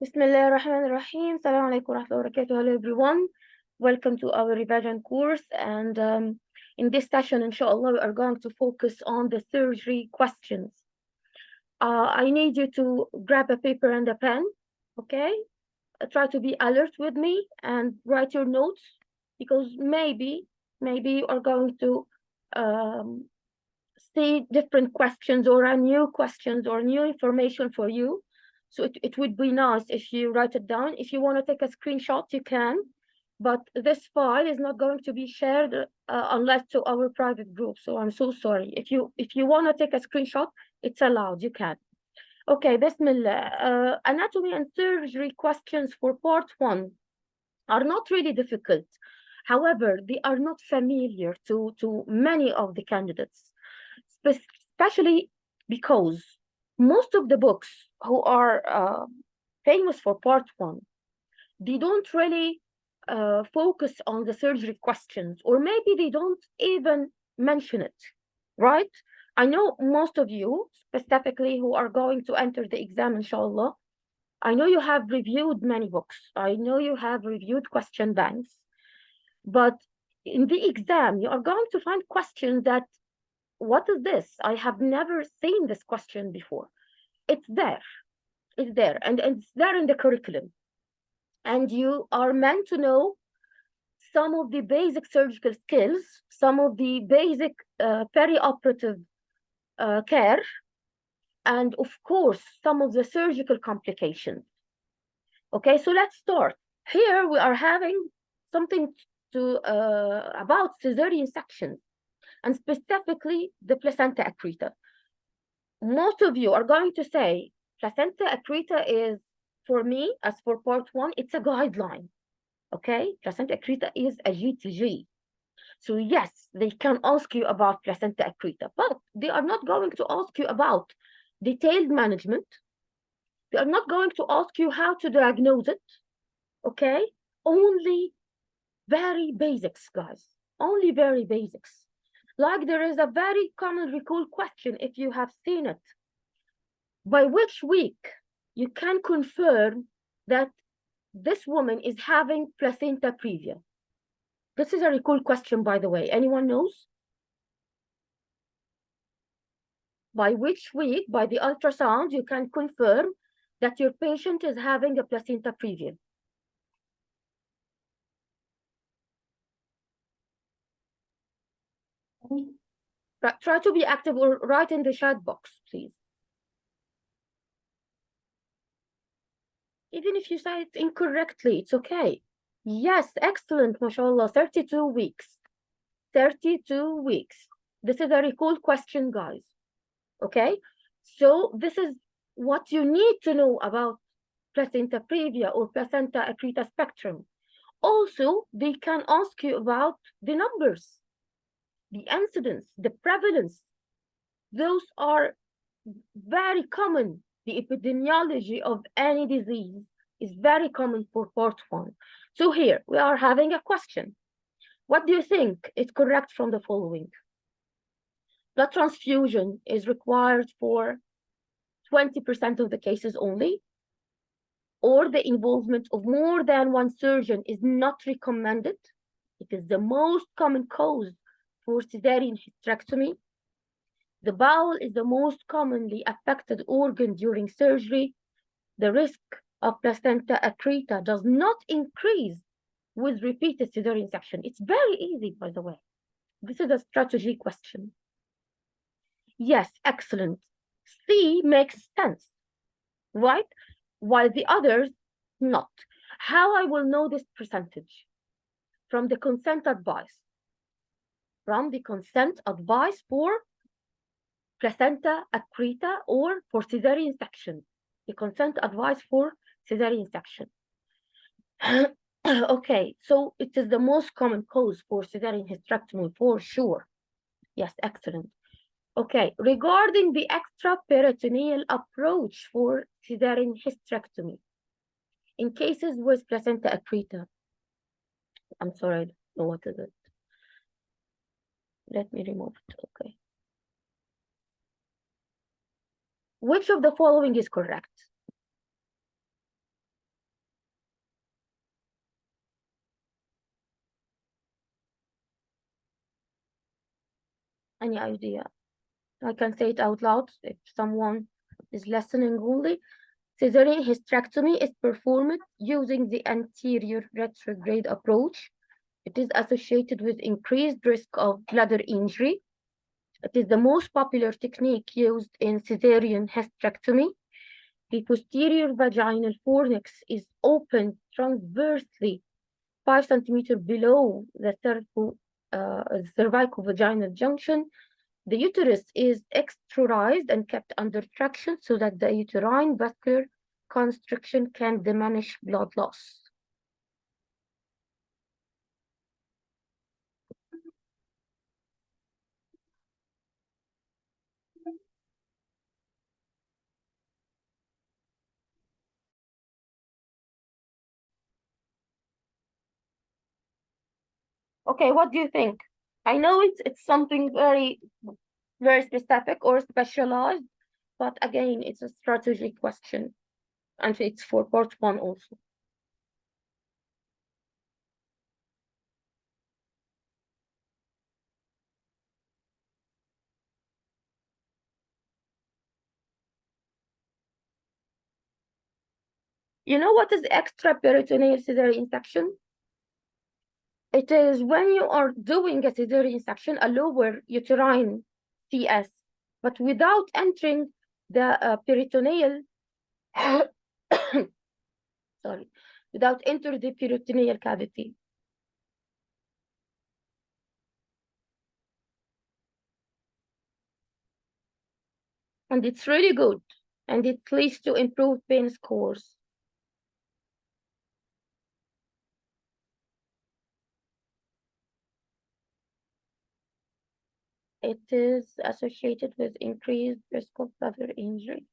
Bismillah ar-Rahman ar-Rahim. Assalamu alaikum wa rahmatullahi wa barakatuh. Hello everyone. Welcome to our revision course. And in this session, inshallah, we are going to focus on the surgery questions. I need you to grab a paper and a pen, okay? Try to be alert with me and write your notes because maybe you are going to um, see different questions or a new questions or new information for you. So it would be nice if you write it down. If you want to take a screenshot, you can, but this file is not going to be shared unless to our private group. So I'm so sorry. If you want to take a screenshot, it's allowed. You can. Okay, Bismillah. Anatomy and surgery questions for part 1 are not really difficult. However, they are not familiar to many of the candidates, especially because most of the books who are famous for part 1, they don't really focus on the surgery questions, or maybe they don't even mention it, right? I know most of you, specifically who are going to enter the exam, inshallah, I know you have reviewed many books. I know you have reviewed question banks, but in the exam, you are going to find questions that, what is this? I have never seen this question before. It's there. It's there. And it's there in the curriculum. And you are meant to know some of the basic surgical skills, some of the basic perioperative care, and of course, some of the surgical complications. Okay, so let's start. Here we are having something to about cesarean sections, and specifically the placenta accreta. Most of you are going to say placenta accreta is, for me, as for part 1, it's a guideline. Okay, placenta accreta is a GTG. So yes, they can ask you about placenta accreta, but they are not going to ask you about detailed management. They are not going to ask you how to diagnose it. Okay, only very basics, guys. Only very basics. Like there is a very common recall question, if you have seen it. By which week you can confirm that this woman is having placenta previa? This is a recall question, by the way. Anyone knows? By which week, by the ultrasound, you can confirm that your patient is having a placenta previa? Try to be active or write in the chat box, please. Even if you say it incorrectly, it's okay. Yes, excellent, mashallah, 32 weeks. 32 weeks. This is a recall question, guys. Okay? So this is what you need to know about placenta previa or placenta accreta spectrum. Also, they can ask you about the numbers, the incidence, the prevalence. Those are very common. The epidemiology of any disease is very common for part 1. So here we are having a question. What do you think is correct from the following? Blood transfusion is required for 20% of the cases only, or the involvement of more than one surgeon is not recommended. It is the most common cause for cesarean hysterectomy. The bowel is the most commonly affected organ during surgery. The risk of placenta accreta does not increase with repeated cesarean section. It's very easy, by the way. This is a strategy question. Yes, excellent. C makes sense, right? While the others not. How I will know this percentage? From the consent advice. From the consent advice for placenta accreta or for cesarean section. The consent advice for cesarean section. Okay, so it is the most common cause for cesarean hysterectomy for sure. Yes, excellent. Okay, regarding the extraperitoneal approach for cesarean hysterectomy, in cases with placenta accreta, I'm sorry, I don't know what is it. Let me remove it, okay. Which of the following is correct? Any idea? I can say it out loud if someone is listening only. Cesarean hysterectomy is performed using the anterior retrograde approach. It is associated with increased risk of bladder injury. It is the most popular technique used in cesarean hysterectomy. The posterior vaginal fornix is opened transversely 5 centimeters below the cervicovaginal junction. The uterus is extrusorized and kept under traction so that the uterine vascular constriction can diminish blood loss. Okay, what do you think? I know it's something very, very specific or specialized, but again, it's a strategy question, and it's for part 1 also. You know what is extraperitoneal cesarean section? It is when you are doing a cesarean section, a lower uterine CS, but without entering the peritoneal, sorry, without entering the peritoneal cavity. And it's really good, and it leads to improved pain scores. It is associated with increased risk of bladder injury.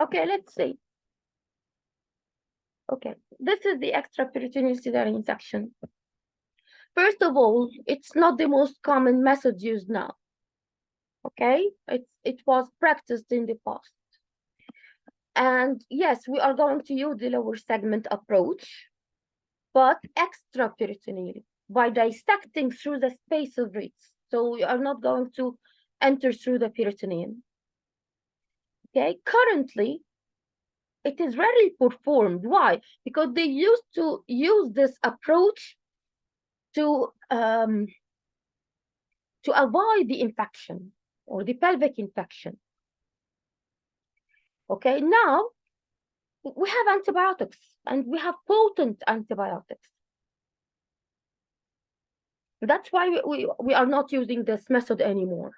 Okay, let's see. Okay, this is the extraperitoneal cesarean section. First of all, it's not the most common method used now. Okay, it was practiced in the past. And yes, we are going to use the lower segment approach, but extraperitoneally by dissecting through the space of ribs. So we are not going to enter through the peritoneum. Okay, currently it is rarely performed. Why? Because they used to use this approach to avoid the infection or the pelvic infection. Okay, now we have antibiotics and we have potent antibiotics. That's why we are not using this method anymore.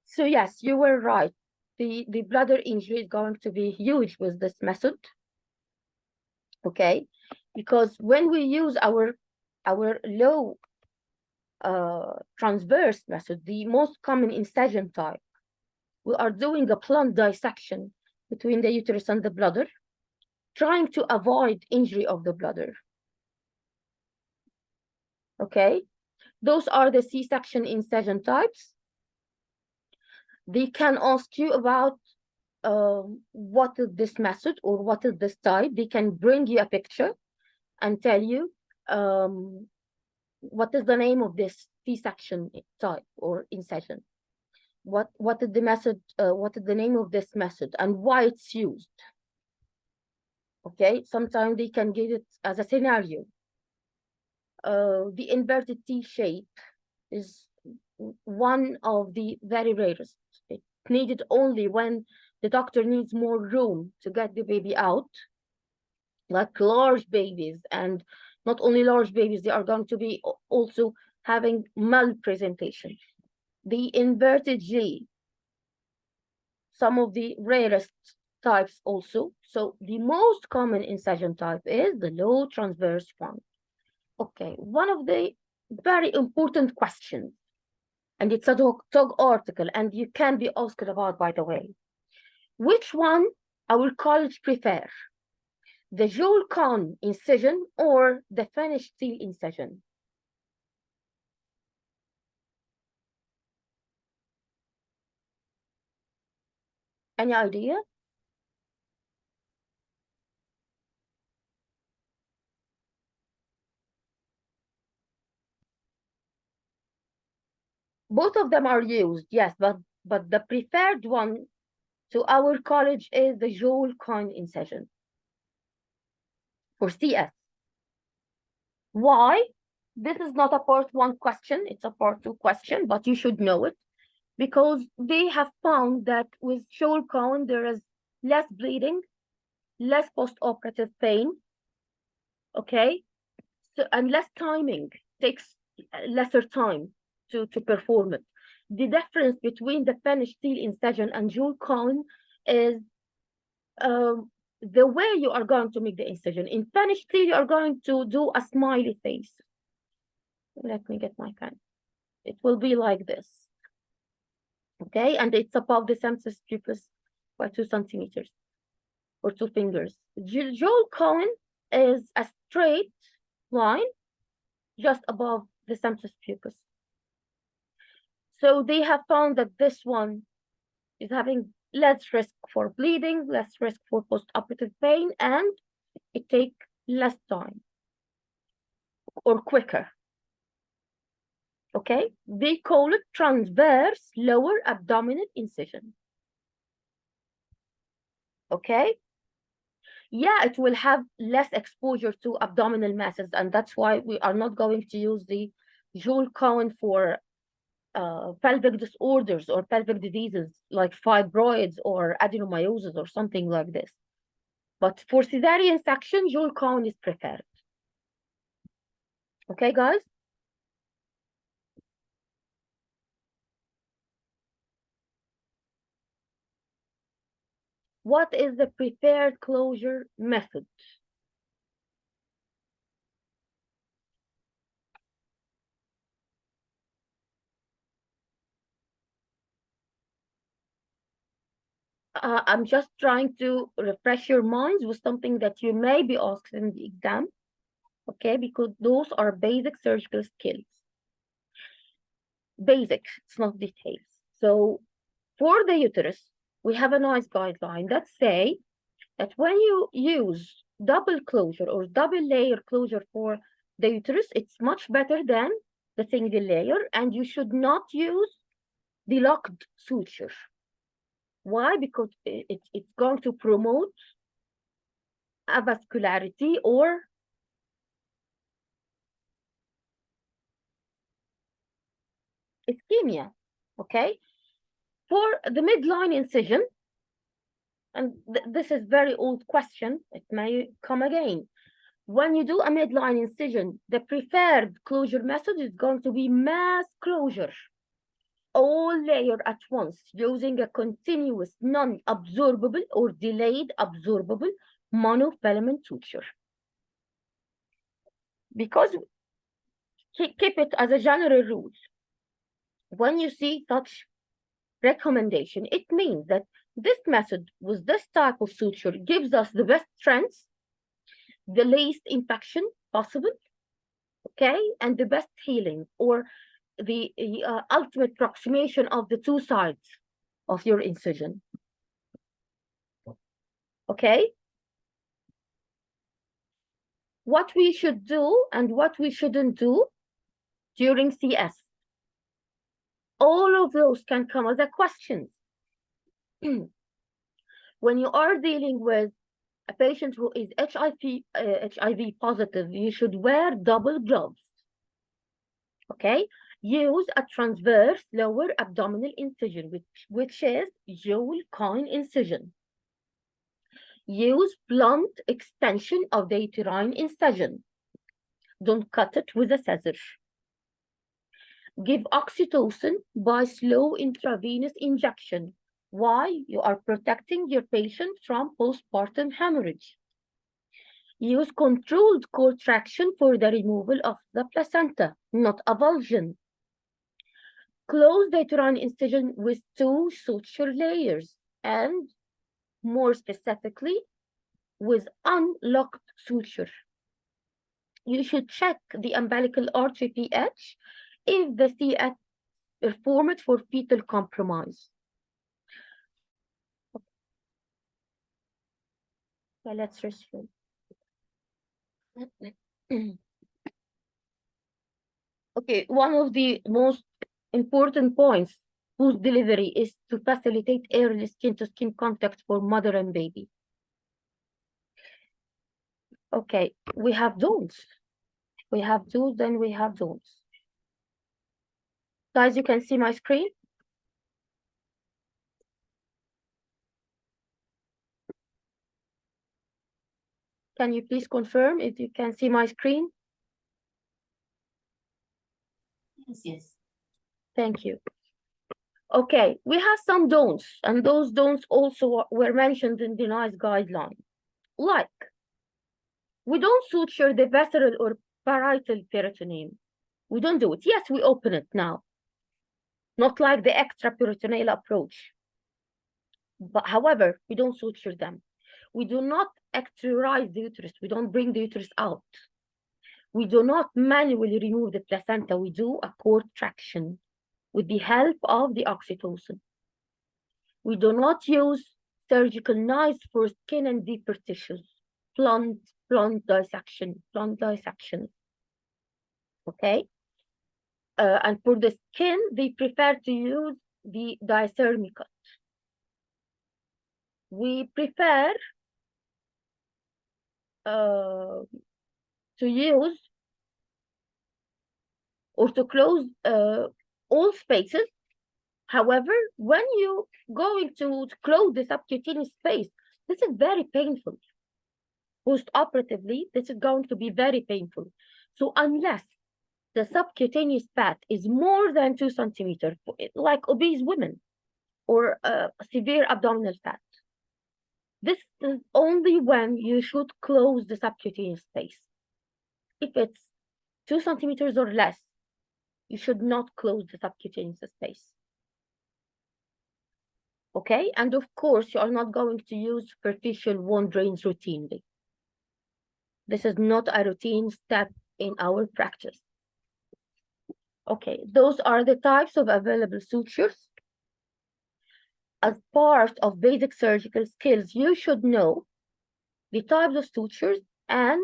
So yes, you were right. The bladder injury is going to be huge with this method. Okay, because when we use our low transverse method, the most common incision type, we are doing a blunt dissection between the uterus and the bladder, trying to avoid injury of the bladder. Okay, those are the C-section incision types. They can ask you about what is this method or what is this type. They can bring you a picture and tell you what is the name of this C-section type or incision. What is the method? What is the name of this method and why it's used? Okay, sometimes they can give it as a scenario. The inverted T shape is one of the very rarest. It's needed only when the doctor needs more room to get the baby out, like large babies, and not only large babies, they are going to be also having malpresentation. The inverted G, some of the rarest types also. So the most common incision type is the low transverse one. Okay, one of the very important questions, and it's a TOG article, and you can be asked about, by the way. Which one our college prefer? the jewel cone incision or the finished seal incision? Any idea? Both of them are used, yes, but the preferred one to our college is the jewel cone incision for CS. Why? This is not a part 1 question, it's a part 2 question, but you should know it because they have found that with jewel cone there is less bleeding, less post-operative pain, okay? So, and less timing, takes lesser time to perform it. The difference between the finished seal incision and jewel cone is the way you are going to make the incision. In finished seal, you are going to do a smiley face. Let me get my pen. It will be like this. Okay, and it's above the symphysis pubis by 2 centimeters or 2 fingers. Jewel cone is a straight line just above the symphysis pubis. So they have found that this one is having less risk for bleeding, less risk for post-operative pain, and it takes less time or quicker. Okay, they call it transverse lower abdominal incision. Okay, yeah, it will have less exposure to abdominal masses, and that's why we are not going to use the jewel cone for pelvic disorders or pelvic diseases like fibroids or adenomyosis or something like this. But for cesarean section, jewel cone is preferred. Okay, guys? What is the preferred closure method? I'm just trying to refresh your minds with something that you may be asked in the exam, okay? Because those are basic surgical skills. Basic, it's not details. So for the uterus, we have a nice guideline that say that when you use double closure or double layer closure for the uterus, it's much better than the single layer, and you should not use the locked suture. Why? Because it's going to promote avascularity or ischemia, okay? For the midline incision, and this is very old question, it may come again. When you do a midline incision, the preferred closure method is going to be mass closure, all layer at once, using a continuous non-absorbable or delayed absorbable monofilament suture. Because keep it as a general rule. When you see such recommendation, it means that this method with this type of suture gives us the best strength, the least infection possible, okay, and the best healing or the ultimate approximation of the two sides of your incision. Okay? What we should do and what we shouldn't do during CS. All of those can come as a question. When you are dealing with a patient who is HIV positive, you should wear double gloves. Okay? Use a transverse lower abdominal incision, which is jewel cone incision. Use blunt extension of the uterine incision. Don't cut it with a scissor. Give oxytocin by slow intravenous injection. Why? You are protecting your patient from postpartum hemorrhage. Use controlled contraction for the removal of the placenta, not avulsion. Close the uterine incision with 2 suture layers, and more specifically, with unlocked suture. You should check the umbilical artery pH if the CX performed for fetal compromise. Okay, let's resume. Okay, one of the most important points post delivery is to facilitate early skin to skin contact for mother and baby. Okay, we have those. We have those, then we have those. Guys, you can see my screen? Can you please confirm if you can see my screen? Yes. Thank you. Okay, we have some don'ts, and those don'ts also were mentioned in the NICE guideline. Like, we don't suture the visceral or parietal peritoneum. We don't do it. Yes, we open it now. Not like the extraperitoneal approach. But however, we don't suture them. We do not exteriorize the uterus. We don't bring the uterus out. We do not manually remove the placenta. We do a cord traction with the help of the oxytocin. We do not use surgical knives for skin and deeper tissues. Blunt dissection. Okay? And for the skin, they prefer to use the diathermy cut. We prefer to use or to close all spaces. However, when you going to close the subcutaneous space, this is very painful. Postoperatively, this is going to be very painful. So unless the subcutaneous fat is more than 2 centimeters, like obese women or severe abdominal fat, this is only when you should close the subcutaneous space. If it's 2 centimeters or less, you should not close the subcutaneous space. Okay, and of course, you are not going to use superficial wound drains routinely. This is not a routine step in our practice. Okay, those are the types of available sutures. As part of basic surgical skills, you should know the types of sutures and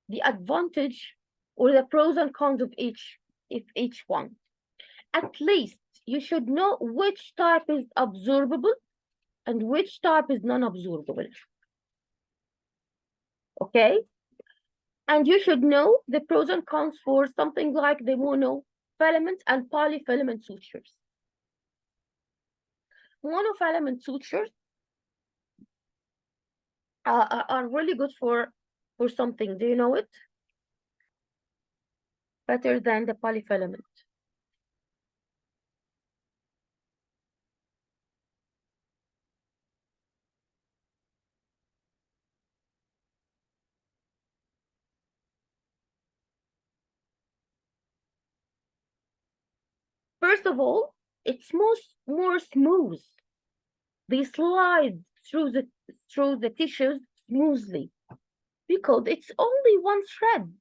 the advantage or the pros and cons of each one. At least you should know which type is absorbable and which type is non-absorbable. Okay? And you should know the pros and cons for something like the monofilament and polyfilament sutures. Monofilament sutures are really good for something. Do you know it? Better than the polyfilament. First of all, it's more smooth. They slide through the tissues smoothly because it's only one thread.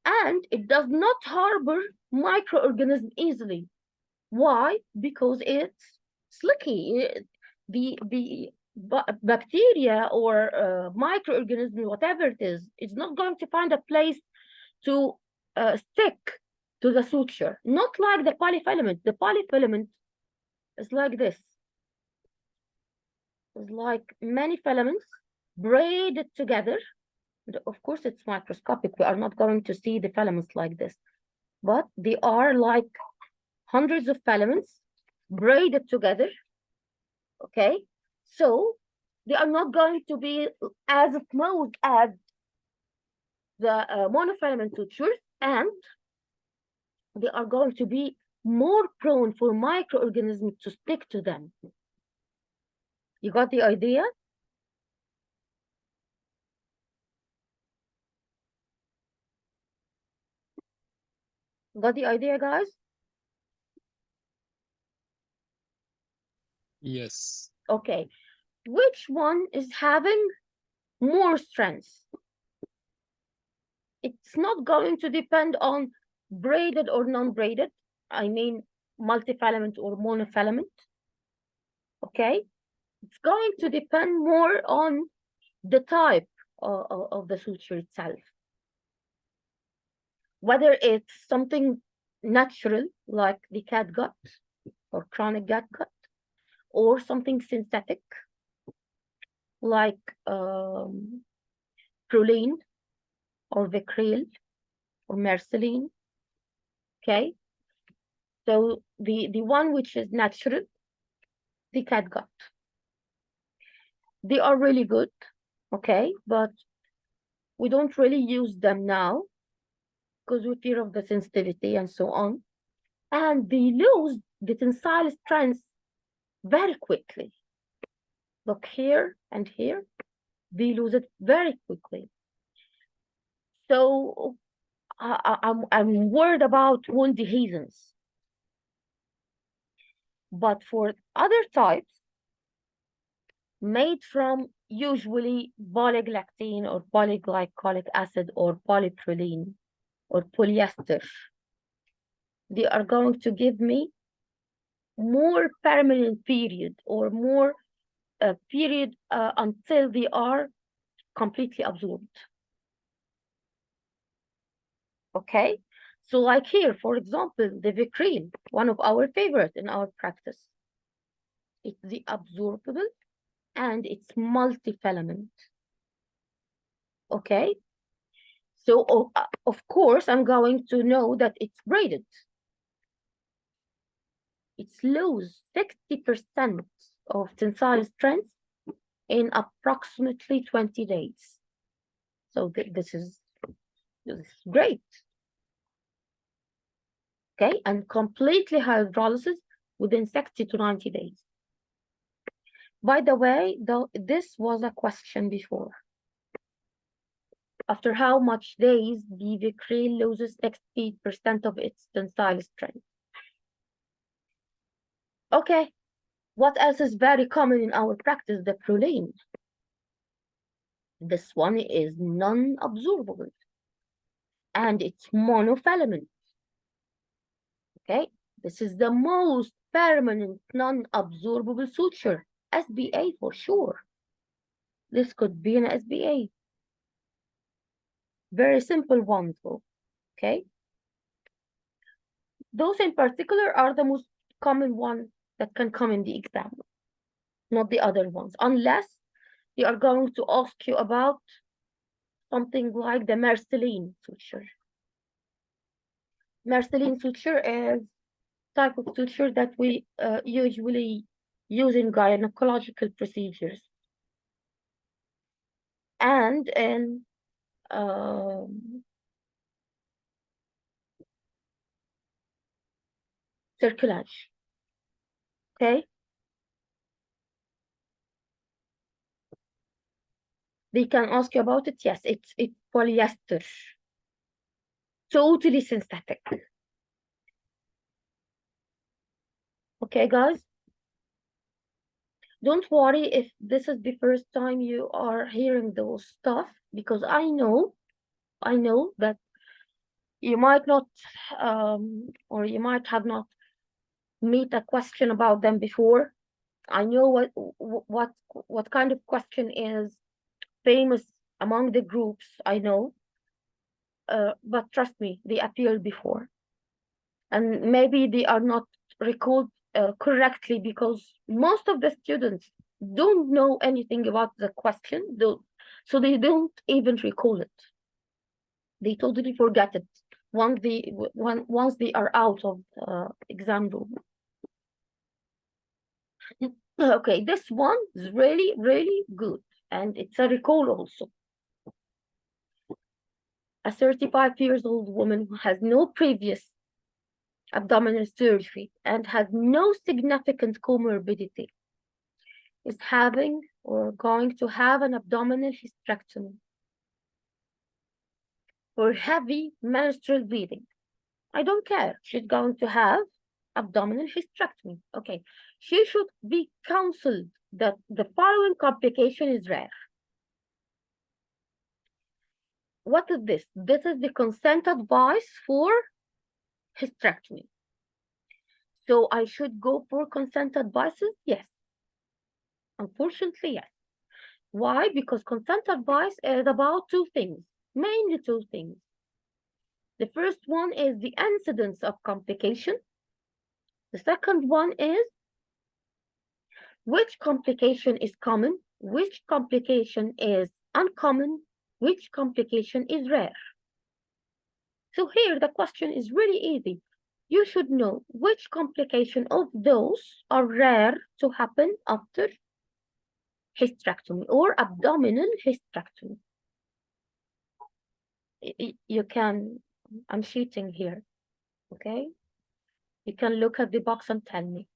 And it does not harbor microorganisms easily. Why? Because it's slicky. The bacteria or microorganism, whatever it is, it's not going to find a place to stick to the suture. Not like the polyfilament. The polyfilament is like this. It's like many filaments braided together. Of course, it's microscopic. We are not going to see the filaments like this, but they are like hundreds of filaments braided together. Okay, so they are not going to be as smooth as the monofilament sutures, and they are going to be more prone for microorganisms to stick to them. You got the idea? Got the idea, guys? Yes. Okay. Which one is having more strength. It's not going to depend on braided or non-braided. I mean, multifilament or monofilament. Okay? It's going to depend more on the type of the suture itself. Whether it's something natural, like the cat gut or chronic gut, or something synthetic, like proline or vicryl or merceline. Okay, so the one which is natural, the cat gut, they are really good. Okay, but we don't really use them now because we fear of the sensitivity and so on, and they lose the tensile strength very quickly. Look here and here, they lose it very quickly. So I'm worried about wound dehiscence. But for other types, made from usually polyglycine or polyglycolic acid or polyproline or polyester, they are going to give me more permanent period or more period until they are completely absorbed. Okay, so like here, for example, the vicryl, one of our favorites in our practice. It's the absorbable and it's multifilament. Okay, so of course I'm going to know that it's braided. It's lose 60% of tensile strength in approximately 20 days. So this is great. Okay, and completely hydrolysis within 60 to 90 days. By the way, this was a question before. After how much days the vicryl loses 60% of its tensile strength? Okay, what else is very common in our practice? The proline. This one is non-absorbable and it's monofilament. Okay, this is the most permanent non-absorbable suture, SBA for sure. This could be an SBA. Very simple one though, okay? Those in particular are the most common ones that can come in the exam, not the other ones, unless they are going to ask you about something like the merceline suture. Merceline suture is type of suture that we usually use in gynecological procedures and in cerclage. Okay, they can ask you about it. Yes, it's polyester, totally synthetic. Okay, guys, don't worry if this is the first time you are hearing those stuff, because I know that you might not or you might have not meet a question about them before. I know what kind of question is famous among the groups, I know, but trust me, they appeared before, and maybe they are not recalled correctly because most of the students don't know anything about the question, so they don't even recall it. They totally forget it once they are out of exam room. Okay, this one is really, really good, and it's a recall also. A 35-year-old woman who has no previous abdominal surgery and has no significant comorbidity is having or going to have an abdominal hysterectomy for heavy menstrual bleeding. I don't care. She's going to have abdominal hysterectomy. Okay, she should be counseled that the following complication is rare. what is this? This is the consent advice for hysterectomy. So I should go for consent advices? Yes. Unfortunately, yes. Why? Because consent advice is about two things, mainly two things. The first one is the incidence of complication. The second one is which complication is common, which complication is uncommon, which complication is rare. So here the question is really easy. You should know which complication of those are rare to happen after hysterectomy or abdominal hysterectomy. You can, I'm cheating here, okay? You can look at the box and tell me.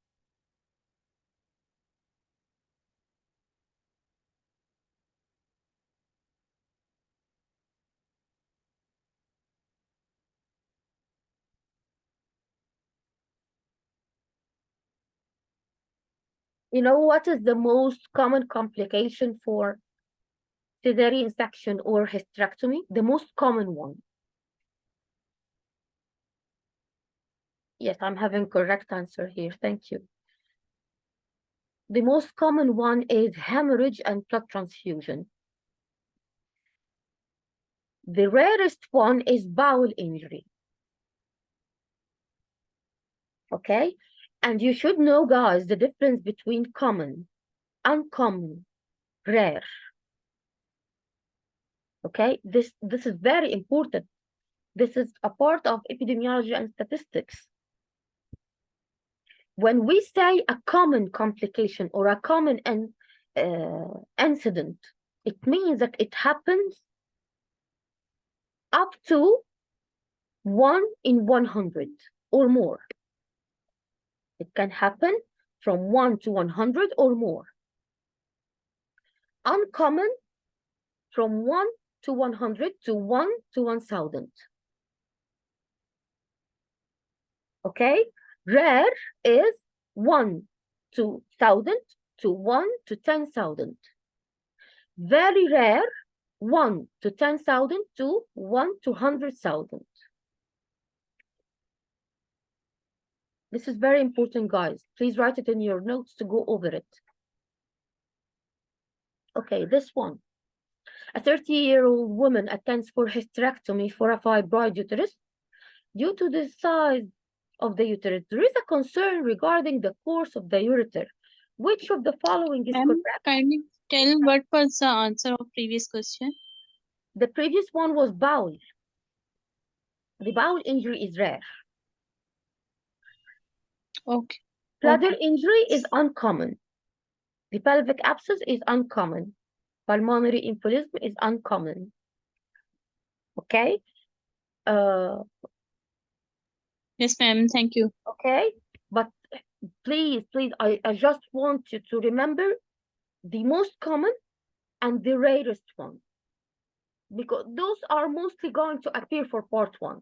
You know what is the most common complication for cesarean section or hysterectomy? The most common one. Yes, I'm having correct answer here. Thank you. The most common one is hemorrhage and blood transfusion. The rarest one is bowel injury. Okay? And you should know, guys, the difference between common, uncommon, rare. Okay? This is very important. This is a part of epidemiology and statistics. When we say a common complication or a common incident, it means that it happens up to 1 in 100 or more. It can happen from 1 to 100 or more. Uncommon, from 1 to 100 to 1 to 1,000. Okay? Rare is 1 to 1,000 to 1 to 10,000. Very rare, 1 to 10,000 to 1 to 100,000. This is very important, guys. Please write it in your notes to go over it. Okay, this one. A 30-year-old woman attends for hysterectomy for a fibroid uterus. Due to the size of the uterus, there is a concern regarding the course of the ureter. Which of the following is correct? Kindly tell what was the answer of previous question? The previous one was bowel. The bowel injury is rare. Okay. Bladder injury is uncommon. The pelvic abscess is uncommon. Pulmonary embolism is uncommon. Okay? Yes, ma'am. Thank you. Okay? But please, I just want you to remember the most common and the rarest one, because those are mostly going to appear for part 1.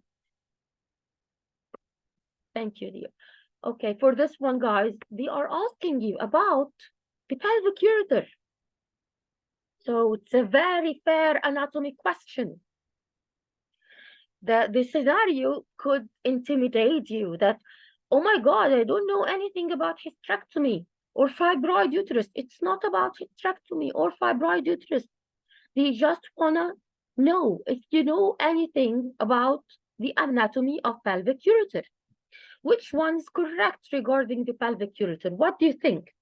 Thank you, dear. Okay, for this one, guys, they are asking you about the pelvic ureter. So it's a very fair anatomy question. The scenario could intimidate you that, oh my God, I don't know anything about hysterectomy or fibroid uterus. It's not about hysterectomy or fibroid uterus. They just wanna know if you know anything about the anatomy of pelvic ureter. Which one is correct regarding the pelvic ureter? What do you think?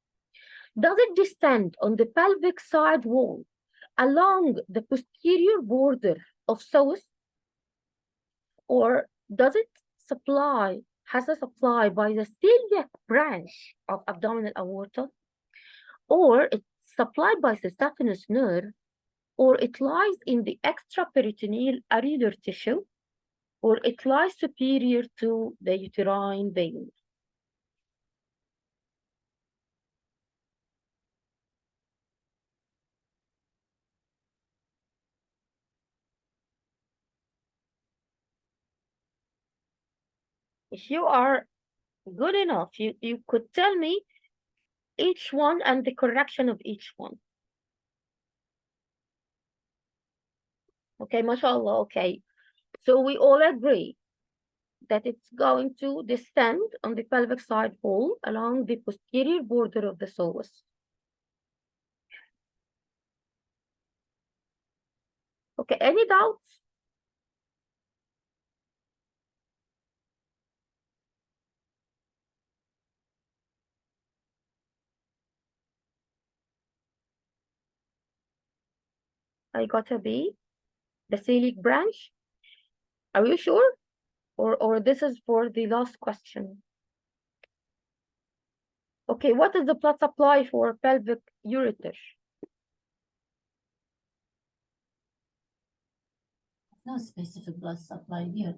Does it descend on the pelvic side wall along the posterior border of psoas? Or does it has a supply by the celiac branch of abdominal aorta? Or it's supplied by the saphenous nerve? Or it lies in the extraperitoneal areolar tissue? Or it lies superior to the uterine vein? If you are good enough, you could tell me each one and the correction of each one. Okay, mashallah, okay. So we all agree that it's going to descend on the pelvic side wall along the posterior border of the psoas. Okay, any doubts? I got a B. The celiac branch. Are you sure? Or this is for the last question? Okay, what is the blood supply for pelvic ureter? No specific blood supply here.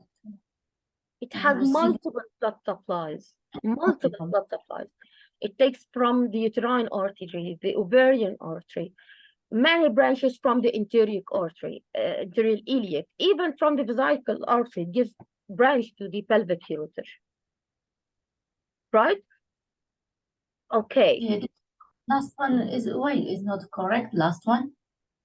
It You has receive multiple blood supplies. Multiple blood supplies. It takes from the uterine artery, the ovarian artery, many branches from the interior artery, interior iliac, even from the vesical artery, gives branch to the pelvic ureter. Right? Okay. Yeah, the last one is why is not correct. Last one,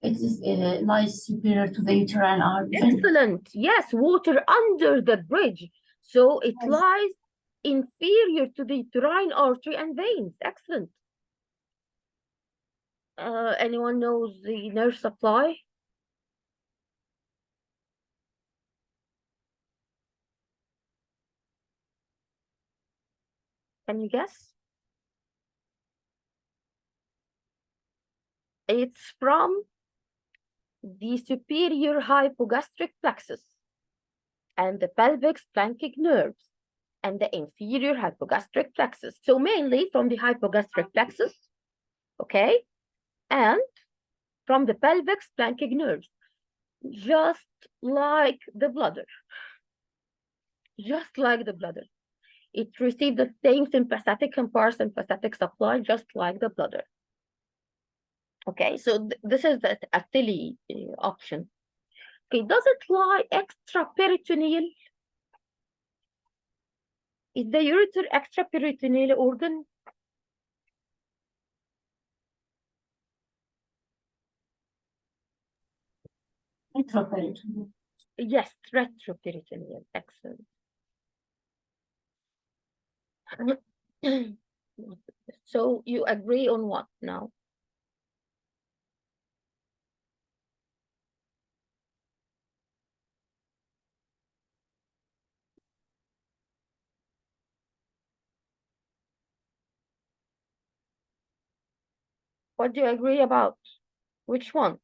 it is lies superior to the uterine artery. Excellent. Yes, water under the bridge. So it Yes. lies inferior to the uterine artery and veins. Excellent. Anyone knows the nerve supply? Can you guess? It's from the superior hypogastric plexus and the pelvic splanchnic nerves and the inferior hypogastric plexus. So mainly from the hypogastric plexus, okay, and from the pelvic splanchnic nerves, just like the bladder. Just like the bladder. It received the same sympathetic and parasympathetic supply, just like the bladder. Okay, so this is the Attili option. Okay, does it lie extraperitoneal? Is the ureter extraperitoneal organ? Intraoperative. Yes, retroperitoneal. Excellent. So you agree on what now? What do you agree about? Which one?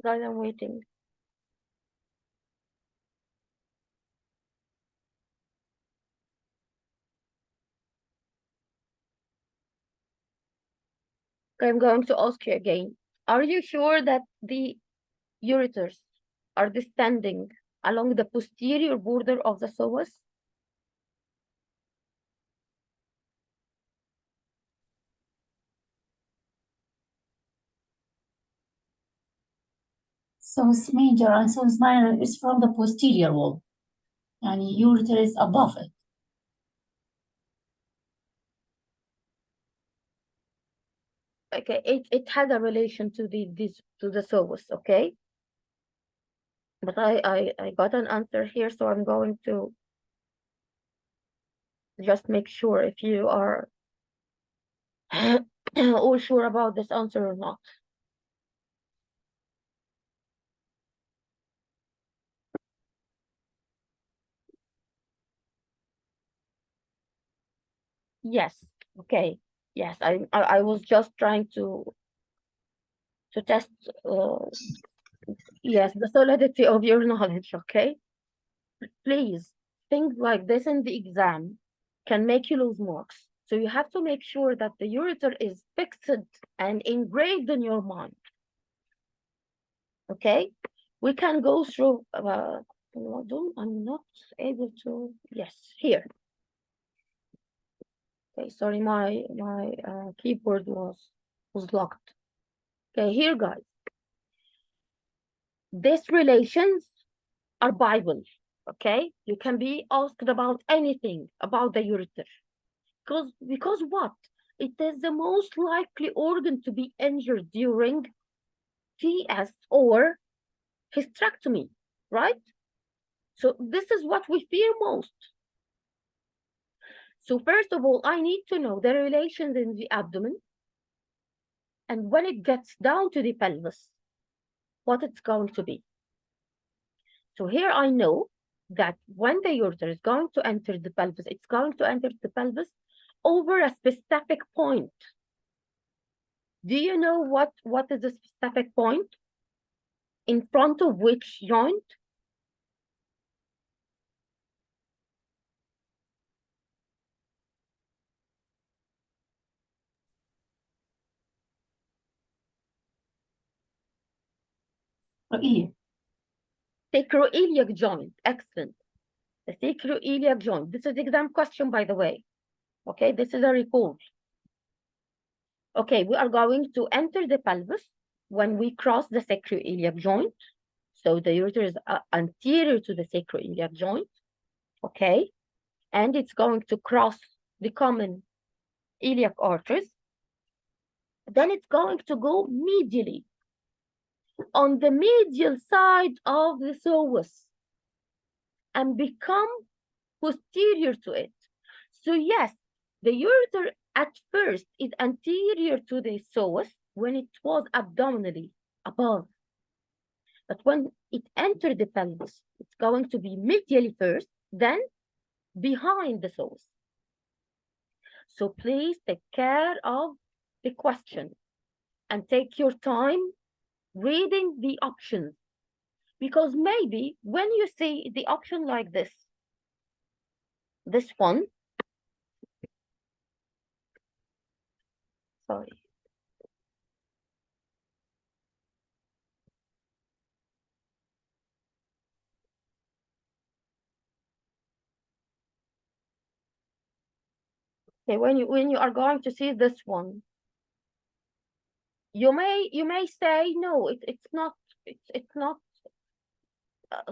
Guys, I'm waiting. I'm going to ask you again. Are you sure that the ureters are descending along the posterior border of the psoas? So it's major and so it's minor is from the posterior wall. And ureter is above it. Okay, it has a relation to the psoas, okay? But I got an answer here, so I'm going to just make sure if you are all sure about this answer or not. Yes, okay. Yes, I was just trying to test yes, the solidity of your knowledge, okay? Please, things like this in the exam can make you lose marks. So you have to make sure that the ureter is fixed and engraved in your mind. Okay? We can go through, I'm not able to, yes, here. Okay, sorry, my keyboard was locked. Okay, here, guys. These relations are Bible. Okay, you can be asked about anything about the ureter, because what? It is the most likely organ to be injured during TS or hysterectomy, right? So this is what we fear most. So first of all, I need to know the relations in the abdomen, and when it gets down to the pelvis, what it's going to be. So here I know that when the ureter is going to enter the pelvis, it's going to enter the pelvis over a specific point. Do you know what is the specific point? In front of which joint? Iliac. Sacroiliac joint. Excellent. The sacroiliac joint. This is the exam question, by the way. Okay, this is a recall. Okay, we are going to enter the pelvis when we cross the sacroiliac joint. So the ureter is anterior to the sacroiliac joint. Okay, and it's going to cross the common iliac arteries. Then it's going to go medially on the medial side of the psoas and become posterior to it. So yes, the ureter at first is anterior to the psoas when it was abdominally above. But when it entered the pelvis, it's going to be medially first, then behind the psoas. So please take care of the question and take your time reading the options, because maybe when you see the option like this one, sorry. Okay, when you are going to see this one, you may say no, it's not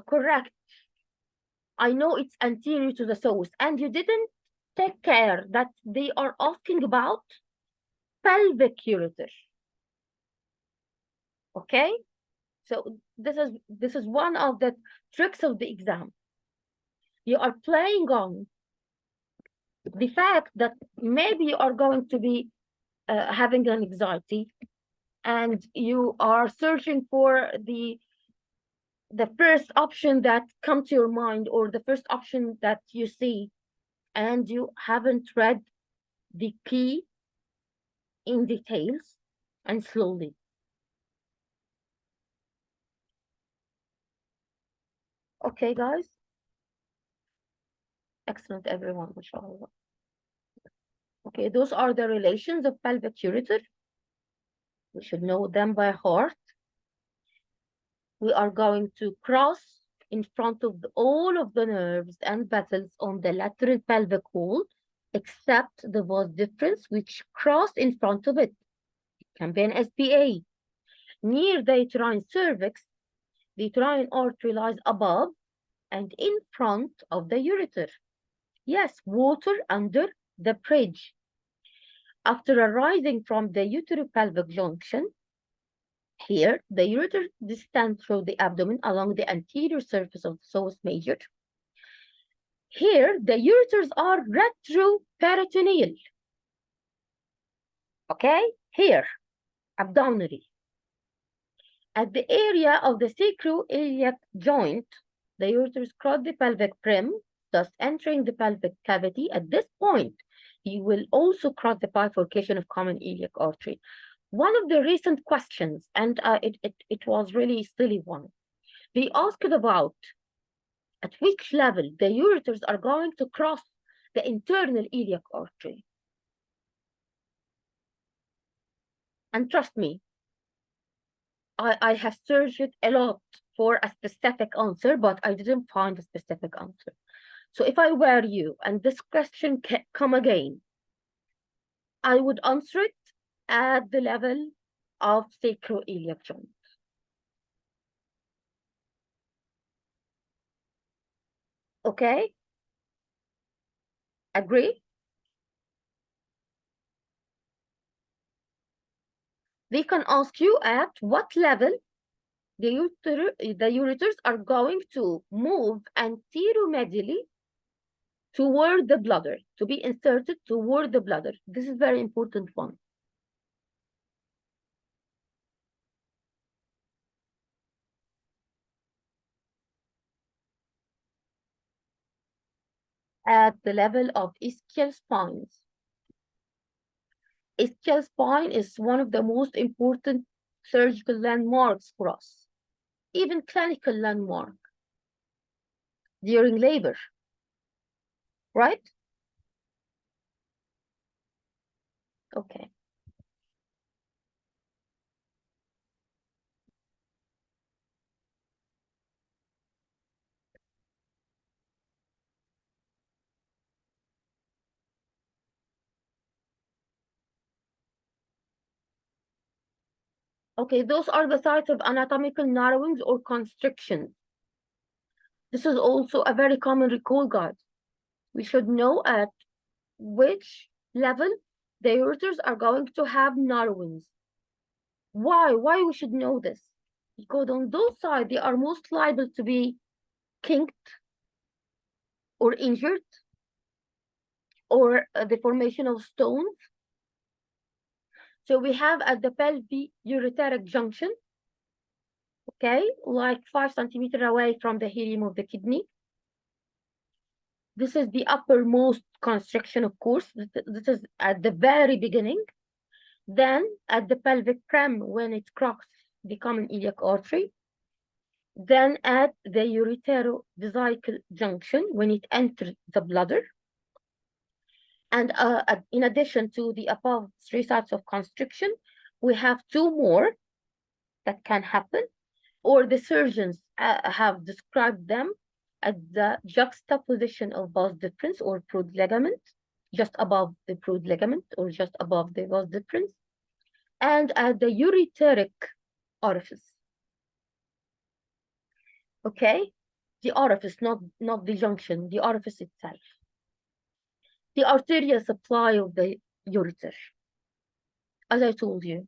correct. I know it's anterior to the psoas, and you didn't take care that they are asking about pelvic ureter. Okay, so this is one of the tricks of the exam. You are playing on the fact that maybe you are going to be having an anxiety, and you are searching for the first option that comes to your mind, or the first option that you see, and you haven't read the key in details and slowly. Okay, guys? Excellent, everyone, mashallah. Okay, those are the relations of pelvic ureter. We should know them by heart. We are going to cross in front of all of the nerves and vessels on the lateral pelvic wall, except the vas deferens, which cross in front of it. It can be an SPA. Near the uterine cervix, the uterine artery lies above and in front of the ureter. Yes, water under the bridge. After arising from the uteropelvic junction, here, the ureter descends through the abdomen along the anterior surface of the psoas major. Here, the ureters are retroperitoneal. Okay, here, abdominally. At the area of the sacroiliac joint, the ureters cross the pelvic brim, thus entering the pelvic cavity. At this point, he will also cross the bifurcation of common iliac artery. One of the recent questions, and it was really a silly one, they asked about at which level the ureters are going to cross the internal iliac artery. And trust me, I have searched a lot for a specific answer, but I didn't find a specific answer. So if I were you and this question come again, I would answer it at the level of sacroiliac joint. Okay? Agree? They can ask you at what level the ureters are going to move anteromedially toward the bladder, to be inserted toward the bladder. This is very important one. At the level of ischial spines. Ischial spine is one of the most important surgical landmarks for us, even clinical landmark during labor, right? Okay. Okay, those are the sites of anatomical narrowings or constrictions. This is also a very common recall guide. We should know at which level the ureters are going to have narrowings. Why? Why we should know this? Because on those sides, they are most liable to be kinked or injured or the formation of stones. So we have at the pelvic ureteric junction, okay, like 5 centimeters away from the helium of the kidney. This is the uppermost constriction, of course. This is at the very beginning. Then at the pelvic prim, when it crosses the common iliac artery. Then at the uretero-vesical junction, when it enters the bladder. And in addition to the above 3 sites of constriction, we have 2 more that can happen, or the surgeons have described them at the juxtaposition of vas deferens or broad ligament, just above the broad ligament or just above the vas deferens, and at the ureteric orifice. Okay, the orifice, not the junction, the orifice itself. The arterial supply of the ureter, as I told you,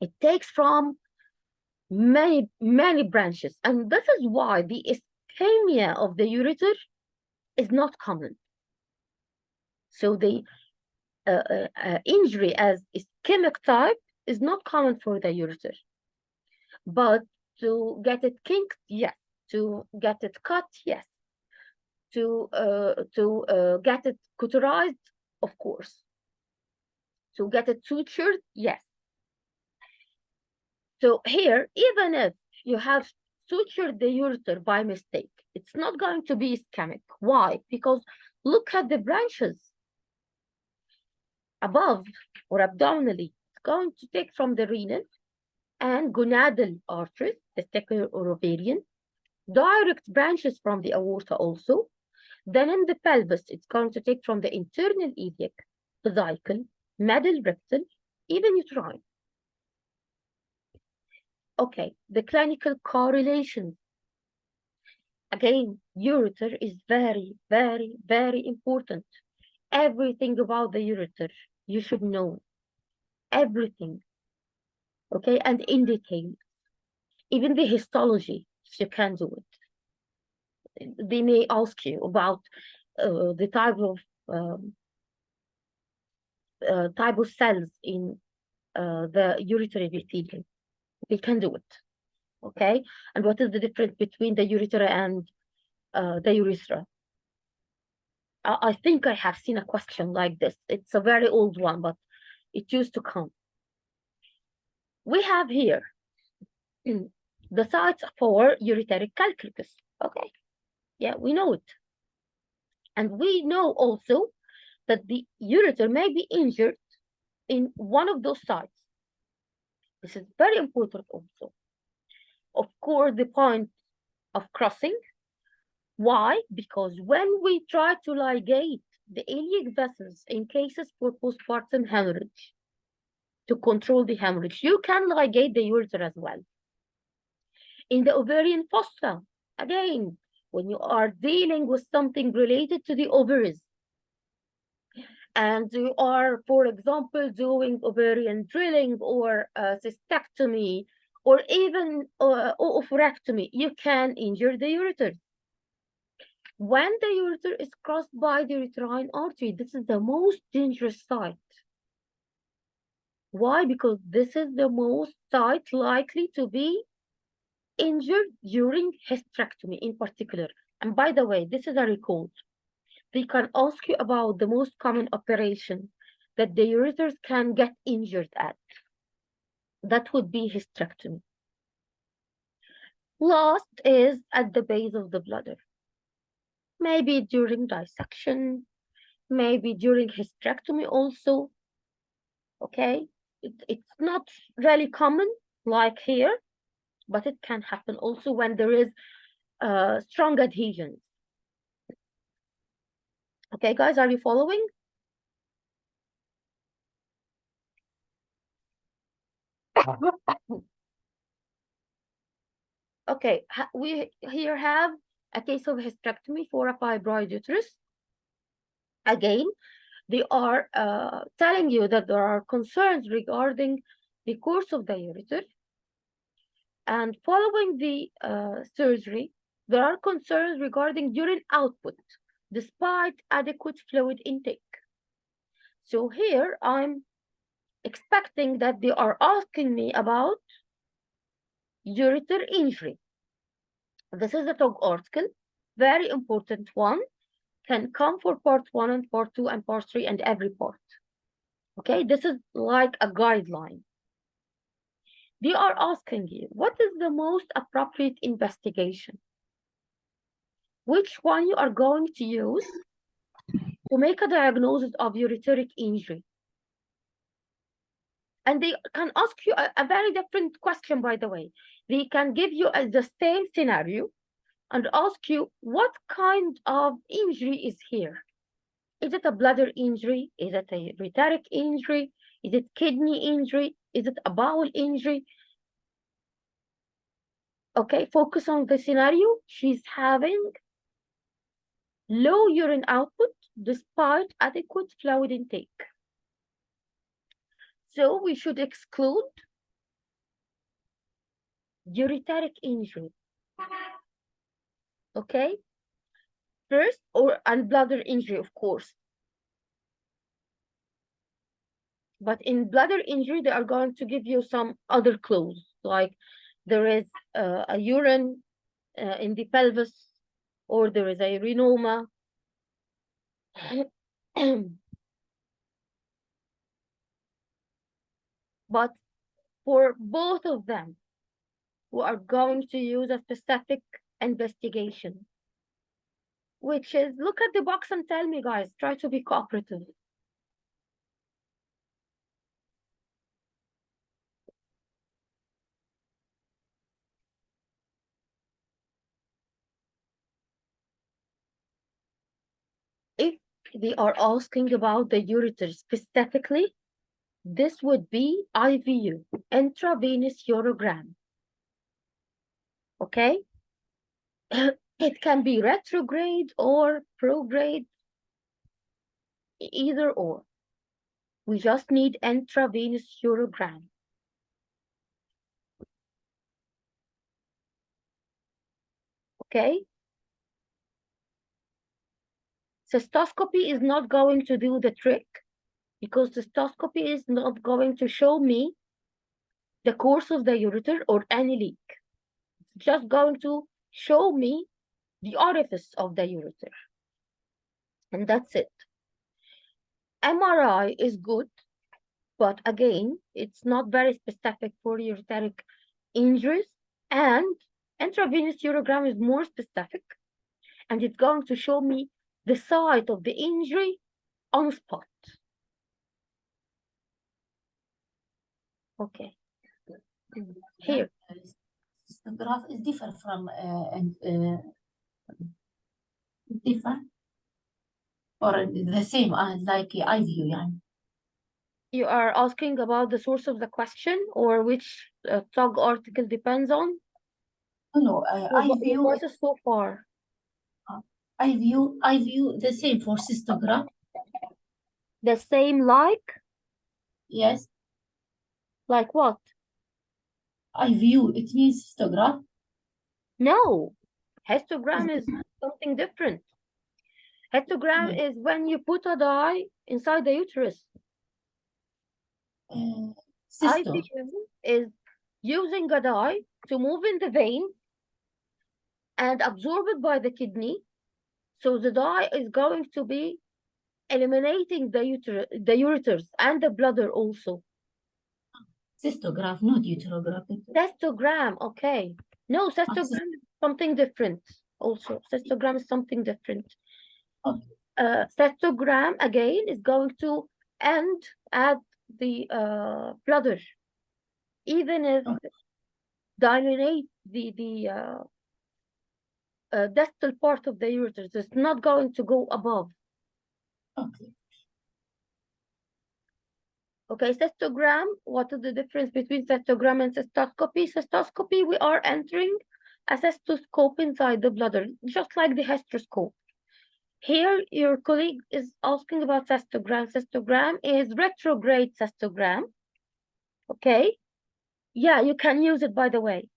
it takes from many branches, and this is why the ischemia of the ureter is not common. So the injury as ischemic type is not common for the ureter, but to get it kinked, yes. To get it cut, yes. To get it cauterized, of course. To get it sutured, yes. So here, even if you have sutured the ureter by mistake, it's not going to be ischemic. Why? Because look at the branches above or abdominally. It's going to take from the renal and gonadal arteries, testicular or ovarian, direct branches from the aorta also. Then in the pelvis, it's going to take from the internal iliac, vesical, middle rectal, even uterine. Okay, the clinical correlation. Again, ureter is very, very, very important. Everything about the ureter, you should know. Everything. Okay, and in detail. Even the histology, if you can do it. They may ask you about the type of cells in the ureter epithelium. They can do it. Okay, and what is the difference between the ureter and the urethra? I think I have seen a question like this. It's a very old one, but it used to come. We have here the sites for ureteric calculus. Okay, yeah, we know it. And we know also that the ureter may be injured in one of those sites. This is very important also. Of course, the point of crossing. Why? Because when we try to ligate the iliac vessels in cases for postpartum hemorrhage to control the hemorrhage. You can ligate the ureter as well. In the ovarian fossa, again, when you are dealing with something related to the ovaries, and you are, for example, doing ovarian drilling or cystectomy or even oophorectomy, you can injure the ureter. When the ureter is crossed by the uterine artery, this is the most dangerous site. Why? Because this is the most site likely to be injured during hysterectomy in particular. And by the way, this is a record. They can ask you about the most common operation that the ureters can get injured at. That would be hysterectomy. Last is at the base of the bladder. Maybe during dissection, maybe during hysterectomy also. Okay, it's not really common like here, but it can happen also when there is strong adhesions. Okay, guys, are you following? Okay, we here have a case of hysterectomy for a fibroid uterus. Again, they are telling you that there are concerns regarding the course of the ureter. And following the surgery, there are concerns regarding urine output despite adequate fluid intake. So here I'm expecting that they are asking me about ureter injury. This is a TOG article, very important one, can come for part 1 and part 2 and part 3 and every part. Okay, this is like a guideline. They are asking you, what is the most appropriate investigation? Which one you are going to use to make a diagnosis of ureteric injury? And they can ask you a very different question, by the way. They can give you the same scenario and ask you, what kind of injury is here? Is it a bladder injury? Is it a ureteric injury? Is it kidney injury? Is it a bowel injury? Okay, focus on the scenario. She's having low urine output despite adequate fluid intake. So we should exclude ureteric injury. Okay? First, and bladder injury, of course. But in bladder injury, they are going to give you some other clues, like there is a urine in the pelvis, or there is a urinoma. But for both of them, we are going to use a specific investigation, which is look at the box and tell me, guys, try to be cooperative. If they are asking about the ureter specifically, this would be IVU, intravenous urogram. Okay? It can be retrograde or prograde, either or. We just need intravenous urogram. Okay? Cystoscopy is not going to do the trick because cystoscopy is not going to show me the course of the ureter or any leak. It's just going to show me the orifice of the ureter. And that's it. MRI is good, but again, it's not very specific for ureteric injuries. And intravenous urogram is more specific, and it's going to show me the site of the injury on spot. Okay. Here. The graph is different from different. or the same like IVU يعني. You are asking about the source of the question or which TOG article depends on? No, Your IVU, voice is so far. IVU the same for cystogram. The same Yes, like what? IVU, it means cystogram. No, histogram is something different. Histogram Yeah. is when you put a dye inside the uterus. Cysto. IVU is using a dye to move in the vein and absorb it by the kidney. So the dye is going to be eliminating the ureters and the bladder also. Cystograph, not uterograph. Cystogram, okay. No, cystogram is something different also. Cystogram is something different. Okay. Cystogram again is going to end at the bladder, even if dilate the distal part of the ureter. It's not going to go above. Okay. Okay, cystogram, what is the difference between cystogram and cystoscopy? Cystoscopy, we are entering a cystoscope inside the bladder, just like the hysteroscope. Here, your colleague is asking about cystogram. Cystogram is retrograde cystogram. Okay? Yeah, you can use it, by the way.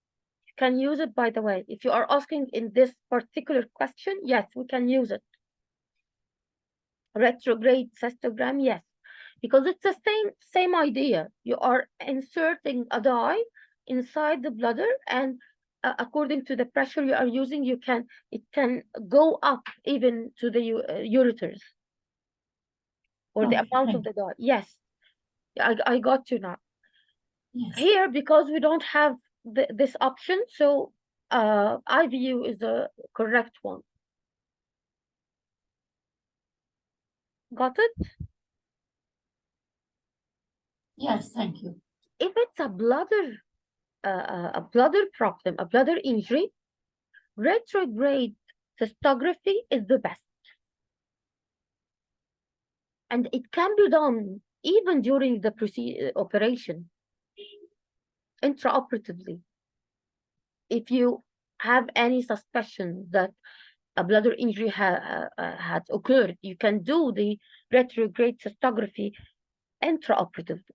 You can use it, by the way. If you are asking in this particular question, yes, we can use it. Retrograde cystogram, yes. Because it's the same idea. You are inserting a dye inside the bladder, and according to the pressure you are using, it can go up even to the ureters or the amount of the dye. Yes, I got you now. Yes. Here, because we don't have this option, so IVU is the correct one. Got it? Yes, thank you. If it's a bladder problem, a bladder injury, retrograde cystography is the best. And it can be done even during the operation, intraoperatively. If you have any suspicion that a bladder injury had occurred, you can do the retrograde cystography intraoperatively.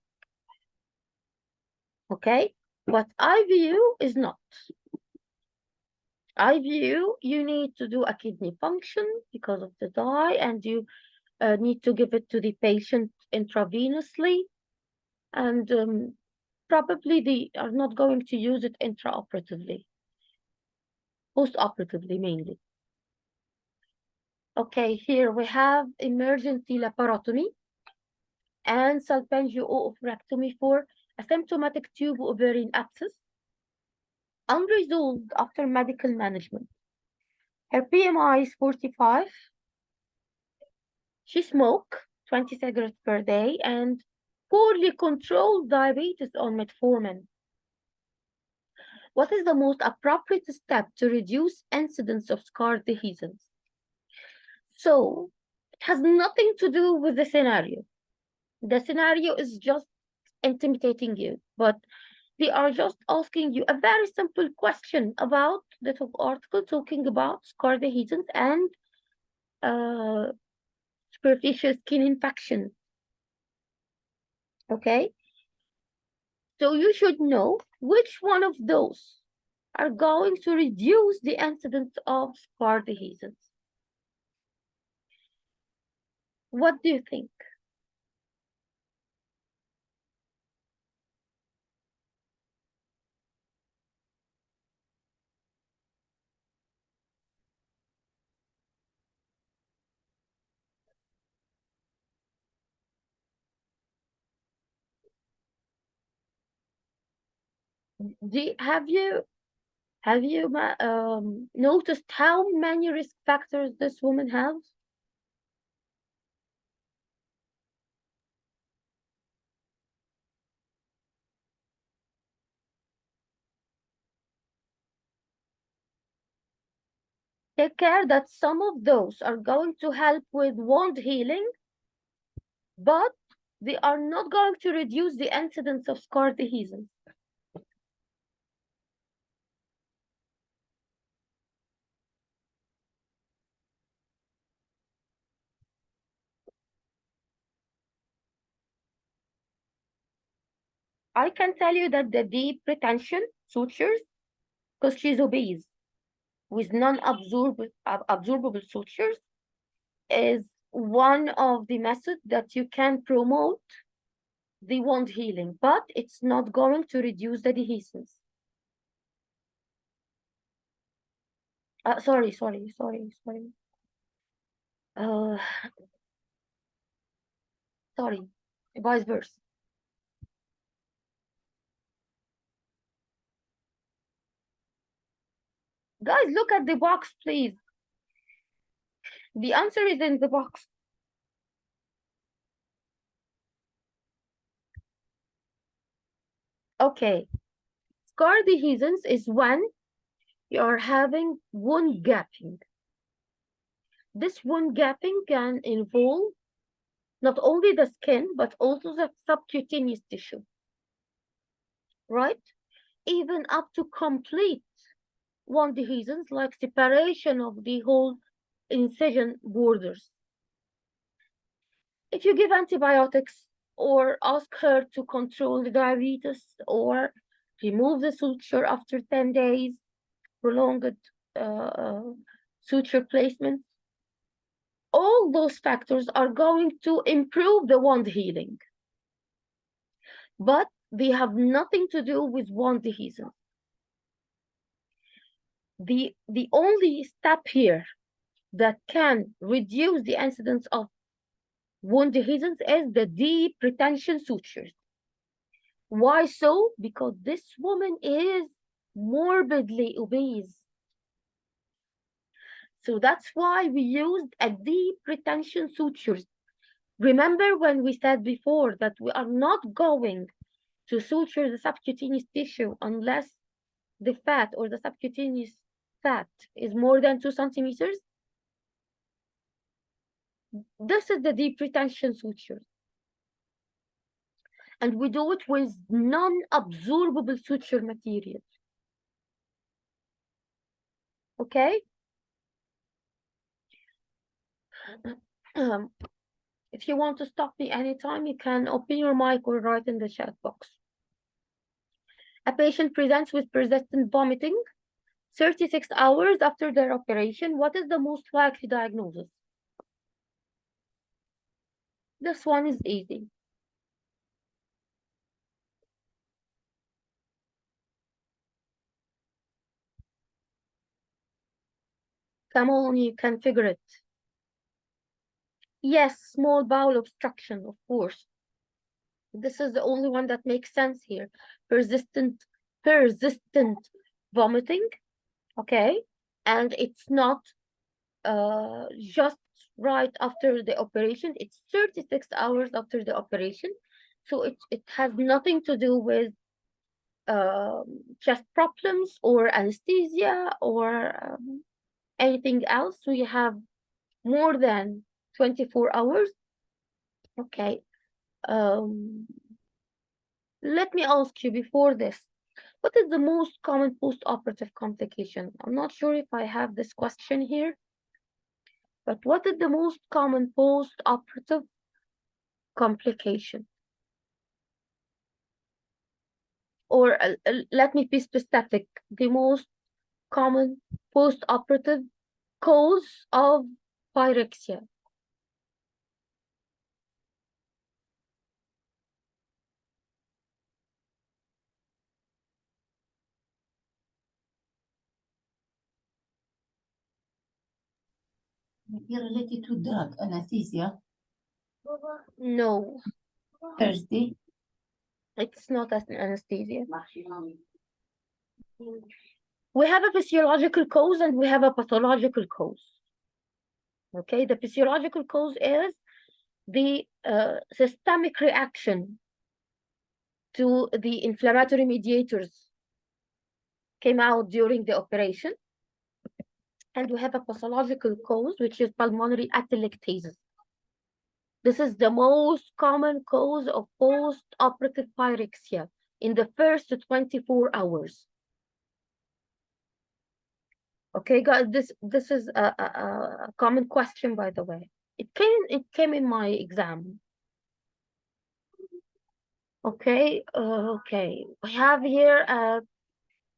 Okay? But IVU is not. IVU, you need to do a kidney function because of the dye, and you need to give it to the patient intravenously, and probably they are not going to use it intraoperatively, postoperatively mainly. Okay, here we have emergency laparotomy and salpingio-oophorectomy for asymptomatic tube ovarian abscess, unresolved after medical management. Her BMI is 45. She smoked 20 cigarettes per day and poorly controlled diabetes on metformin. What is the most appropriate step to reduce incidence of scar dehiscence? So it has nothing to do with the scenario. The scenario is just intimidating you, but they are just asking you a very simple question about the top article talking about scar dehiscence and superficial skin infection. Okay? So you should know which one of those are going to reduce the incidence of scar dehiscence. What do you think? Have you noticed how many risk factors this woman has? take care that some of those are going to help with wound healing, but they are not going to reduce the incidence of scar dehiscence. I can tell you that the deep retention sutures, because she's obese, with non-absorbable sutures, is one of the methods that you can promote the wound healing, but it's not going to reduce the dehiscence. Sorry. Sorry, vice versa. Guys, look at the box, please. The answer is in the box. Okay. Scar dehiscence is when you're having wound gapping. This wound gapping can involve not only the skin, but also the subcutaneous tissue, right? Even up to complete wound dehiscence, like separation of the whole incision borders. If you give antibiotics or ask her to control the diabetes or remove the suture after 10 days, prolonged suture placement, all those factors are going to improve the wound healing, but they have nothing to do with wound dehiscence. The only step here that can reduce the incidence of wound dehiscence is the deep retention sutures. Why so? Because this woman is morbidly obese. So that's why we used a deep retention sutures. Remember when we said before that we are not going to suture the subcutaneous tissue unless the fat or the subcutaneous fat is more than 2 centimeters? This is the deep retention sutures. And we do it with non-absorbable suture material. Okay? If you want to stop me anytime, you can open your mic or write in the chat box. A patient presents with persistent vomiting 36 hours after their operation. What is the most likely diagnosis? This one is easy. Come on, you can figure it. Yes, small bowel obstruction, of course. This is the only one that makes sense here. Persistent vomiting, okay? And it's not just right after the operation, it's 36 hours after the operation. So it has nothing to do with chest problems or anesthesia or anything else. So you have more than 24 hours. Okay. Let me ask you before this, what is the most common post-operative complication? I'm not sure if I have this question here, but what is the most common post-operative complication? Or let me be specific, the most common post-operative cause of pyrexia. Maybe related to drug anesthesia. No, Thursday. it's not an anesthesia. We have a physiological cause and we have a pathological cause. Okay, the physiological cause is the systemic reaction to the inflammatory mediators came out during the operation. and we have a pathological cause, which is pulmonary atelectasis. This is the most common cause of post-operative pyrexia in the first 24 hours. Okay, guys, this is a common question, by the way. It came in my exam. Okay, okay. We have here a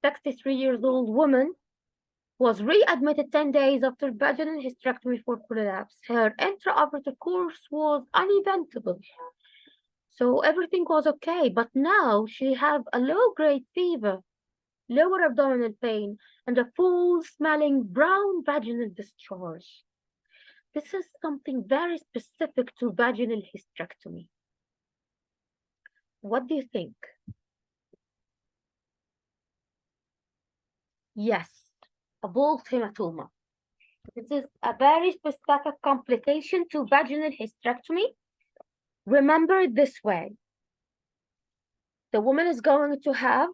63 years old woman was readmitted 10 days after vaginal hysterectomy for prolapse. Her intraoperative course was uneventful. So everything was okay, but now she have a low-grade fever, lower abdominal pain, and a foul-smelling brown vaginal discharge. This is something very specific to vaginal hysterectomy. What do you think? Yes, a bold hematoma. This is a very specific complication to vaginal hysterectomy. Remember it this way. The woman is going to have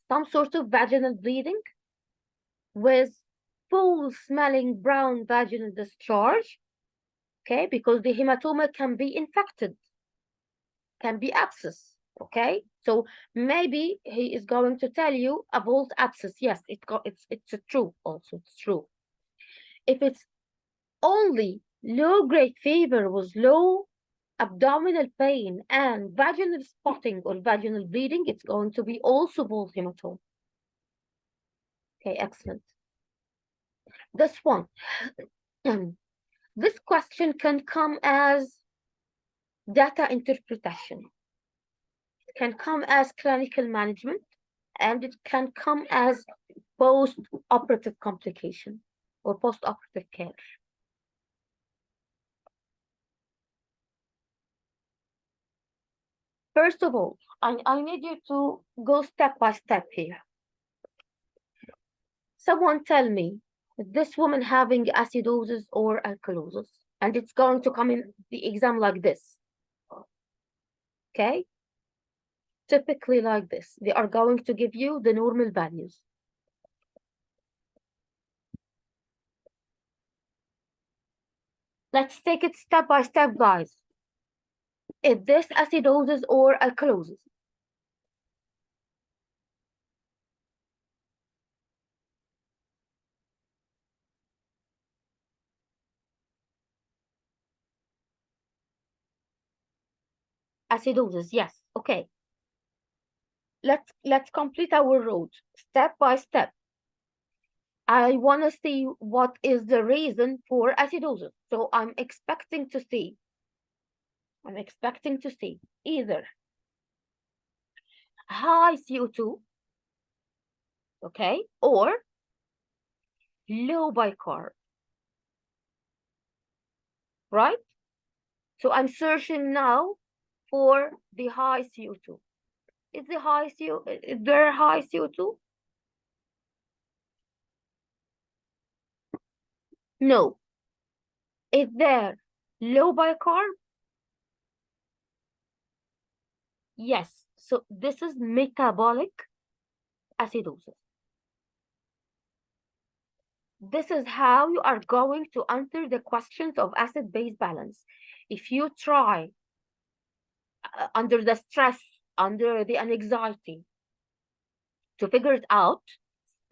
some sort of vaginal bleeding with foul-smelling brown vaginal discharge, okay, because the hematoma can be infected, can be abscess, okay? So maybe he is going to tell you a bold abscess. Yes, it's true also, it's true. If it's only low-grade fever with low abdominal pain and vaginal spotting or vaginal bleeding, it's going to be also bold hematoma. Okay, excellent. This one. This question can come as data interpretation. It can come as clinical management, and it can come as post-operative complication or post-operative care. First of all, I need you to go step by step here. Someone tell me, this woman having acidosis or alkalosis, and it's going to come in the exam like this. Okay? Typically like this. They are going to give you the normal values. Let's take it step by step, guys. Is this acidosis or alkalosis? Acidosis, yes. Okay. Let's complete our road step by step. I want to see what is the reason for acidosis. So I'm expecting to see either high CO2, okay, or low bicarb, right? So I'm searching now for the high CO2. Is there high CO2? No. Is there low bicarb? Yes. So this is metabolic acidosis. This is how you are going to answer the questions of acid-base balance. If you try under the stress, under the anxiety, to figure it out,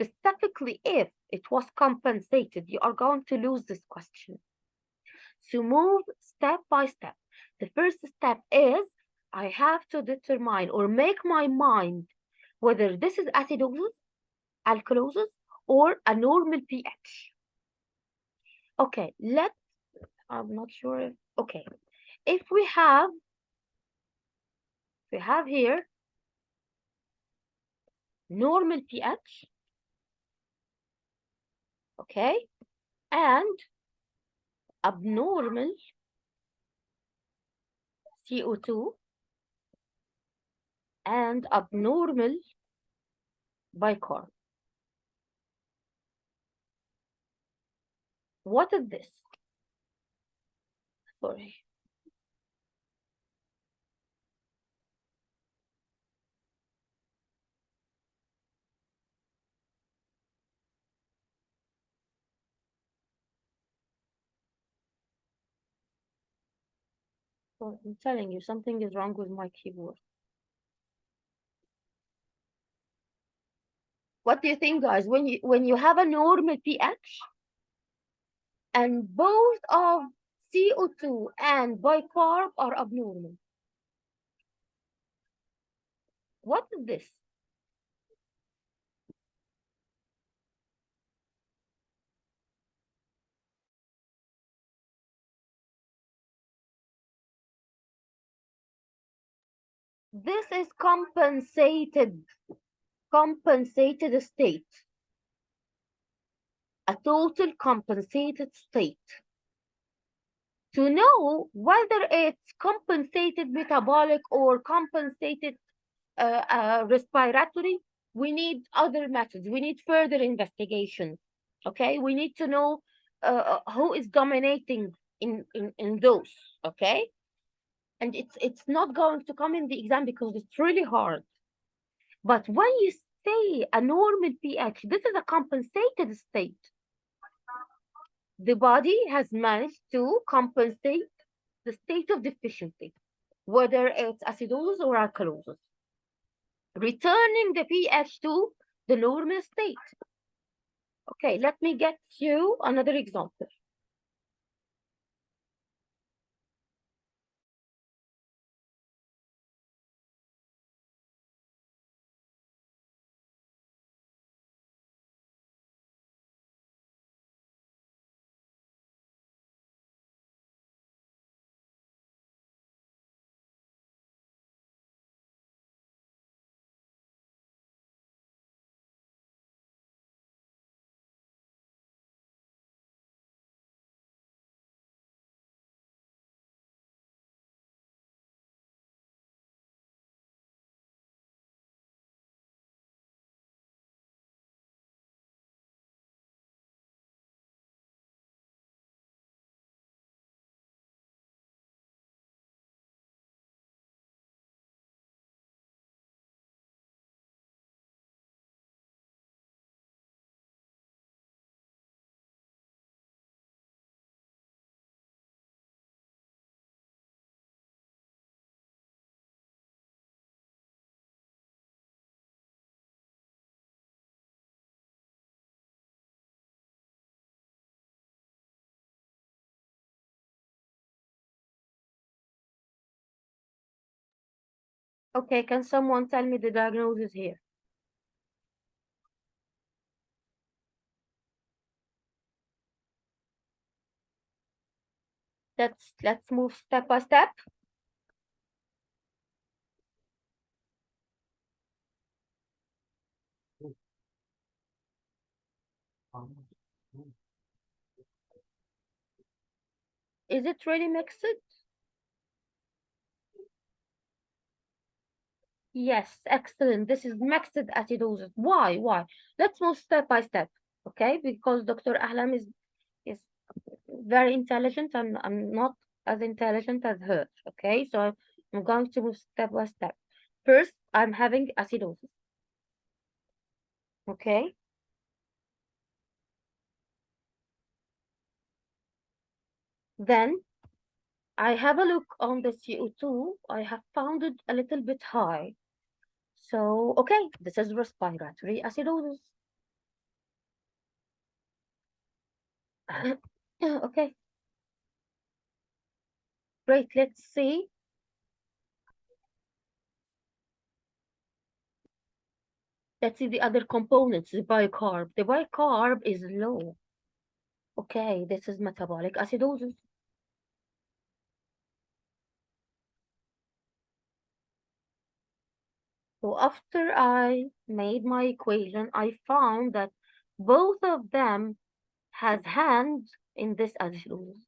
specifically if it was compensated, you are going to lose this question. So move step by step. The first step is I have to determine or make my mind whether this is acidosis, alkalosis, or a normal pH. Okay, I'm not sure. Okay, if we have here normal pH, okay, and abnormal CO2 and abnormal bicarb. What is this? Sorry. Well, I'm telling you, something is wrong with my keyboard. What do you think, guys? When you have a normal pH and both of CO2 and bicarb are abnormal, what is this? This is compensated state, a total compensated state. To know whether it's compensated metabolic or compensated respiratory, we need other methods. We need further investigation. Okay, we need to know who is dominating in those. Okay, and it's not going to come in the exam because it's really hard. But when you say a normal pH, this is a compensated state. The body has managed to compensate the state of deficiency, whether it's acidosis or alkalosis, returning the pH to the normal state. Okay, let me get you another example. Okay, can someone tell me the diagnosis here? Let's move step by step. Is it really mixed? Yes, excellent. This is mixed acidosis. Why? Why? Let's move step by step, okay? Because Dr. Ahlam is very intelligent and I'm not as intelligent as her, okay? So I'm going to move step by step. First, I'm having acidosis, okay? Then I have a look on the CO2. I have found it a little bit high. So, okay, this is respiratory acidosis. Okay, great. Let's see. Let's see the other components, the bicarb. The bicarb is low. Okay, this is metabolic acidosis. So after I made my equation, I found that both of them has hand in this acidosis.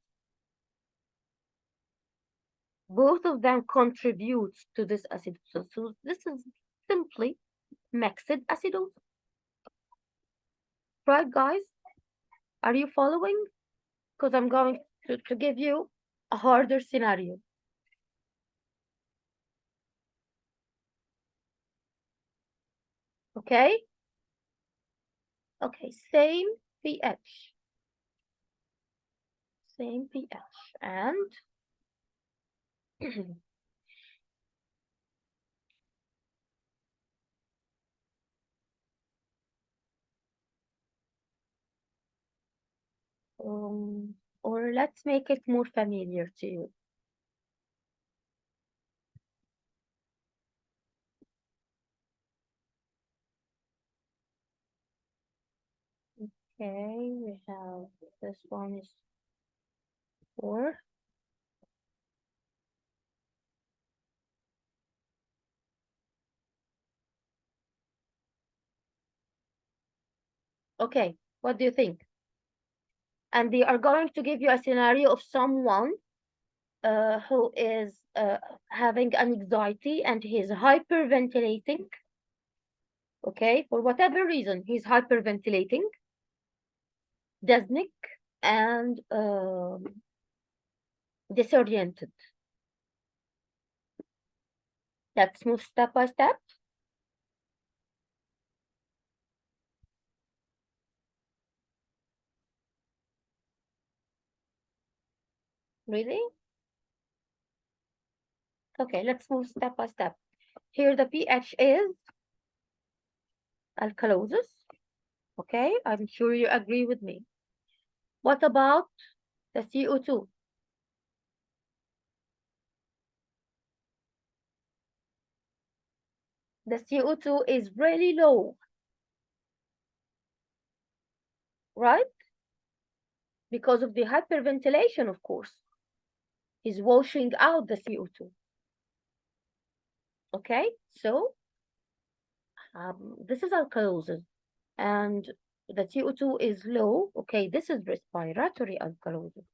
Both of them contributes to this acidosis. So this is simply mixed acidosis. Right, guys? Are you following? Because I'm going to give you a harder scenario. Okay? Okay, same pH. Same pH. And Or let's make it more familiar to you. Okay, we have this one is 4. Okay, what do you think? And they are going to give you a scenario of someone who is having an anxiety and he's hyperventilating. Okay, for whatever reason, he's hyperventilating, dyspneic, and disoriented. Let's move step by step. Really? Okay, let's move step by step. Here the pH is alkalosis. Okay, I'm sure you agree with me. What about the CO2? The CO2 is really low, right? Because of the hyperventilation, of course. He's washing out the CO2. Okay, so this is alkalosis, and the CO2 is low. Okay, this is respiratory alkalosis.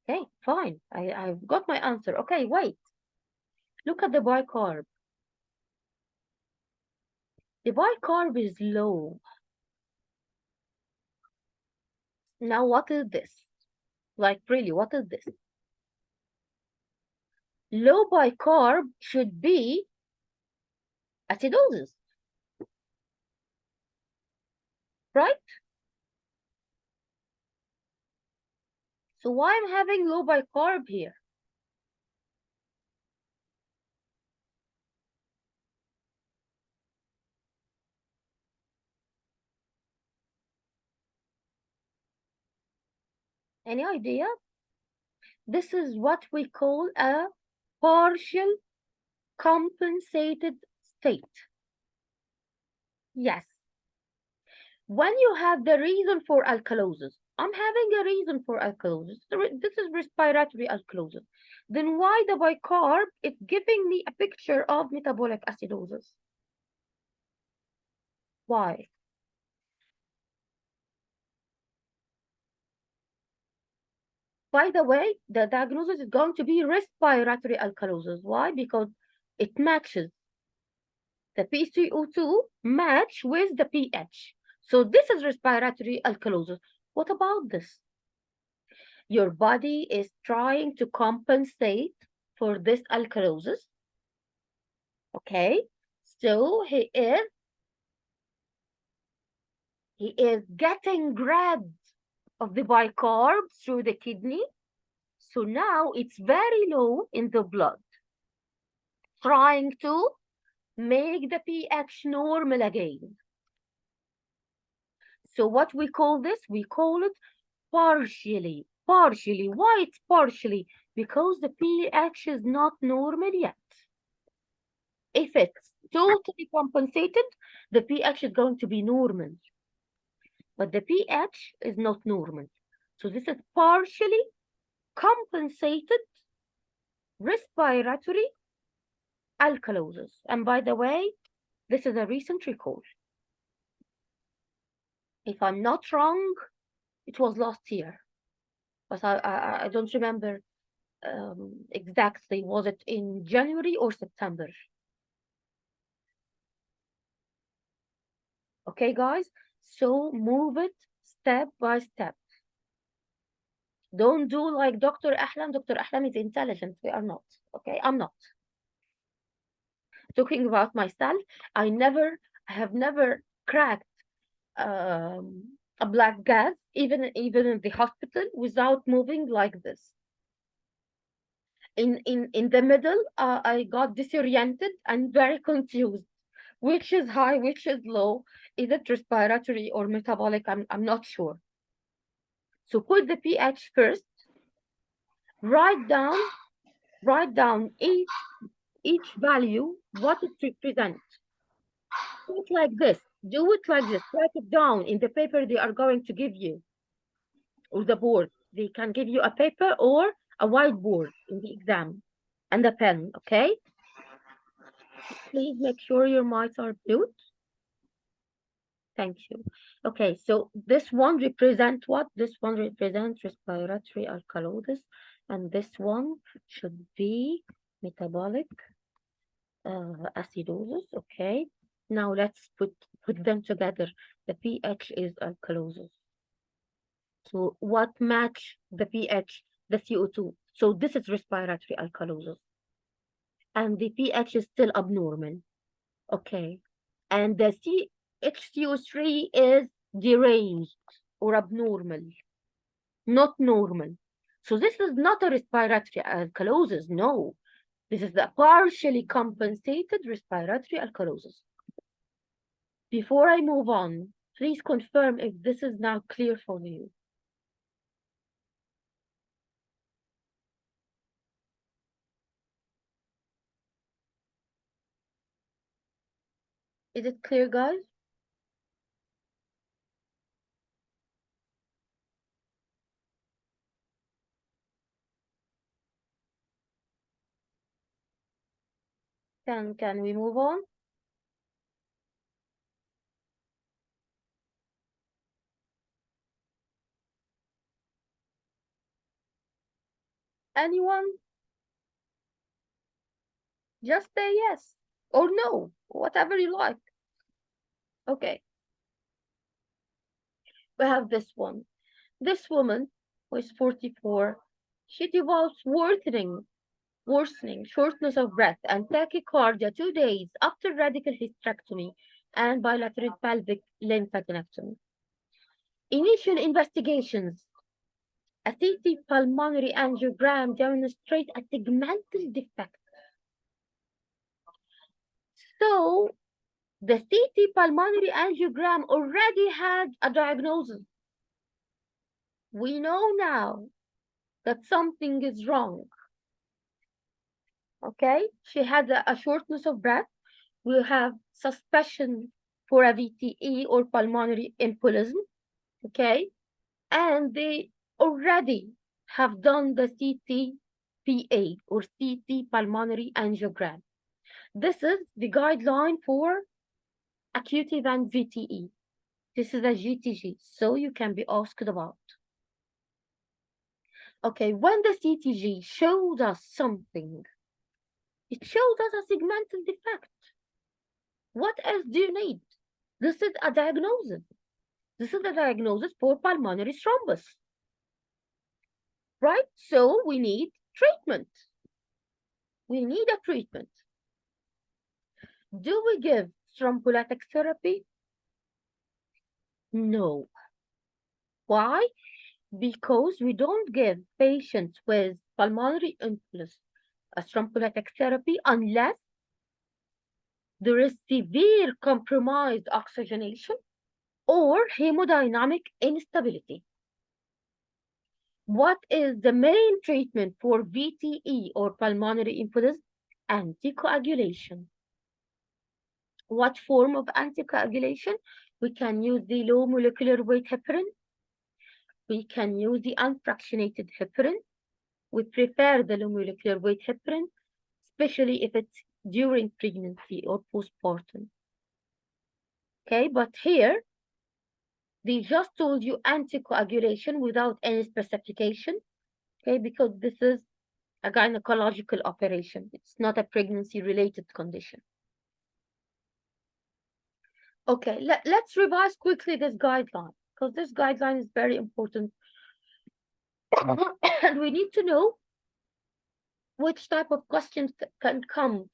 Okay, fine. I've got my answer. Okay, wait. Look at the bicarb. The bicarb is low. Now, what is this? Like, really, what is this? Low bicarb should be acidosis, right? So why I'm having low bicarb here? Any idea? This is what we call a partial compensated state. Yes. When you have the reason for alkalosis, I'm having a reason for alkalosis. This is respiratory alkalosis. Then why the bicarb is giving me a picture of metabolic acidosis? Why? By the way, the diagnosis is going to be respiratory alkalosis. Why? Because it matches. The PCO2 match with the pH. So this is respiratory alkalosis. What about this? Your body is trying to compensate for this alkalosis. Okay, so he is getting rid of the bicarb through the kidney. So now it's very low in the blood, trying to make the pH normal again. So what we call this? We call it partially. Partially. Why it's partially? Because the pH is not normal yet. If it's totally compensated, the pH is going to be normal. But the pH is not normal. So this is partially compensated respiratory alkalosis. And by the way, this is a recent recall. If I'm not wrong, it was last year. But I don't remember exactly. Was it in January or September? Okay, guys? So move it step by step. Don't do like Dr. Ahlam. Dr. Ahlam is intelligent. We are not. Okay, I'm not. Talking about myself, I have never cracked a black gas, even in the hospital, without moving like this. in the middle, I got disoriented and very confused. Which is high, which is low? Is it respiratory or metabolic? I'm not sure. So put the pH first. Write down each value, what it represents. Do it like this. Do it like this. Write it down in the paper they are going to give you, or the board. They can give you a paper or a whiteboard in the exam and a pen, okay? Please make sure your mics are mute. Thank you. Okay, so this one represents what? This one represents respiratory alkalosis, and this one should be metabolic acidosis. Okay, now let's put them together. The pH is alkalosis. So what match the pH? The CO2. So this is respiratory alkalosis, and the pH is still abnormal. Okay, and the HCO3 is deranged or abnormal, not normal. So this is not a respiratory alkalosis, no. This is the partially compensated respiratory alkalosis. Before I move on, please confirm if this is now clear for you. Is it clear, guys? Can we move on? Anyone? Just say yes or no, whatever you like. Okay. We have this one. This woman, who is 44, she develops worsening, shortness of breath, and tachycardia 2 days after radical hysterectomy and bilateral pelvic lymphadenectomy. Initial investigations. A CT pulmonary angiogram demonstrates a segmental defect. So the CT pulmonary angiogram already had a diagnosis. We know now that something is wrong. Okay, she had a shortness of breath. We have suspicion for a VTE or pulmonary embolism. Okay, and they already have done the CTPA or CT pulmonary angiogram. This is the guideline for acute event VTE. This is a GTG, so you can be asked about. Okay, when the CTG showed us something, it showed us a segmental defect. What else do you need? This is a diagnosis. This is a diagnosis for pulmonary thrombus. Right? So we need treatment. We need a treatment. Do we give thrombolytic therapy? No. Why? Because we don't give patients with pulmonary embolus a thrombolytic therapy unless there is severe compromised oxygenation or hemodynamic instability. What is the main treatment for VTE or pulmonary embolism? Anticoagulation. What form of anticoagulation? We can use the low molecular weight heparin. We can use the unfractionated heparin. We prefer the low molecular weight heparin, especially if it's during pregnancy or postpartum. Okay, but here, they just told you anticoagulation without any specification, okay, because this is a gynecological operation. It's not a pregnancy-related condition. Okay, let's revise quickly this guideline, because this guideline is very important. And we need to know which type of questions can come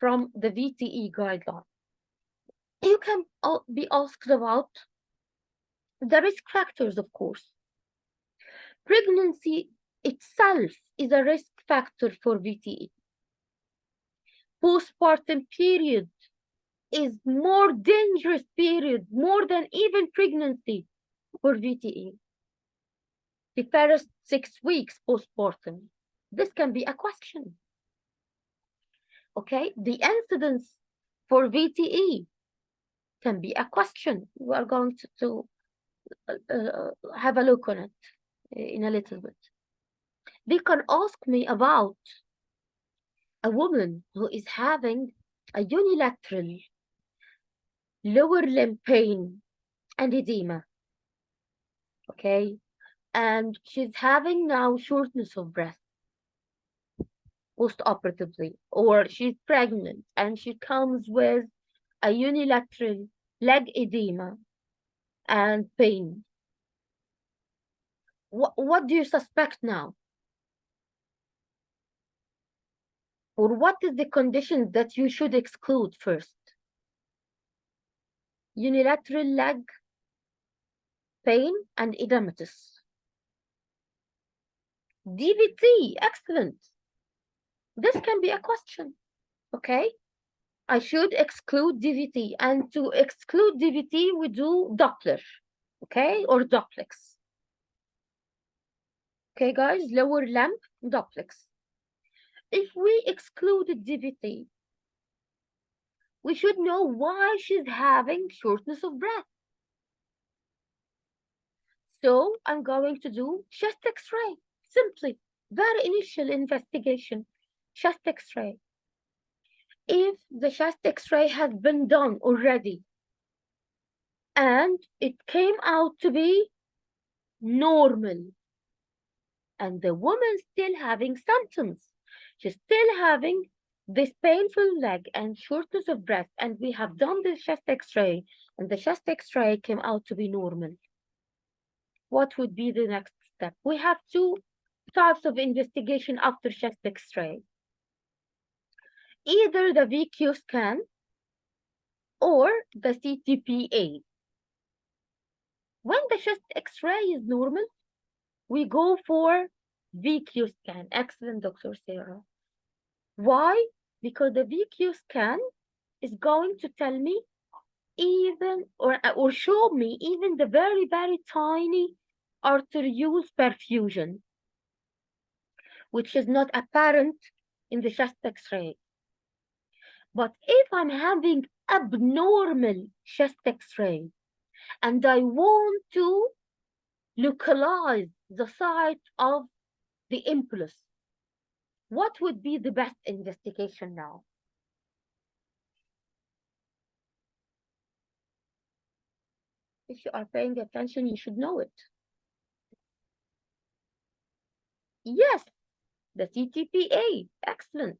from the VTE guideline. You can be asked about the risk factors, of course. Pregnancy itself is a risk factor for VTE. Postpartum period is more dangerous period, more than even pregnancy for VTE. The first 6 weeks postpartum, this can be a question. Okay, the incidence for VTE can be a question. We are going to have a look on it in a little bit. They can ask me about a woman who is having a unilateral lower limb pain and edema, okay? And she's having now shortness of breath postoperatively, or she's pregnant and she comes with a unilateral leg edema and pain. What do you suspect now? Or what is the condition that you should exclude first? Unilateral leg pain and edematous. DVT, excellent. This can be a question, okay? I should exclude DVT, and to exclude DVT, we do Doppler, okay, or duplex. Okay, guys, lower limb, duplex. If we excluded DVT, we should know why she's having shortness of breath. So I'm going to do chest X-ray, simply, very initial investigation, chest X-ray. If the chest X-ray has been done already and it came out to be normal, and the woman still having symptoms, she's still having this painful leg and shortness of breath, and we have done the chest X-ray, and the chest X-ray came out to be normal, what would be the next step? We have two types of investigation after chest X-ray. Either the VQ scan or the CTPA. When the chest X-ray is normal, we go for VQ scan. Excellent, Dr. Sarah. Why? Because the VQ scan is going to tell me even, or show me even the very, very tiny arteriole perfusion, which is not apparent in the chest X-ray. But if I'm having abnormal chest X-ray and I want to localize the site of the embolus, what would be the best investigation now? If you are paying attention, you should know it. Yes, the CTPA, excellent.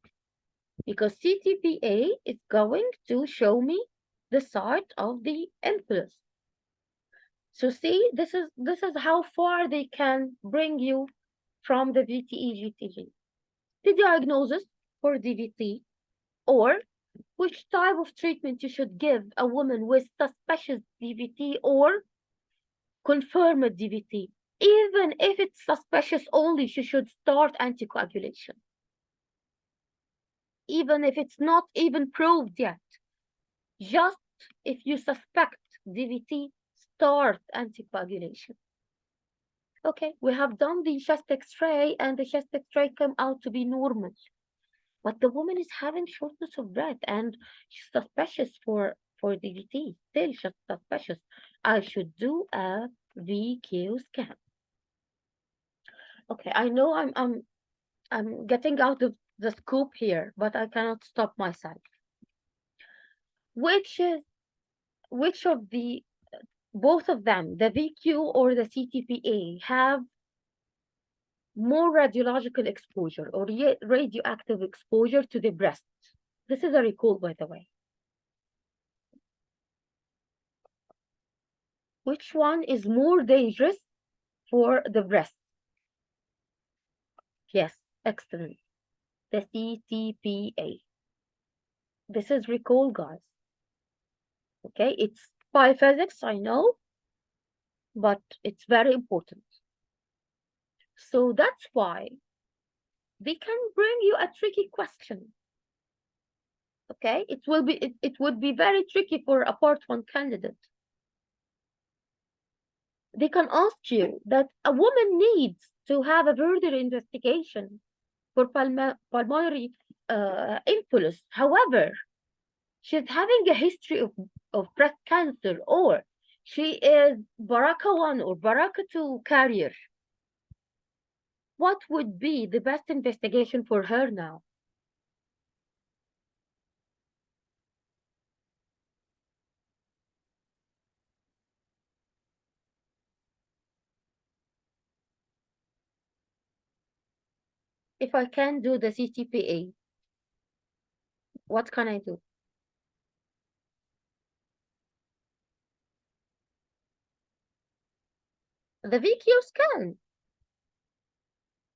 Because CTPA is going to show me the site of the embolus. So see, this is how far they can bring you from the VTE, GTG. The diagnosis for DVT, or which type of treatment you should give a woman with suspicious DVT or confirmed DVT. Even if it's suspicious only, she should start anticoagulation. Even if it's not even proved yet. Just if you suspect DVT, start anticoagulation. Okay, we have done the chest X-ray and the chest X-ray came out to be normal. But the woman is having shortness of breath and she's suspicious for DVT. Still she's suspicious. I should do a VQ scan. Okay, I know I'm getting out of the scope here, but I cannot stop myself. Which of the both of them, the VQ or the CTPA, have more radiological exposure or radioactive exposure to the breast? This is a recall, by the way. Which one is more dangerous for the breast? Yes, excellent. The CTPA. This is recall, guys. Okay, it's by physics, I know, but it's very important. So that's why they can bring you a tricky question. Okay, it would be very tricky for a part one candidate. They can ask you that a woman needs to have a further investigation for pulmonary embolus. However, she's having a history of breast cancer, or she is BRCA1 or BRCA2 carrier. What would be the best investigation for her now? If I can do the CTPA, what can I do? The VQ scan,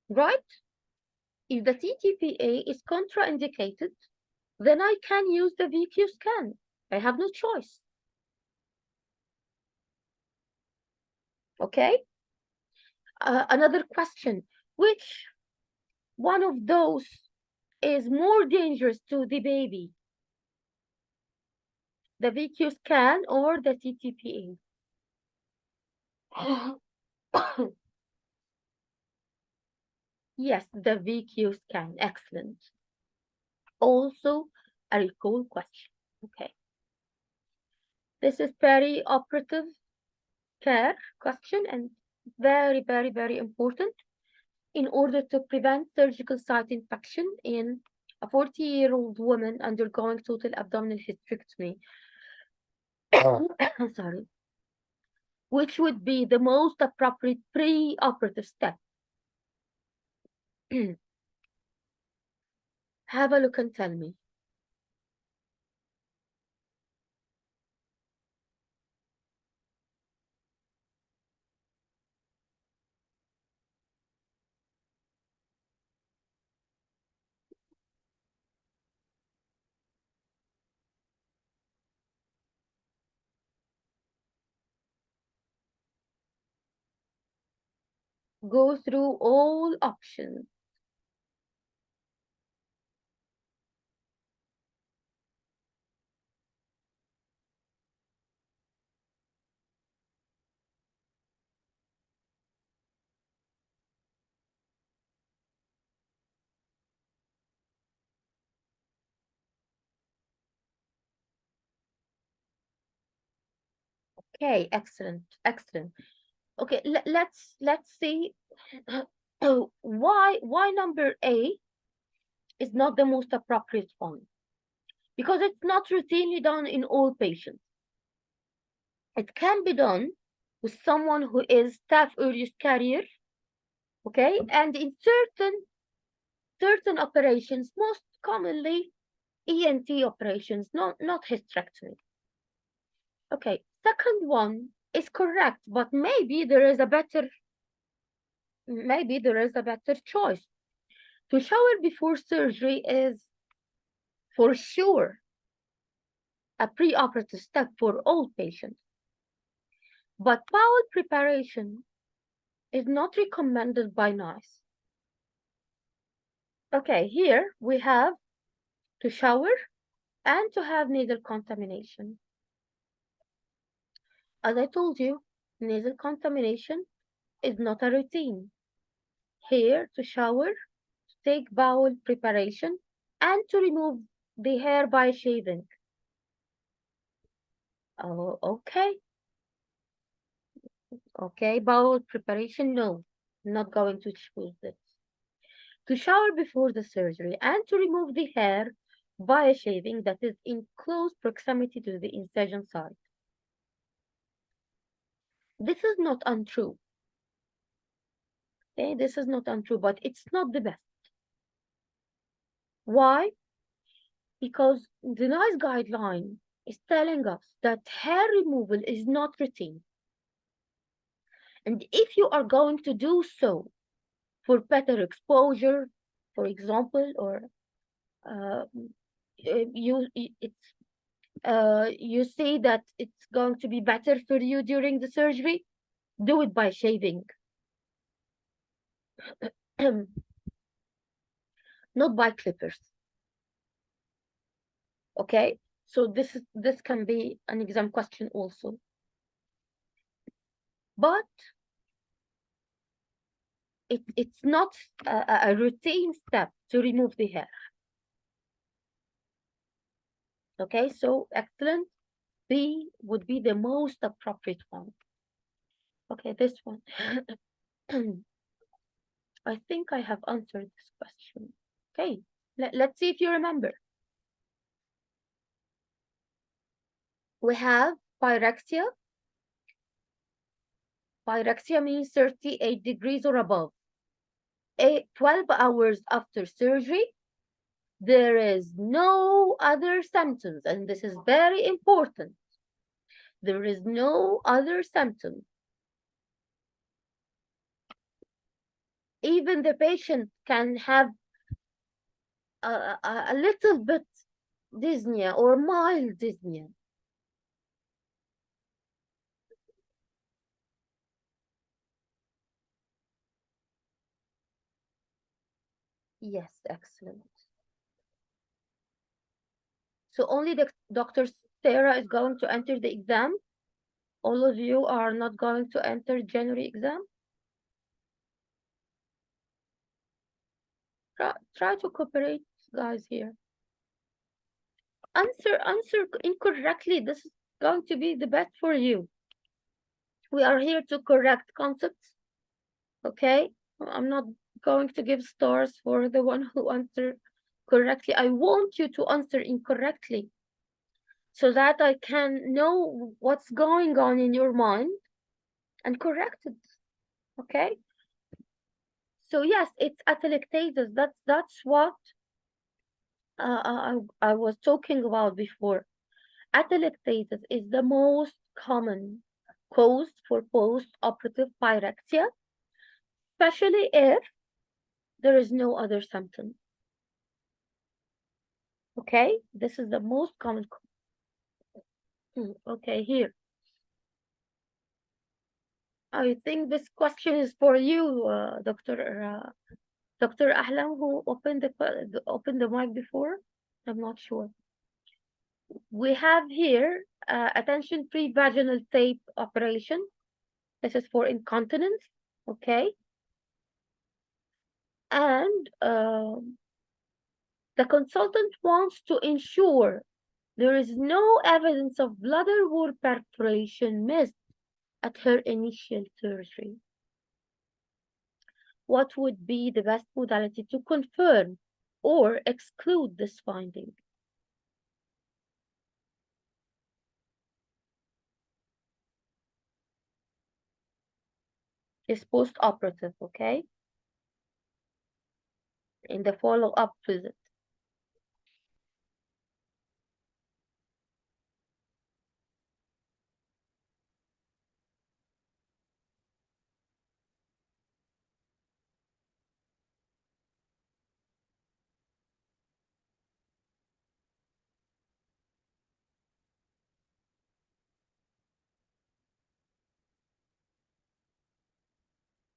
right? If the CTPA is contraindicated, then I can use the VQ scan. I have no choice. Okay? Another question, which one of those is more dangerous to the baby? The VQ scan or the CTPA? Yes, the VQ scan. Excellent. Also, a recall question. Okay. This is perioperative care question and very, very, very important in order to prevent surgical site infection in a 40-year-old woman undergoing total abdominal hysterectomy. Sorry. Which would be the most appropriate pre-operative step? Have a look and tell me. Go through all options. Okay, excellent, excellent. Okay, let's see why number A is not the most appropriate one. Because it's not routinely done in all patients. It can be done with someone who is staph aureus carrier, okay, and in certain operations, most commonly ENT operations, not hysterectomy. Okay, second one is correct, but maybe there is a better choice. To shower before surgery is for sure a preoperative step for all patients. But bowel preparation is not recommended by NICE. Okay, here we have to shower and to have nasal contamination. As I told you, nasal contamination is not a routine. Here to shower, to take bowel preparation, and to remove the hair by shaving. Oh, okay. Okay, bowel preparation, no, not going to choose this. To shower before the surgery and to remove the hair by shaving that is in close proximity to the incision site. This is not untrue. Okay, this is not untrue, but it's not the best. Why? Because the NICE guideline is telling us that hair removal is not routine. And if you are going to do so for better exposure, for example, or you see that it's going to be better for you during the surgery, do it by shaving. not by clippers. Okay, so this can be an exam question also. But it's not a routine step to remove the hair. Okay, so excellent. B would be the most appropriate one. Okay, this one. I think I have answered this question. Okay, let's see if you remember. We have pyrexia. Pyrexia means 38 degrees or above. 12 hours after surgery, there is no other symptoms, and this is very important. There is no other symptom. Even the patient can have a little bit dyspnea or mild dyspnea. Yes, excellent. So only the Dr. Sarah is going to enter the exam. All of you are not going to enter January exam. Try to cooperate, guys, here. Answer incorrectly. This is going to be the best for you. We are here to correct concepts. Okay? I'm not going to give stars for the one who answered correctly. I want you to answer incorrectly so that I can know what's going on in your mind and correct it. Okay? So yes, it's atelectasis. That's what I was talking about before. Atelectasis is the most common cause for post-operative pyrexia, especially if there is no other symptom. Okay, this is the most common cause. Okay, here. I think this question is for you, Dr. Ahlam, who opened the mic before. I'm not sure. We have here attention pre-vaginal tape operation. This is for incontinence, okay? And the consultant wants to ensure there is no evidence of bladder wall perforation missed at her initial surgery. What would be the best modality to confirm or exclude this finding? Is post-operative, okay? In the follow-up visit.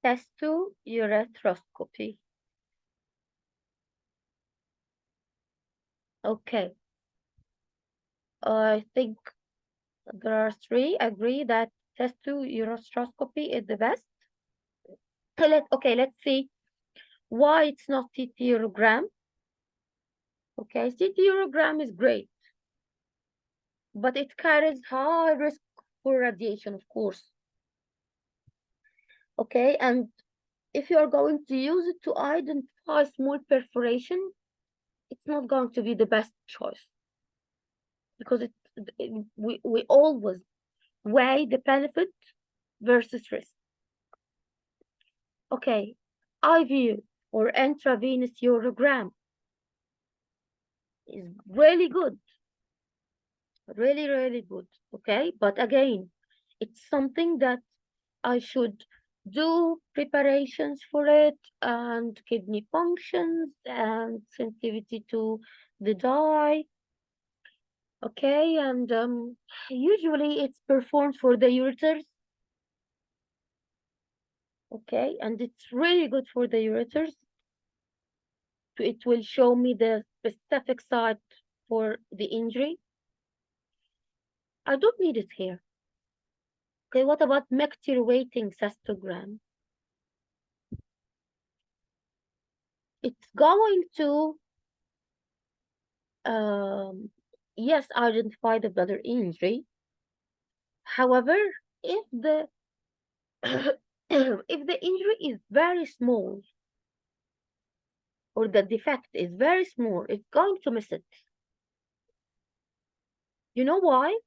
Testo-ureteroscopy. Okay. I think there are three agree that testo-ureteroscopy is the best. Okay, let's see why it's not CT urogram. Okay, CT urogram is great, but it carries high risk for radiation, of course. Okay, and if you are going to use it to identify small perforation, it's not going to be the best choice because we always weigh the benefit versus risk. Okay, IV or intravenous urogram is really good, really good. Okay, but again, it's something that I should do preparations for it and kidney functions and sensitivity to the dye. Okay, and usually it's performed for the ureters. Okay, and it's really good for the ureters. It will show me the specific site for the injury. I don't need it here. Okay, what about mecturating cystogram? It's going to, yes, identify the bladder injury. However, if the if the injury is very small or the defect is very small, it's going to miss it. You know why?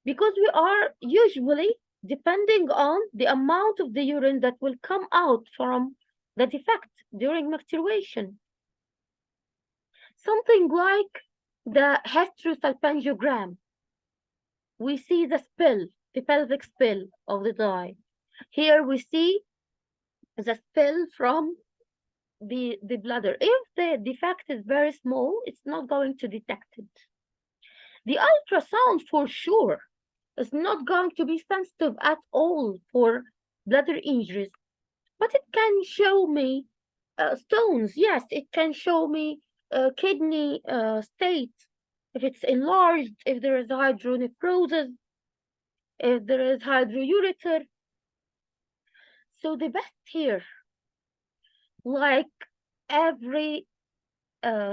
Because we are usually depending on the amount of the urine that will come out from the defect during micturition. Something like the hysterosalpingiogram. We see the spill, the pelvic spill of the dye. Here we see the spill from the bladder. If the defect is very small, it's not going to detect it. The ultrasound for sure is not going to be sensitive at all for bladder injuries, but it can show me stones. Yes, it can show me kidney state, if it's enlarged, if there is hydronephrosis, if there is hydroureter. So the best here, like every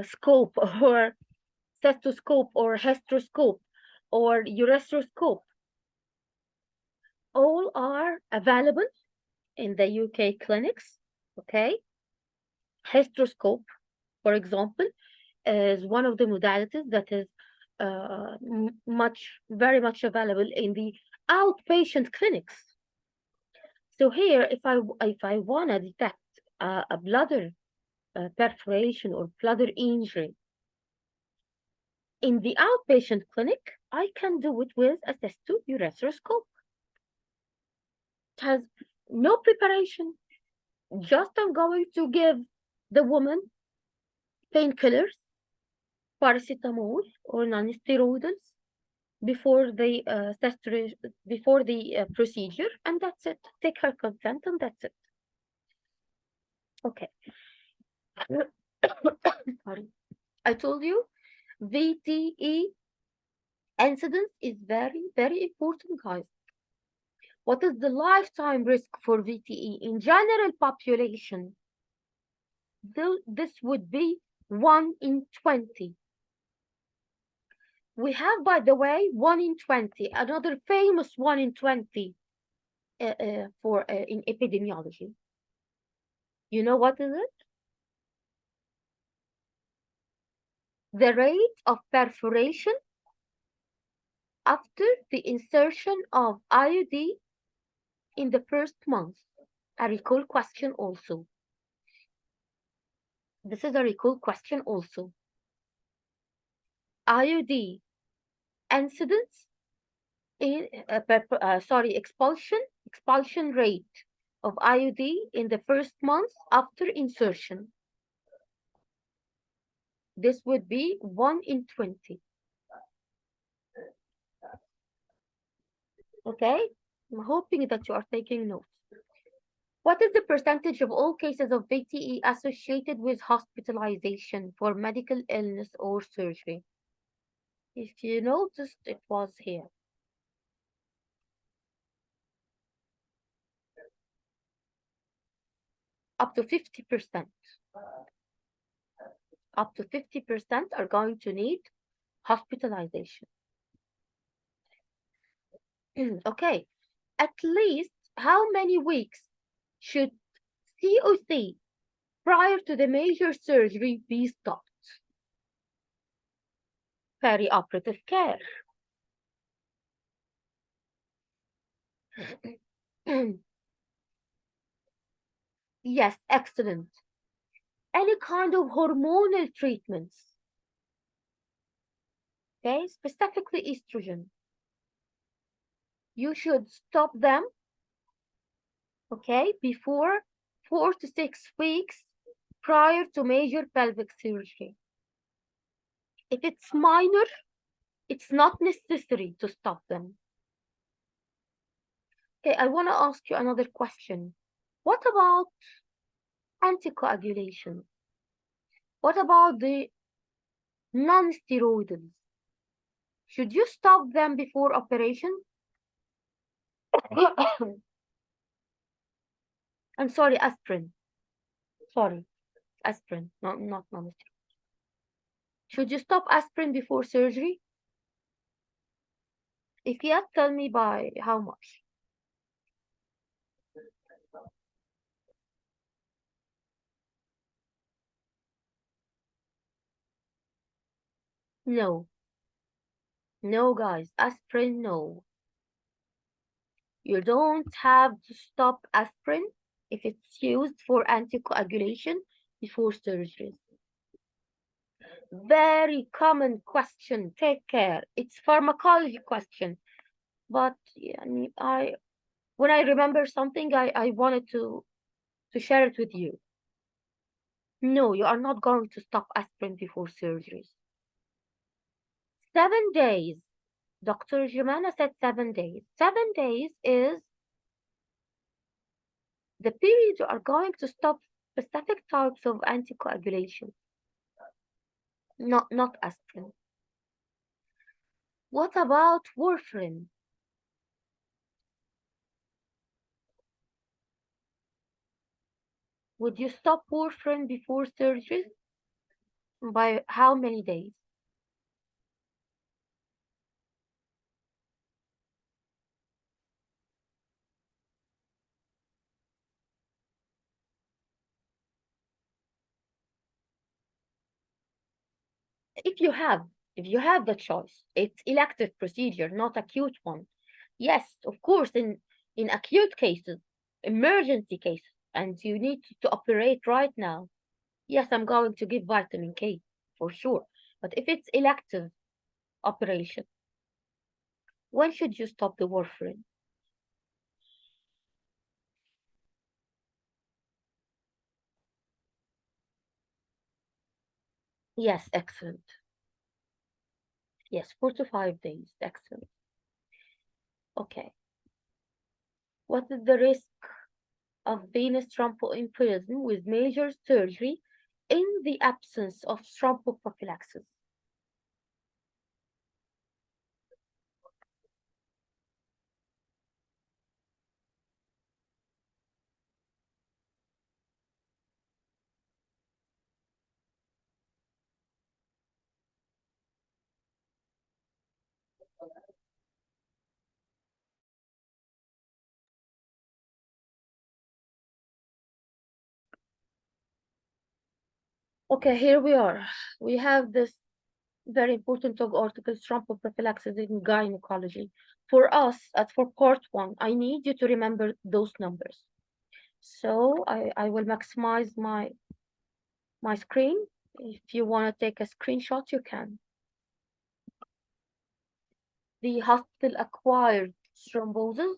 scope or cystoscope or hysteroscope or ureteroscope, all are available in the UK clinics, okay? Hysteroscope, for example, is one of the modalities that is very much available in the outpatient clinics. So here, if I want to detect a bladder perforation or bladder injury in the outpatient clinic, I can do it with a cysto-ureteroscope. It has no preparation. Just I'm going to give the woman painkillers, paracetamol or non-steroidals before the procedure, and that's it. Take her consent, and that's it. Okay. Sorry, I told you VTE incidence is very, very important, guys. What is the lifetime risk for VTE in general population? This would be 1 in 20. We have, by the way, 1 in 20, another famous 1 in 20 in epidemiology. You know what is it? The rate of perforation after the insertion of IUD in the first month. A recall question also. This is a recall question also. IUD incidence in expulsion rate of IUD in the first month after insertion. This would be 1 in 20. Okay, I'm hoping that you are taking notes. What is the percentage of all cases of VTE associated with hospitalization for medical illness or surgery? If you noticed, it was here. Up to 50%. Up to 50% are going to need hospitalization. Okay, at least how many weeks should COC prior to the major surgery be stopped? Perioperative care. Yes, excellent. Any kind of hormonal treatments. Okay, specifically estrogen. You should stop them, okay, before 4 to 6 weeks prior to major pelvic surgery. If it's minor, it's not necessary to stop them. Okay, I want to ask you another question. What about anticoagulation? What about the non-steroidals? Should you stop them before operation? I'm sorry, aspirin. Sorry, aspirin, not non-steroidal. Should you stop aspirin before surgery? If yes, tell me by how much. No. No, guys, aspirin, no. You don't have to stop aspirin if it's used for anticoagulation before surgery. Very common question. Take care. It's pharmacology question. But when I remember something, I wanted to share it with you. No, you are not going to stop aspirin before surgeries. 7 days. Dr. Jumana said 7 days. 7 days is the period you are going to stop specific types of anticoagulation, not aspirin. What about warfarin? Would you stop warfarin before surgery? By how many days? If you have the choice. It's elective procedure, not acute one. Yes, of course, in acute cases, emergency cases, and you need to operate right now. Yes, I'm going to give vitamin K for sure. But if it's elective operation, when should you stop the warfarin? Yes, excellent. Yes, 4 to 5 days. Excellent. Okay. What is the risk of venous thromboembolism with major surgery in the absence of thromboprophylaxis? Okay, here we are. We have this very important talk article, thromboprophylaxis in gynecology. For us, for part 1, I need you to remember those numbers. So I will maximize my screen. If you want to take a screenshot, you can. The hospital-acquired thrombosis,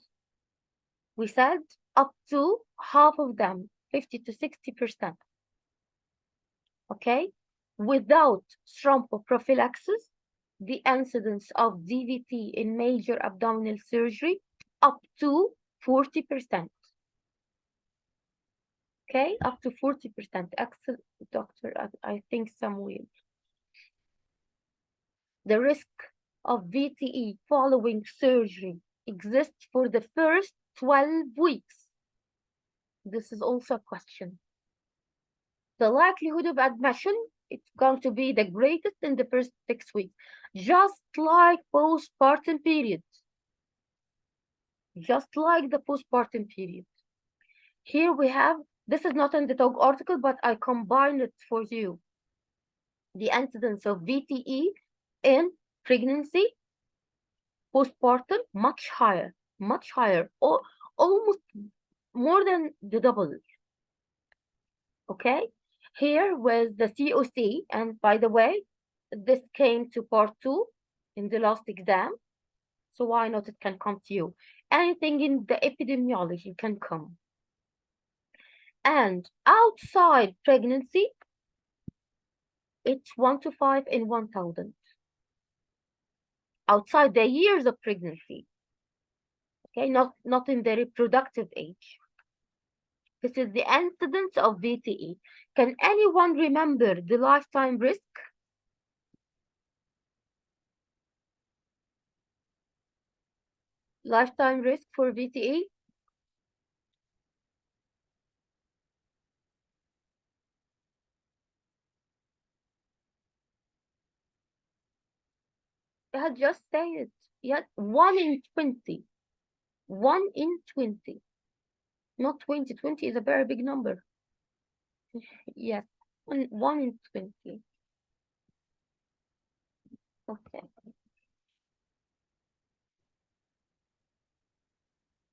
we said up to half of them, 50 to 60%. Okay? Without thromboprophylaxis, the incidence of DVT in major abdominal surgery up to 40%. Okay, up to 40%. Excellent, doctor. I think somewhere. The risk of VTE following surgery exists for the first 12 weeks. This is also a question. The likelihood of admission, it's going to be the greatest in the first 6 weeks, just like postpartum period. Just like the postpartum period. Here we have, this is not in the talk article, but I combined it for you. The incidence of VTE in pregnancy, postpartum, much higher, almost more than the double. Okay, here was the COC, and by the way, this came to part 2 in the last exam, so why not it can come to you. Anything in the epidemiology can come. And outside pregnancy, it's 1 to 5 in 1,000. Outside the years of pregnancy. okay, not in the reproductive age. This is the incidence of VTE. Can anyone remember the lifetime risk? Lifetime risk for VTE? I had just said it. Yet 1 in 20. 1 in 20. Not 20. 20 is a very big number. Yes, 1 in 20. Okay.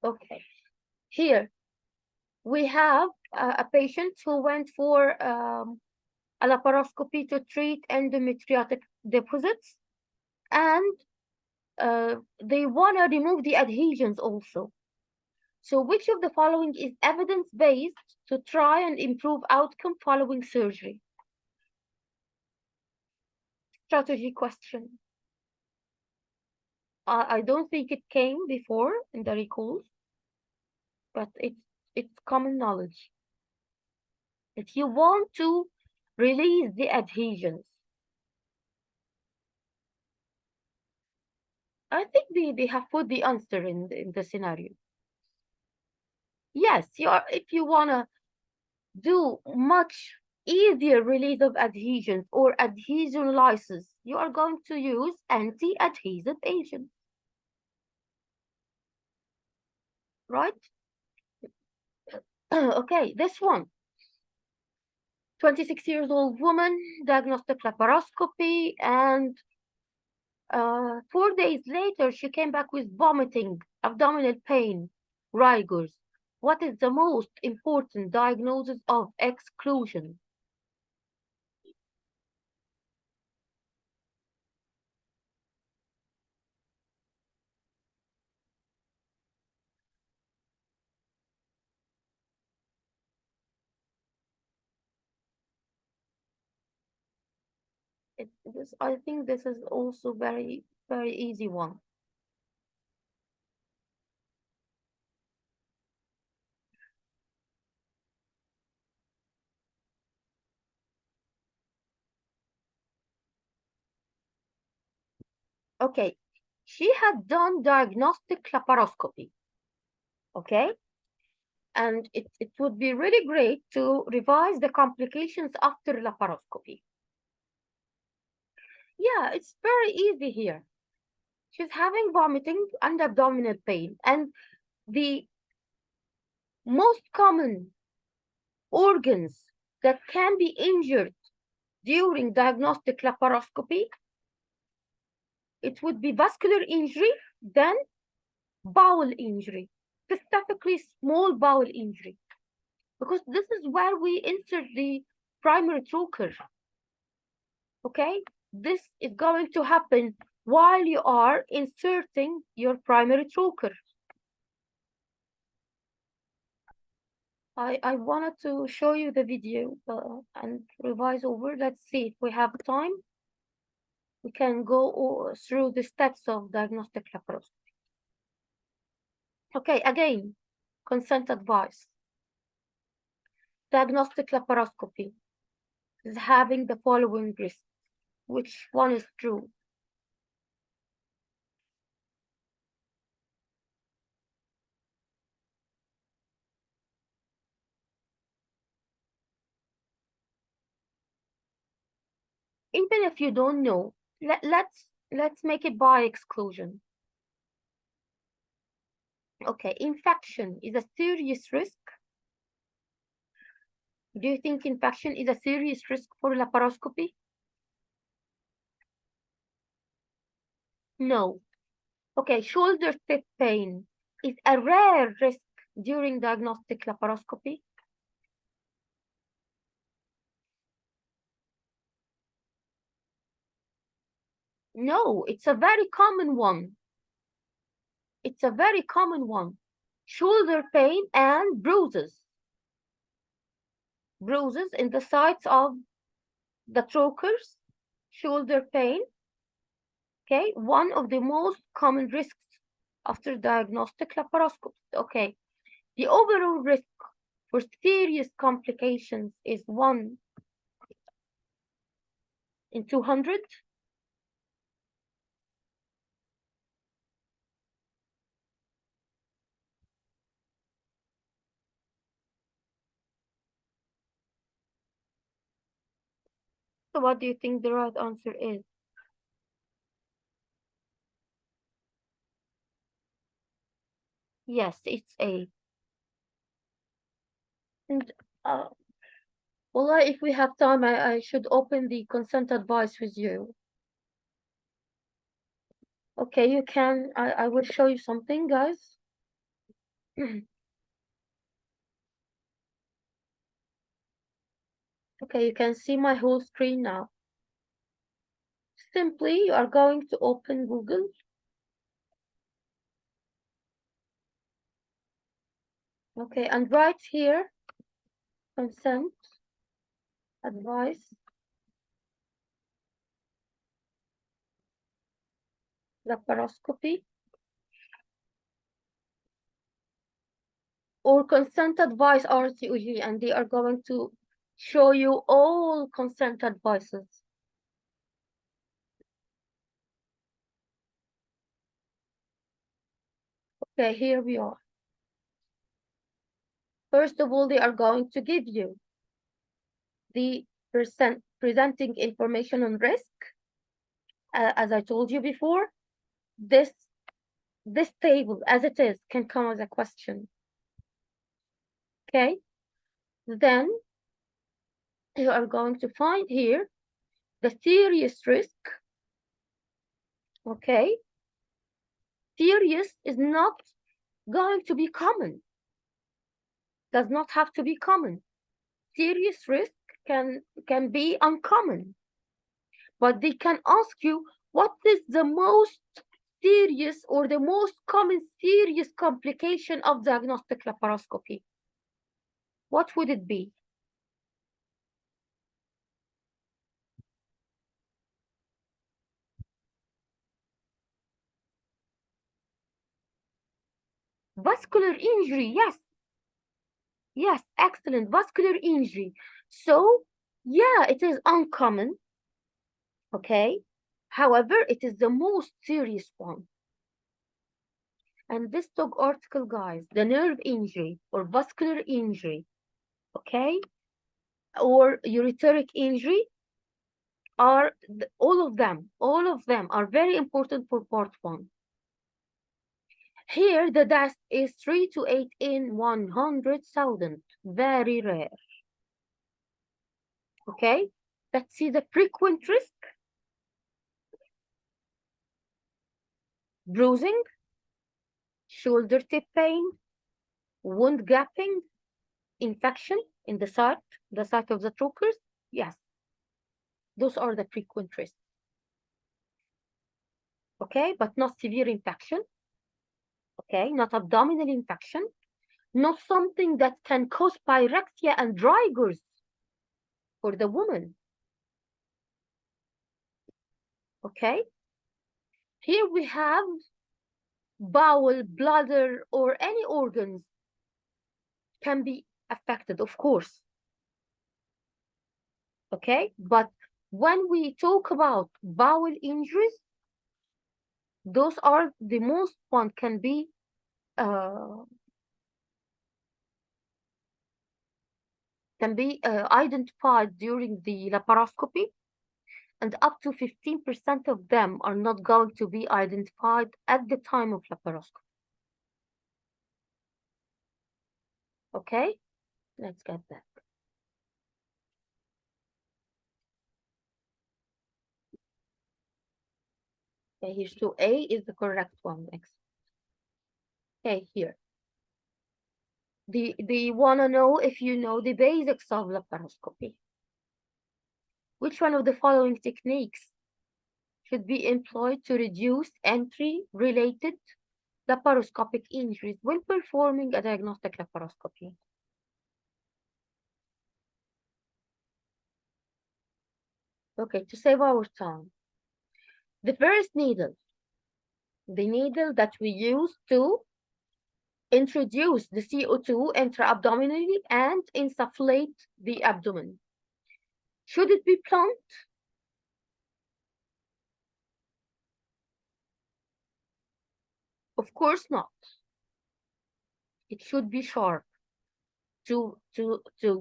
Okay. Here we have a patient who went for a laparoscopy to treat endometriotic deposits, and they want to remove the adhesions also. So which of the following is evidence-based to try and improve outcome following surgery? Strategy question. I don't think it came before in the recalls, but it's common knowledge. If you want to release the adhesions, I think they have put the answer in the scenario. Yes, if you want to do much easier release of adhesions or adhesion lysis, you are going to use anti-adhesive agents, right? Okay, this one. 26 years old woman, diagnostic laparoscopy, and 4 days later, she came back with vomiting, abdominal pain, rigors. What is the most important diagnosis of exclusion? I think this is also very, very easy one. Okay, she had done diagnostic laparoscopy, okay? And it would be really great to revise the complications after laparoscopy. Yeah, it's very easy here. She's having vomiting and abdominal pain, and the most common organs that can be injured during diagnostic laparoscopy, it would be vascular injury, then bowel injury, specifically small bowel injury, because this is where we insert the primary trocar. Okay, this is going to happen while you are inserting your primary trocar. I wanted to show you the video and revise over. Let's see if we have time. We can go through the steps of diagnostic laparoscopy. Okay, again, consent advice. Diagnostic laparoscopy is having the following risks. Which one is true? Even if you don't know, let's make it by exclusion. Okay, infection is a serious risk. Do you think infection is a serious risk for laparoscopy? No. Okay, shoulder tip pain is a rare risk during diagnostic laparoscopy. No, it's a very common one. It's a very common one. Shoulder pain and bruises. Bruises in the sides of the trocars, shoulder pain. Okay, one of the most common risks after diagnostic laparoscopy. Okay, the overall risk for serious complications is 1 in 200. So what do you think the right answer is? Yes, it's A. And well, if we have time, I should open the consent advice with you. Okay, you can. I will show you something, guys. Okay, you can see my whole screen now. Simply, you are going to open Google. Okay, and right here, consent advice, laparoscopy, or consent advice RCOG, and they are going to show you all consent advices. Okay, here we are. First of all, they are going to give you the presenting information on risk. As I told you before, this table, as it is, can come as a question. Okay, then you are going to find here the serious risk. Okay, serious is not going to be common, does not have to be common. Serious risk can be uncommon, but they can ask you what is the most serious or the most common serious complication of diagnostic laparoscopy. What would it be? Vascular injury, yes. Yes, excellent. Vascular injury. So, yeah, it is uncommon. Okay. However, it is the most serious one. And this dog article, guys, the nerve injury or vascular injury, okay, or ureteric injury are all of them are very important for part 1. Here, the death is 3 to 8 in 100,000, very rare. Okay, let's see the frequent risk. Bruising, shoulder tip pain, wound gapping, infection in the site of the trochleus. Yes, those are the frequent risks. Okay, but not severe infection. Okay, not abdominal infection, not something that can cause pyrexia and rigors for the woman. Okay, here we have bowel, bladder, or any organs can be affected, of course. Okay, but when we talk about bowel injuries, those are the most one can be identified during the laparoscopy, and up to 15% of them are not going to be identified at the time of laparoscopy. Okay, let's get back. Okay, here, so A is the correct one. Next. Okay, here. They want to know if you know the basics of laparoscopy. Which one of the following techniques should be employed to reduce entry-related laparoscopic injuries when performing a diagnostic laparoscopy? Okay, to save our time. The first needle the needle that we use to introduce the CO2 intra-abdominally and insufflate the abdomen. Should it be blunt? Of course not. It should be sharp to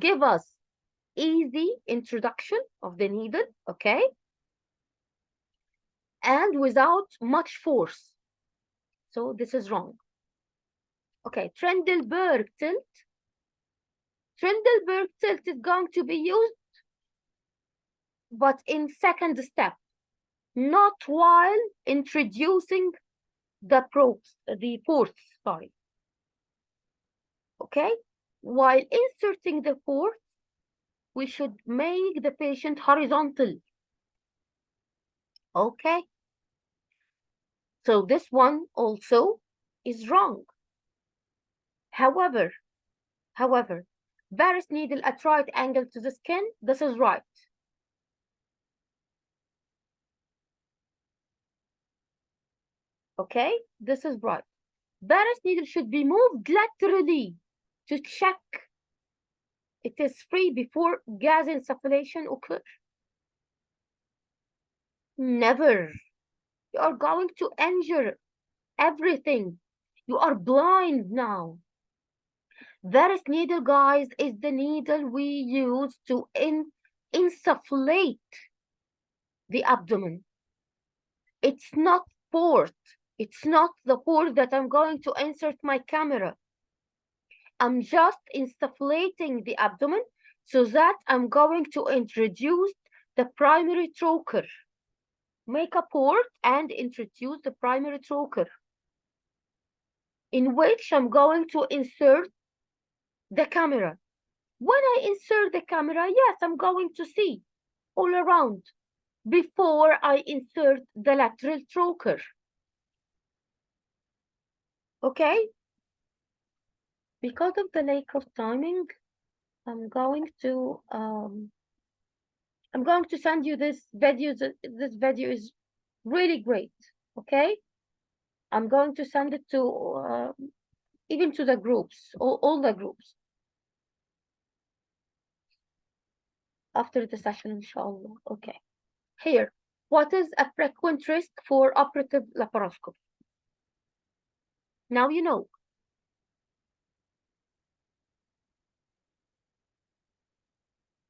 give us easy introduction of the needle, okay? And without much force. So this is wrong. Okay, Trendelenburg tilt. Trendelenburg tilt is going to be used, but in second step, not while introducing the ports, sorry. Okay, while inserting the ports, we should make the patient horizontal. Okay, so this one also is wrong. However, varus needle at right angle to the skin, this is right. Okay, this is right. Varus needle should be moved laterally to check it is free before gas insufflation occurs. Never. You are going to injure everything. You are blind now. Varus needle, guys, is the needle we use to insufflate the abdomen. It's not port. It's not the port that I'm going to insert my camera. I'm just insufflating the abdomen so that I'm going to introduce the primary trocar. Make a port and introduce the primary trocar, in which I'm going to insert the camera. When I insert the camera, yes, I'm going to see all around before I insert the lateral trocar. Okay? Because of the lack of timing, I'm going to send you this video. This video is really great. Okay? I'm going to send it to even to the groups, all the groups. After the session, inshallah. Okay. Here, what is a frequent risk for operative laparoscopy? Now you know.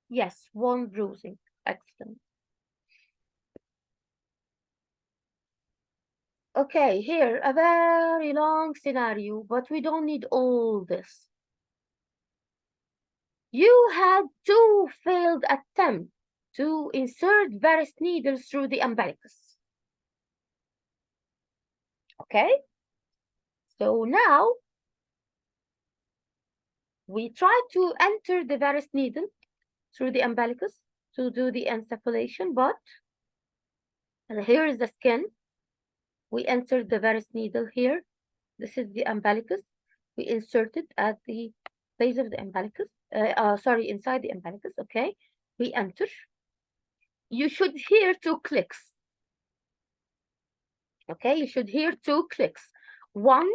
Yes, wound bruising. Excellent. Okay, here, a very long scenario, but we don't need all this. You had 2 failed attempts to insert varus needles through the umbilicus. Okay? So now, we try to enter the varus needle through the umbilicus to do the insufflation, but here is the skin. We insert the varus needle here. This is the umbilicus. We insert it at the base of the umbilicus. Inside the umbilicus. Okay. We enter. You should hear 2 clicks. Okay. You should hear 2 clicks. One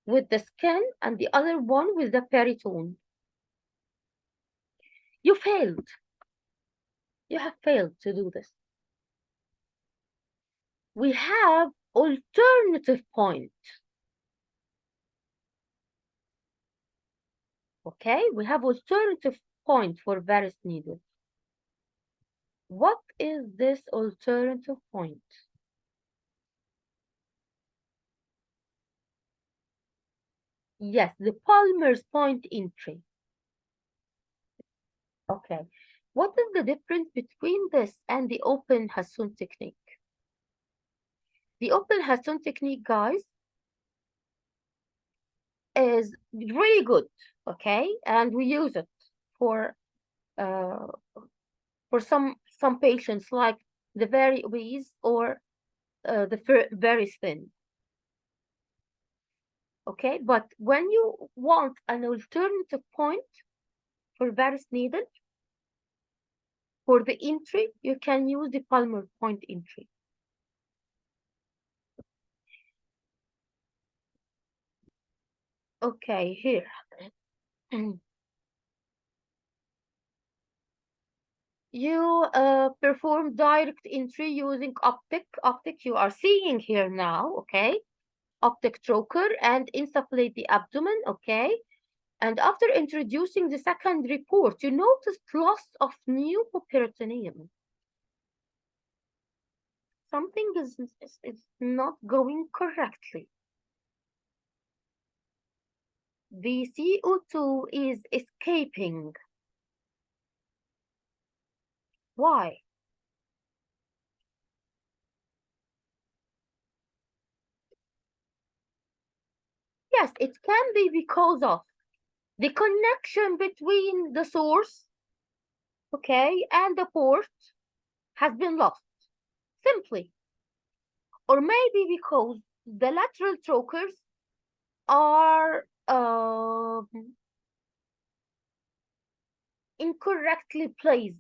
with the skin and the other one with the peritone. You failed. You have failed to do this. We have alternative point. Okay, we have alternative point for varus needle. What is this alternative point? Yes, the Palmer's point entry. Okay, what is the difference between this and the open Hasson technique? The open Hasson technique, guys, is really good, okay? And we use it for some patients like the very obese or the very thin. Okay, but when you want an alternative point for varus needle, for the entry, you can use the Palmer point entry. Okay, here. You perform direct entry using optic you are seeing here now, okay? Optic trocar and insufflate the abdomen, okay? And after introducing the second report, you noticed loss of new peritoneum. Something is not going correctly. The CO2 is escaping. Why? Yes, it can be because of the connection between the source, okay, and the port has been lost, simply. Or maybe because the lateral trocars are incorrectly placed,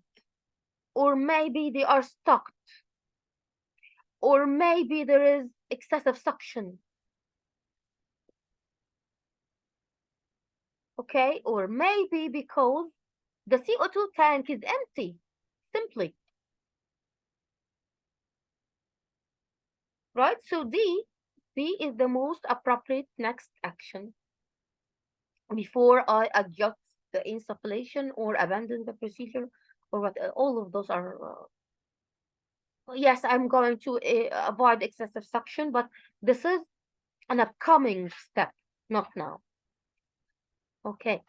or maybe they are stuck, or maybe there is excessive suction, okay, or maybe because the CO2 tank is empty, simply. Right? So D is the most appropriate next action before I adjust the insufflation or abandon the procedure or what. All of those are. Yes, I'm going to avoid excessive suction, but this is an upcoming step, not now. Okay.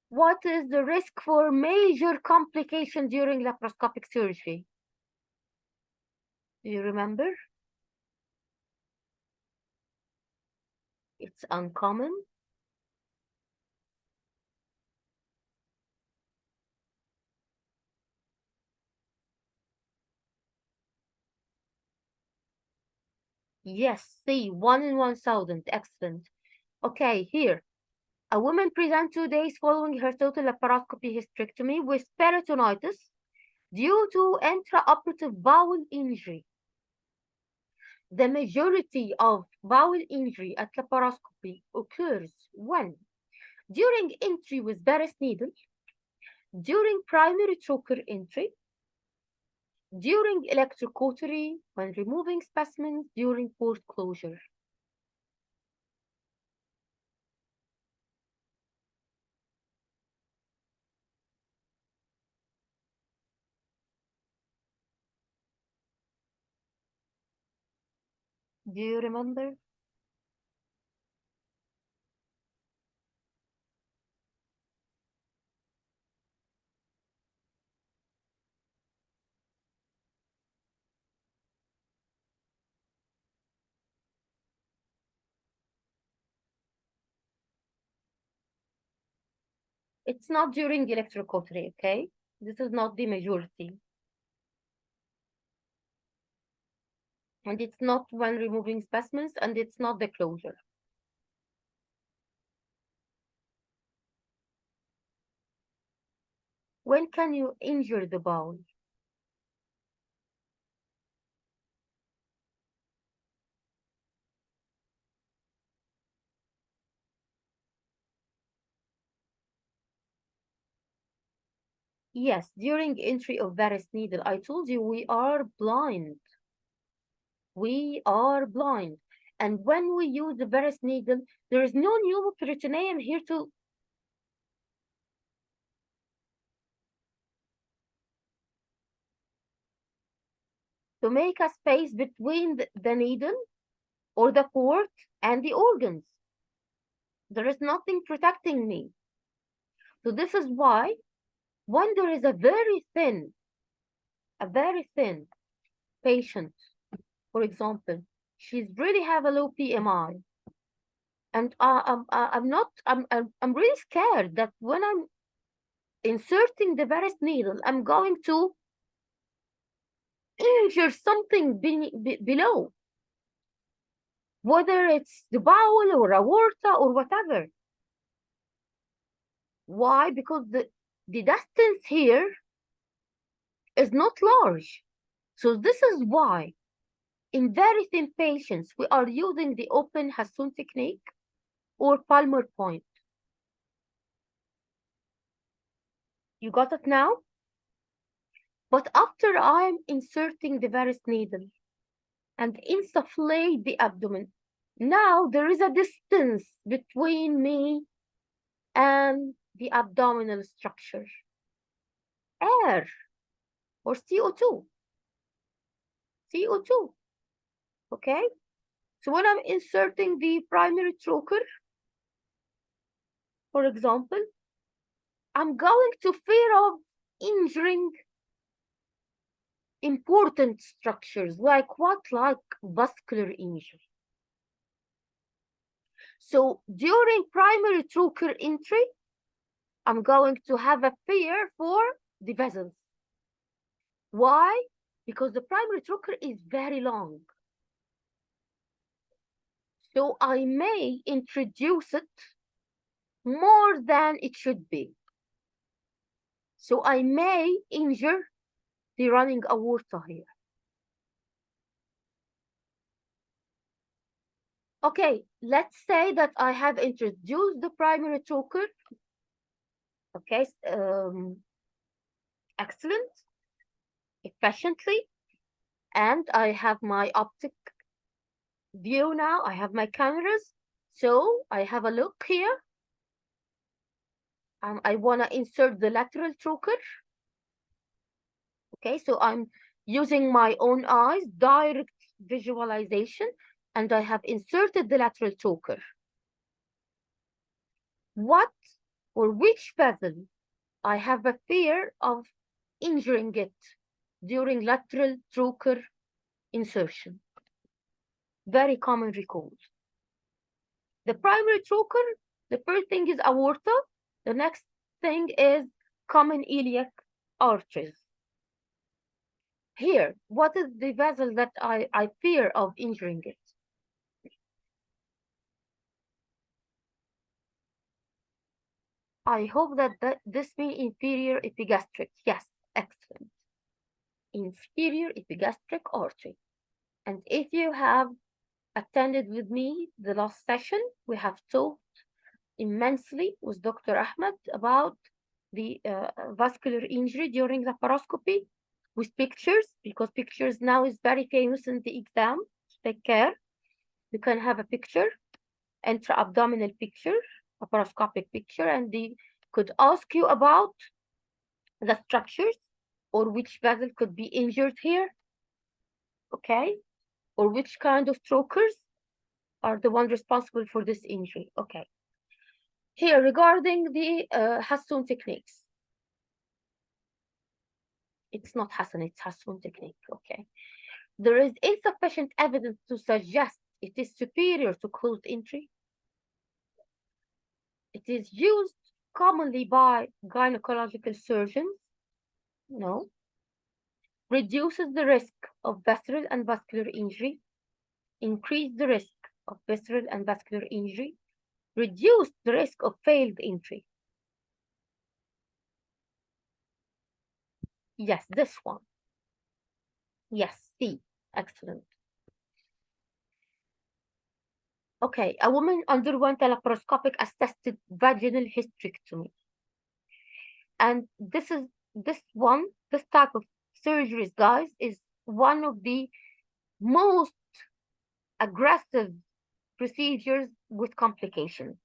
What is the risk for major complication during laparoscopic surgery? Do you remember? It's uncommon. Yes, see, 1 in 1,000. Excellent. Okay, here. A woman presents 2 days following her total laparoscopy hysterectomy with peritonitis due to intraoperative bowel injury. The majority of bowel injury at laparoscopy occurs when? During entry with Barrett's needle, during primary trocar entry, during electrocautery, when removing specimens, during port closure. Do you remember? It's not during electrocautery, okay? This is not the majority. And it's not when removing specimens, and it's not the closure. When can you injure the bowel? Yes, during entry of Barrett's needle. I told you we are blind. We are blind. And when we use the Barrett's needle, there is no new peritoneum here to make a space between the needle or the port and the organs. There is nothing protecting me. So this is why when there is a very thin patient, for example, she's really have a low PMI, and I'm really scared that when I'm inserting the Barrett's needle, I'm going to injure something below, whether it's the bowel or aorta or whatever. Why? Because the distance here is not large. So this is why In very thin patients, we are using the open Hasson technique or Palmer point. You got it now? But after I'm inserting the varus needle and insufflate the abdomen, now there is a distance between me and the abdominal structure. Air or CO2. CO2. Okay? So when I'm inserting the primary trocar, for example, I'm going to fear of injuring important structures. Like what? Like vascular injury. So during primary trocar entry, I'm going to have a fear for the vessels. Why? Because the primary trocar is very long. So I may introduce it more than it should be. So I may injure the running aorta here. Okay, let's say that I have introduced the primary trocar. Okay, excellent, efficiently, and I have my optic view now. I have my cameras, so I have a look here. I want to insert the lateral trocar. Okay, so I'm using my own eyes, direct visualization, and I have inserted the lateral trocar. What or which vessel I have a fear of injuring it during lateral trocar insertion? Very common recall. The primary trocar, the first thing is aorta. The next thing is common iliac arteries. Here, what is the vessel that I fear of injuring it? I hope that this means inferior epigastric. Yes, excellent. Inferior epigastric artery. And if you have attended with me the last session, we have talked immensely with Dr. Ahmed about the vascular injury during laparoscopy with pictures, because pictures now is very famous in the exam. Take care. You can have a picture, intra-abdominal picture, laparoscopic picture, and they could ask you about the structures or which vessel could be injured here, okay? Or which kind of trocars are the ones responsible for this injury, okay? Here, regarding the Hasson techniques. It's not Hasson, it's Hasson technique, okay? There is insufficient evidence to suggest it is superior to closed entry. It is used commonly by gynecological surgeons. No. Reduces the risk of visceral and vascular injury. Increase the risk of visceral and vascular injury. Reduce the risk of failed entry. Yes, this one. Yes, C. Excellent. Okay, a woman underwent a laparoscopic assisted vaginal hysterectomy. And this type of surgeries, guys, is one of the most aggressive procedures with complications.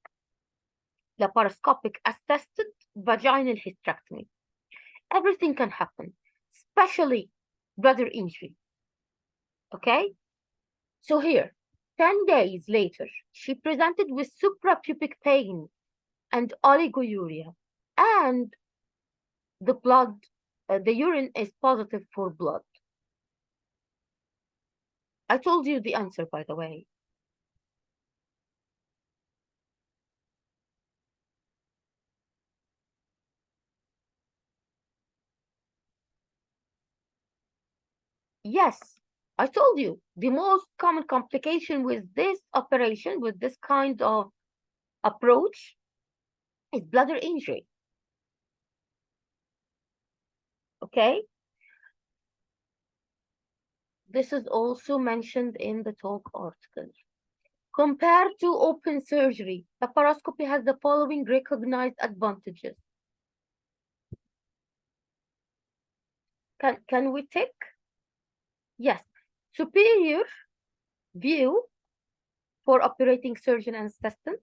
Laparoscopic assisted vaginal hysterectomy. Everything can happen, especially bladder injury. Okay? So here, 10 days later, she presented with suprapubic pain and oliguria, and the urine is positive for blood. I told you the answer, by the way. Yes, I told you the most common complication with this operation, with this kind of approach, is bladder injury. Okay? This is also mentioned in the talk article. Compared to open surgery, laparoscopy has the following recognized advantages. Can we tick? Yes. Superior view for operating surgeon and assistant,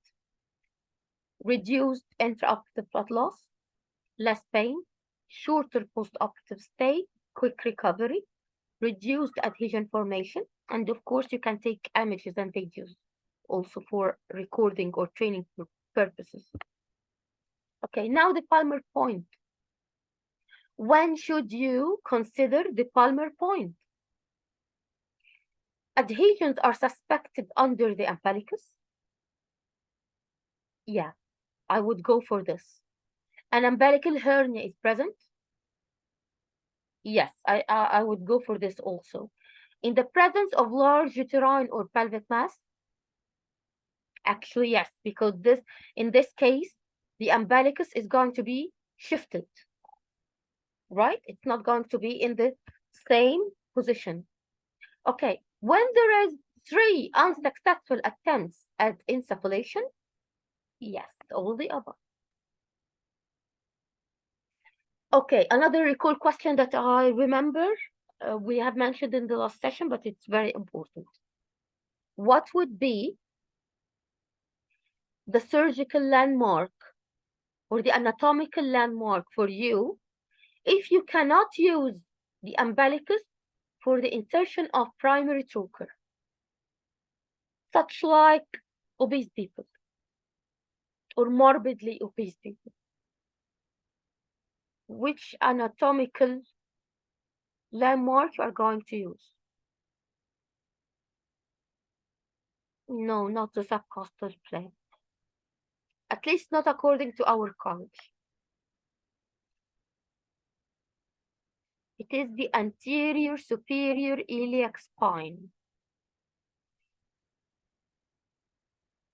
reduced intraoperative blood loss, less pain, shorter postoperative stay, quick recovery, reduced adhesion formation, and of course you can take images and videos also for recording or training purposes. Okay, now the palmar point. When should you consider the palmar point? Adhesions are suspected under the umbilicus. Yeah, I would go for this. An umbilical hernia is present. Yes, I would go for this also. In the presence of large uterine or pelvic mass. Actually, yes, because in this case, the umbilicus is going to be shifted, right? It's not going to be in the same position. Okay, when there is 3 unsuccessful attempts at insufflation, yes, all the above. Okay, another recall question that I remember we have mentioned in the last session, but it's very important. What would be the surgical landmark or the anatomical landmark for you if you cannot use the umbilicus for the insertion of primary trocar, such like obese people or morbidly obese people? Which anatomical landmark you are going to use? No, not the subcostal plane. At least not according to our college. It is the anterior superior iliac spine.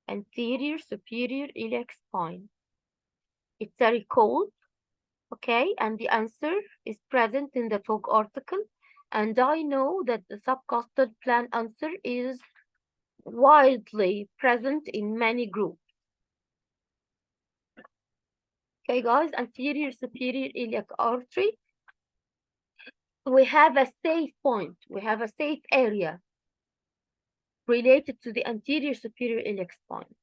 Anterior superior iliac spine. It's a recall, okay, and the answer is present in the talk article. And I know that the subcostal plan answer is widely present in many groups. Okay, guys, anterior superior iliac artery. We have a safe point. We have a safe area related to the anterior superior iliac spine.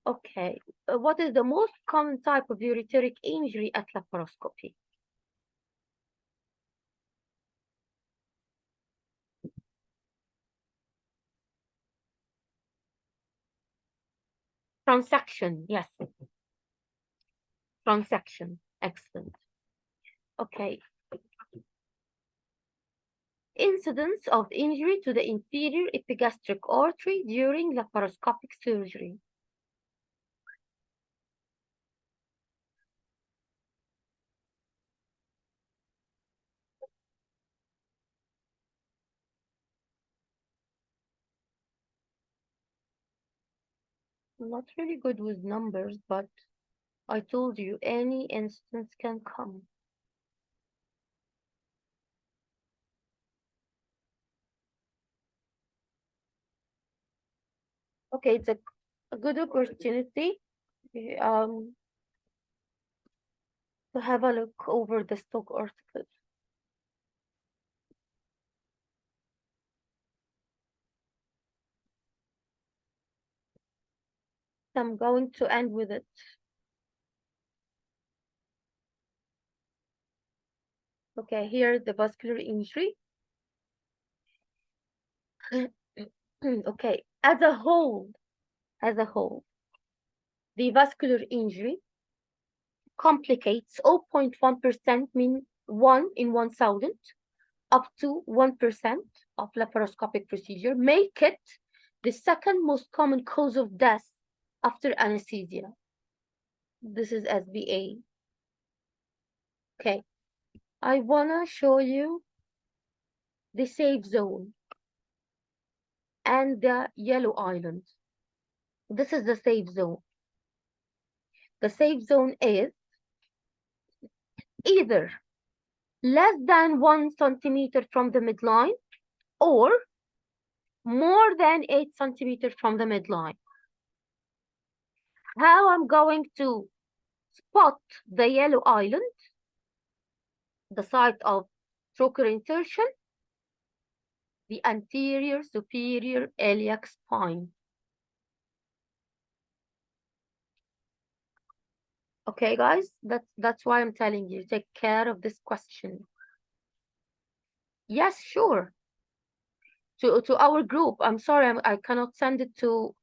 Okay, what is the most common type of ureteric injury at laparoscopy? Transection, yes. Transection, excellent. Okay. Incidence of injury to the inferior epigastric artery during laparoscopic surgery. I'm not really good with numbers, but I told you any instance can come. Okay, it's a good opportunity to have a look over the stock article. I'm going to end with it. Okay, here the vascular injury. Okay, as a whole, the vascular injury complicates 0.1%, mean 1 in 1,000, up to 1% of laparoscopic procedure, make it the second most common cause of death after anesthesia. This is SBA. Okay, I wanna show you the safe zone and the yellow island. This is the safe zone. The safe zone is either less than 1 centimeter from the midline or more than 8 centimeters from the midline. How I'm going to spot the yellow island, the site of trocar insertion, the anterior superior iliac spine. Okay, guys, that's why I'm telling you, take care of this question. Yes, sure. To our group. I'm sorry, I cannot send it to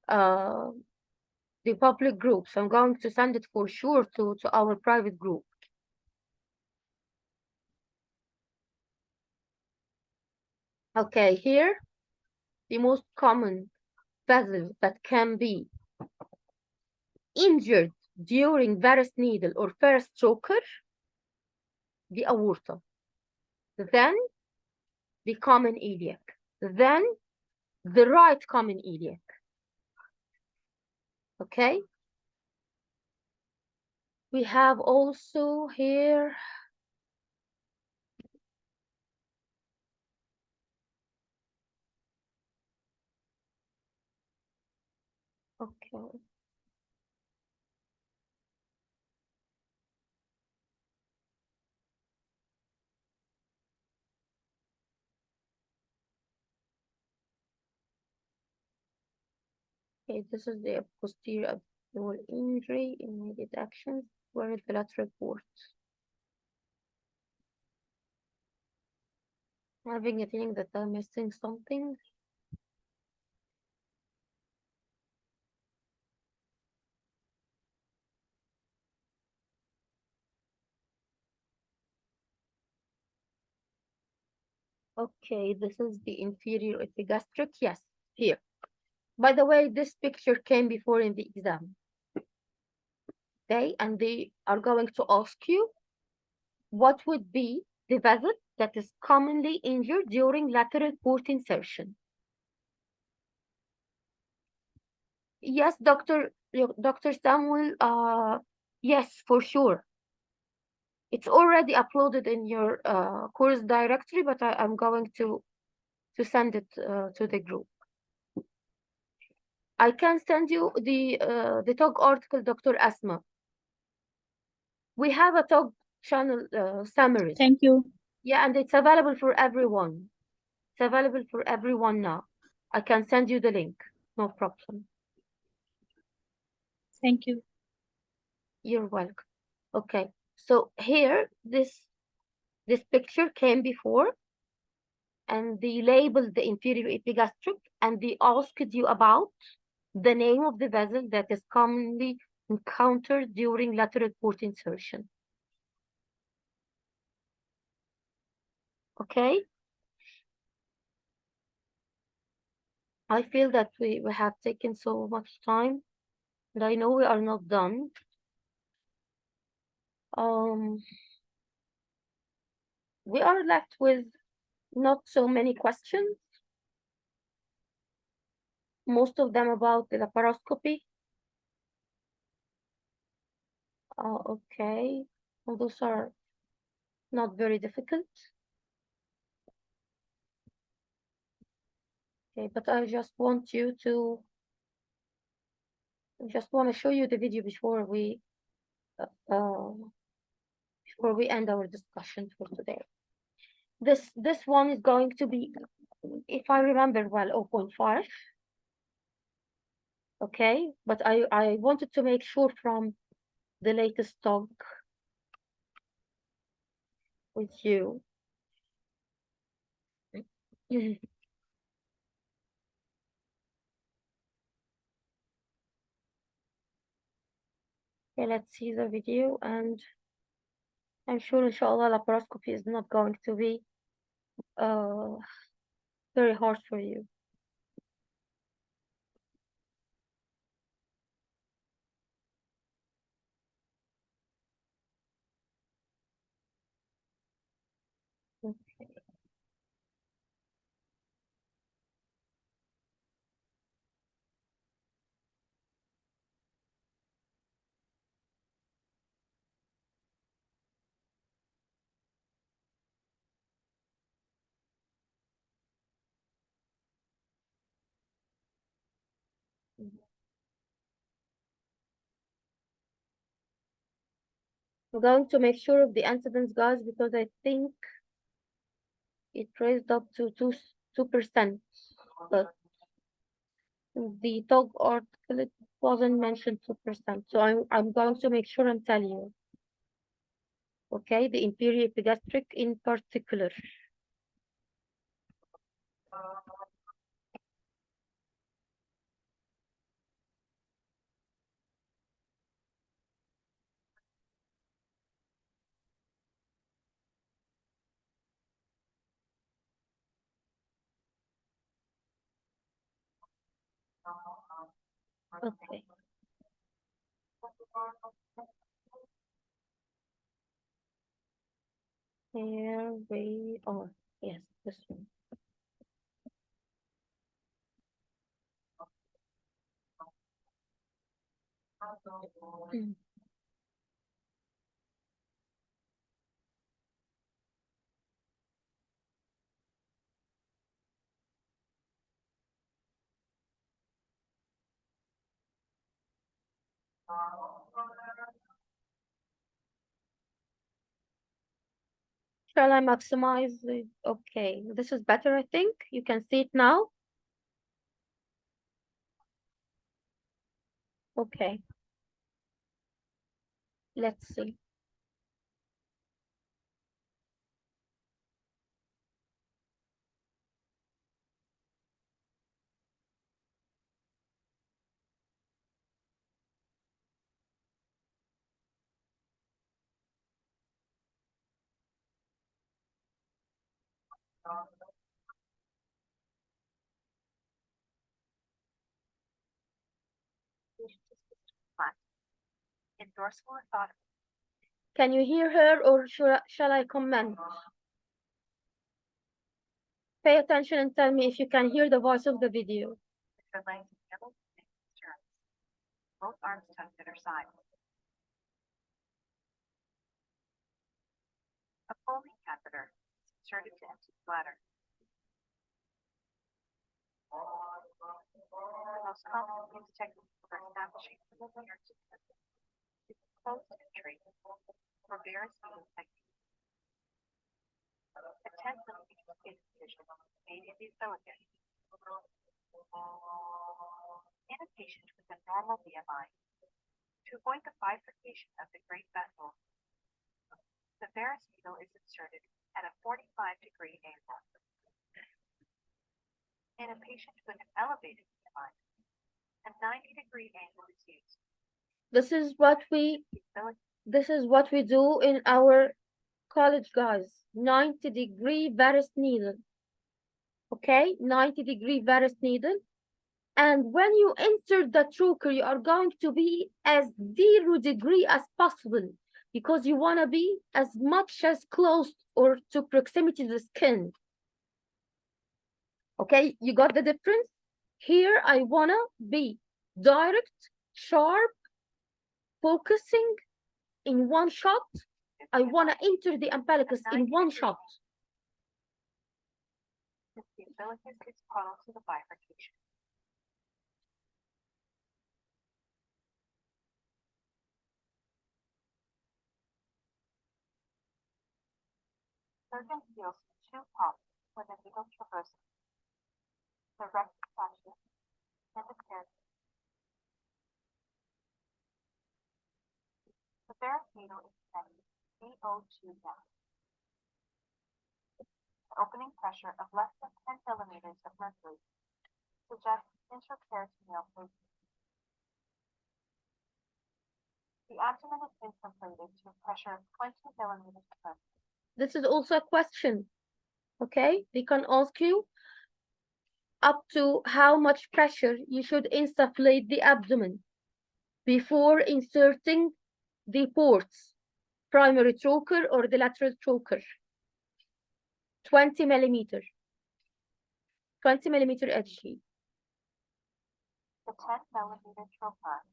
the public group. So I'm going to send it for sure to our private group. Okay, here, the most common vessel that can be injured during varus needle or first trocar, the aorta. Then the common iliac. Then the right common iliac. Okay? We have also here okay. Okay, this is the posterior abdominal injury, immediate actions, where is the lateral port? Having a feeling that I'm missing something. Okay, this is the inferior epigastric. Yes, here. By the way, this picture came before in the exam. Okay, and they are going to ask you what would be the vessel that is commonly injured during lateral port insertion. Yes, Dr. Samuel, yes, for sure. It's already uploaded in your course directory, but I'm going to send it to the group. I can send you the talk article, Dr. Asma. We have a talk channel summaries. Thank you. Yeah, and it's available for everyone. It's available for everyone now. I can send you the link. No problem. Thank you. You're welcome. Okay, so here this picture came before, and they labeled the inferior epigastric, and they asked you about the name of the vessel that is commonly encountered during lateral port insertion. Okay? I feel that we have taken so much time, and I know we are not done. We are left with not so many questions. Most of them about the laparoscopy. Okay, well, those are not very difficult. Okay, but I just want you to show you the video before we end our discussion for today. This one is going to be, if I remember well, 0.5. Okay, but I wanted to make sure from the latest talk with you. Okay, let's see the video, and I'm sure, inshallah, laparoscopy is not going to be very hard for you. Okay. I'm going to make sure of the incidence, guys, because I think it raised up to 2%. But the TOG article, it wasn't mentioned 2%. So I'm going to make sure and tell you. Okay, the inferior epigastric in particular. Okay. Here we are. Yes, this one. Mm. Shall I maximize it? Okay, this is better, I think. You can see it now. Okay. Let's see. Can you hear her or shall I comment? Pay attention and tell me if you can hear the voice of the video. Both arms tucked at her sides. A foaming catheter is inserted to empty the bladder. The most common use technique for establishing the appearance is closed entry or Barrett's needle technique. A 10 mm skin incision made in the esophagus. In a patient with a normal BMI, to avoid the bifurcation of the great vessel, the Barrett's needle is inserted at a 45-degree angle. In a patient with an elevated BMI, a 90-degree angle is used. This is what we do in our college, guys. 90-degree Barrett's needle. Okay, 90-degree Barrett's needle. And when you insert the trocar, you are going to be as 0 degree as possible because you want to be as much as close or to proximity to the skin. Okay, you got the difference? Here, I want to be direct, sharp, focusing in one shot. I want to enter the umbilicus in one shot. The umbilicus is prone to the bifurcation. Surgeon feels 2 pumps when the needle traverses the rectus fascia and the perineum. The Barrett's needle is connected to CO2 gas. An opening pressure of less than 10 millimeters of mercury suggests intraperitoneal placement. The abdomen is inflated to a pressure of 20 millimeters of mercury. This is also a question. Okay, they can ask you up to how much pressure you should insufflate the abdomen before inserting the ports, primary trocar or the lateral trocar. 20 millimeter HG. The 10 millimeter trocar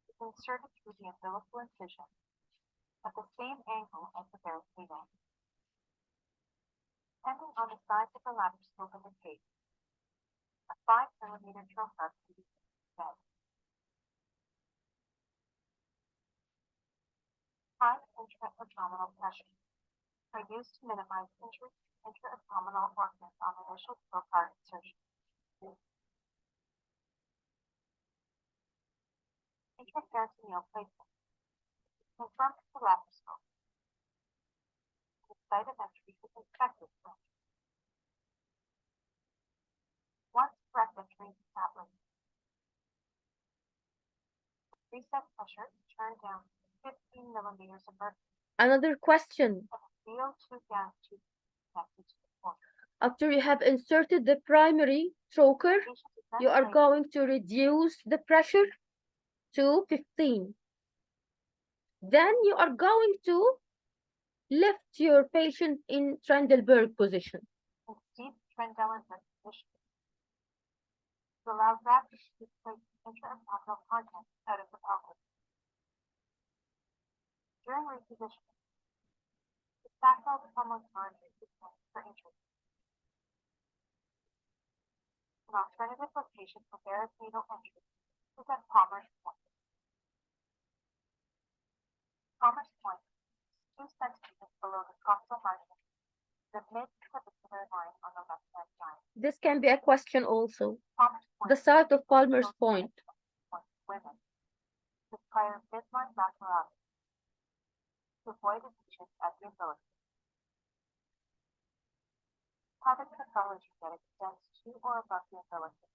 is inserted through the umbilical incision at the same angle as the Barrett's needle. Depending on the size of the laparoscope in the case, a 5 millimeter trocar can be used instead. High intra-abdominal pressure are used to minimize intra-abdominal organs on initial part insertion. Intraperitoneal placement. Confirmed with the laparoscope. The site of entry is inspected. Once correct entry is established, reset pressure is turned down to 15 millimeters of mercury. Another question. CO2 gas tube connected to the port. After you have inserted the primary trocar, you are going to reduce the pressure to 15. Then you are going to lift your patient in Trendelenburg position. In deep Trendelenburg position to allow rapid to place intra-abdominal content out of the pelvis. During repositioning, the sacral pulmonary is for entry. An alternative location for peritoneal entry is at Palmer's Point. Palmer's Point is 2 centimeters below the costal margin, the mid-clavicular line on the left-hand side. This can be a question also. Palmer's Point The site of Palmer's Point. Women require midline laparoscopy to avoid adhesion at the umbilical. Pelvic pathology that extends to or above the umbilical.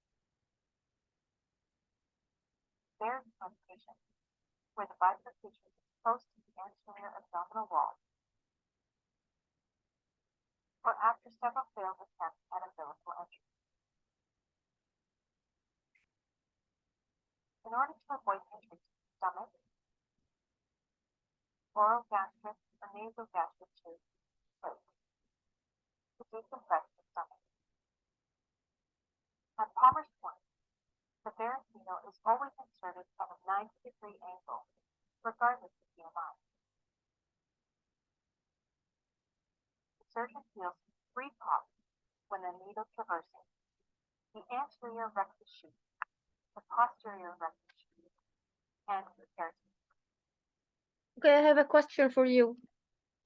There is one patient where the bifurcation is close to the anterior abdominal wall, or after several failed attempts at umbilical entry. In order to avoid injury to the stomach, orogastric or nasogastric tube is placed to decompress the stomach. At Palmer's Point, the varus needle is always inserted at a 90-degree angle, regardless of BMI. The surgeon feels 3 pops when the needle traverses the anterior rectus sheath, the posterior rectus sheath, and the peritoneum. Okay, I have a question for you.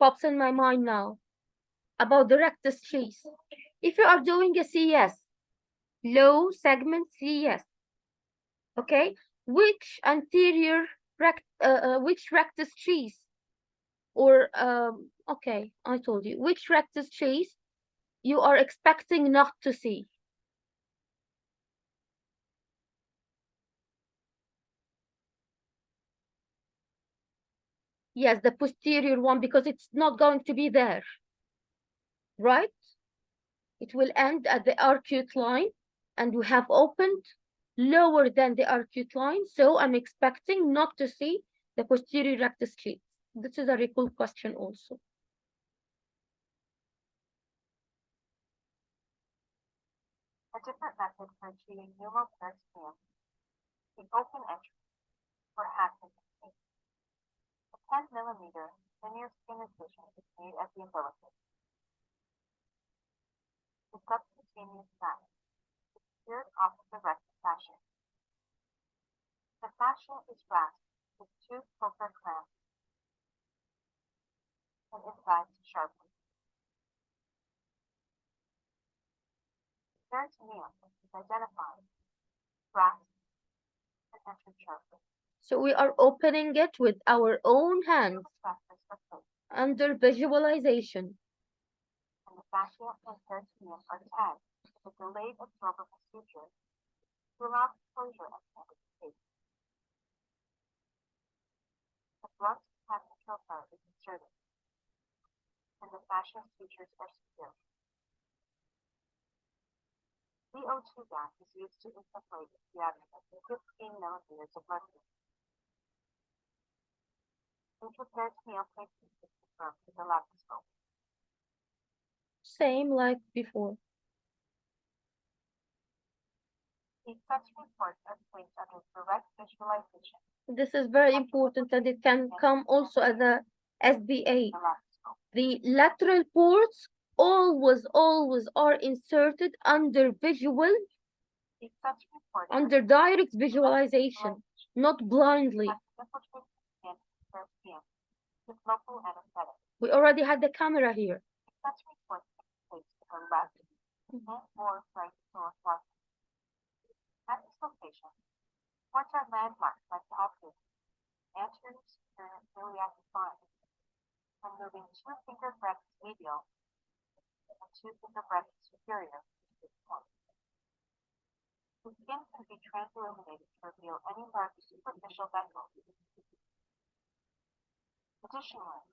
Pops in my mind now about the rectus sheath. If you are doing a CS, low segment CS, okay, which rectus sheath, or okay, I told you, which rectus sheath you are expecting not to see? Yes, the posterior one, because it's not going to be there, right? It will end at the arcuate line, and we have opened lower than the arcuate line, so I'm expecting not to see the posterior rectus sheath. This is a recall question also. A different method for achieving pneumoperitoneum, the open entry, or hacking technique. A 10 millimeter linear skin incision is made at the umbilicus. The subcutaneous fat is secured off of the rectus fascia. The fascia is rasped with 2 trocar clamps and incised sharply. The peritoneum is identified, rasped, and entered sharply. So we are opening it with our own hands under visualization. And the fascia and peritoneum are tagged with a delayed absorbable suture to allow closure at the end of the case. The blunt patent trocar is inserted, and the fascia sutures are secured. CO2 gas is used to insufflate the abdomen with 15 millimeters of mercury. Intraperitoneal placement is confirmed with the laparoscope. Same like before. The accessory parts are placed under direct visualization. This is very important, and it can come also as a SBA. The laparoscope. The lateral ports always are inserted under visual, The accessory parts under direct visualization, not blindly. infiltrate the skin of the peritoneum to With local anesthetic. We already had the camera here. Accessory ports take place to the left and or right lower quadrant. At this location, ports are landmarked by the obvious anterior superior iliac spine, and moving 2 finger breadths medial and 2 finger breadths superior to this point. The skin can be transilluminated to reveal any large superficial vessels. Additionally,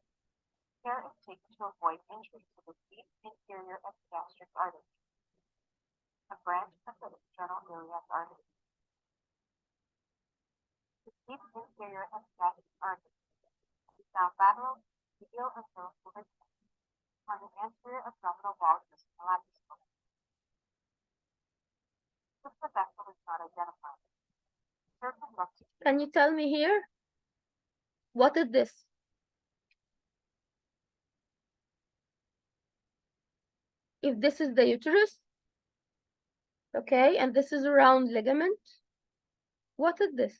care is taken to avoid injury to the deep inferior epigastric artery, a branch of the external iliac artery. The deep inferior epigastric artery is found lateral, medial, and cervical on the anterior abdominal wall using the laparoscope. If the vessel is not identified, surgeon looks. Can you tell me here? What is this? If this is the uterus, okay, and this is a round ligament, what is this?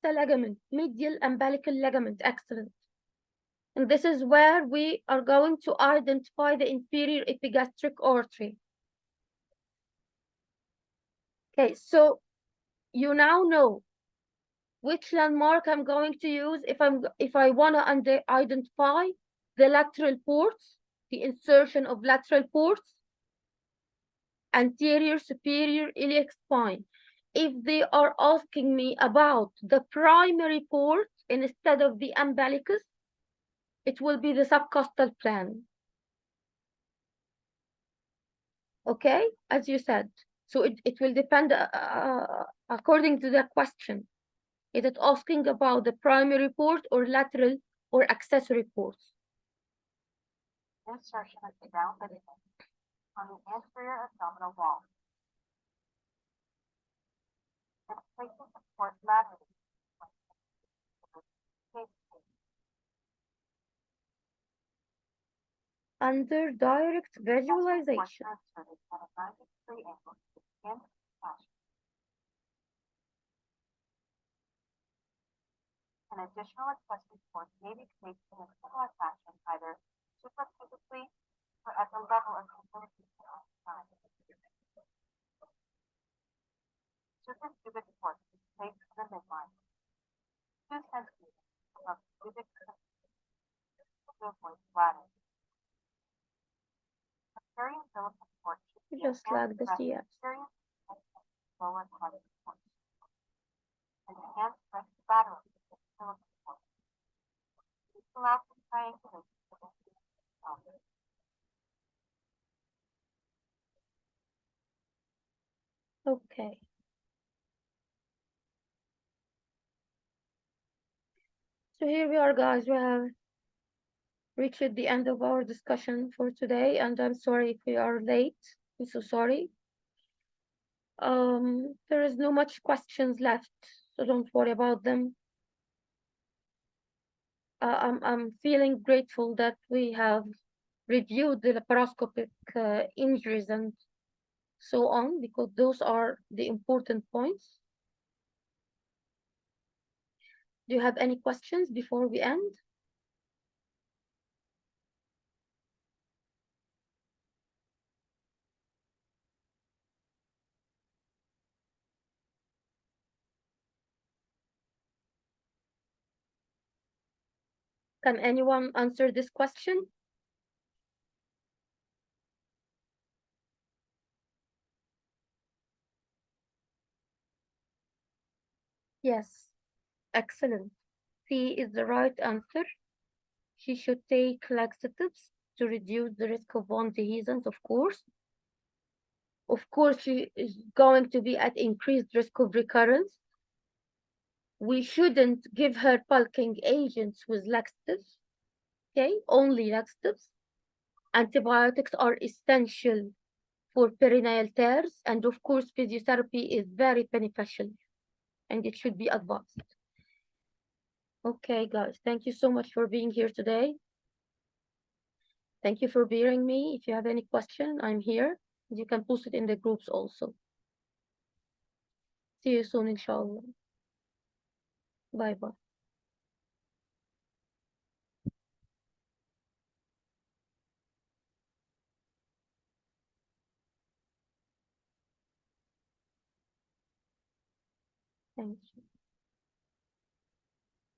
The ligament, medial umbilical ligament, excellent. And this is where we are going to identify the inferior epigastric artery. Okay, so you now know which landmark I'm going to use if I want to identify the lateral ports, the insertion of lateral ports, anterior superior iliac spine. If they are asking me about the primary port instead of the umbilicus, it will be the subcostal plan. Okay, as you said. So it will depend according to the question. Is it asking about the primary port or lateral or accessory ports? Insertion of the round ligament on the anterior abdominal wall. And placing the port laterally. Under direct visualization. An additional accessory port may be placed in a similar fashion, either supraphysically or at the level of compensated on the side. Suprapubic port is placed in the midline, 2 centimeters above the pubic to avoid bladder. A periumbilical port should be Just like the CS. lower part of the port, and the hands rest laterally. Okay. So here we are, guys. We have reached the end of our discussion for today, and I'm sorry if we are late. I'm so sorry. There is no much questions left, so don't worry about them. I'm feeling grateful that we have reviewed the laparoscopic injuries and so on, because those are the important points. Do you have any questions before we end? Can anyone answer this question? Yes, excellent. C is the right answer. She should take laxatives to reduce the risk of wound dehiscence, of course. Of course, she is going to be at increased risk of recurrence. We shouldn't give her bulking agents with laxatives, okay? Only laxatives. Antibiotics are essential for perineal tears, and of course, physiotherapy is very beneficial, and it should be advised. Okay, guys, thank you so much for being here today. Thank you for bearing me. If you have any question, I'm here. You can post it in the groups also. See you soon, inshallah. Bye bye. Thank you.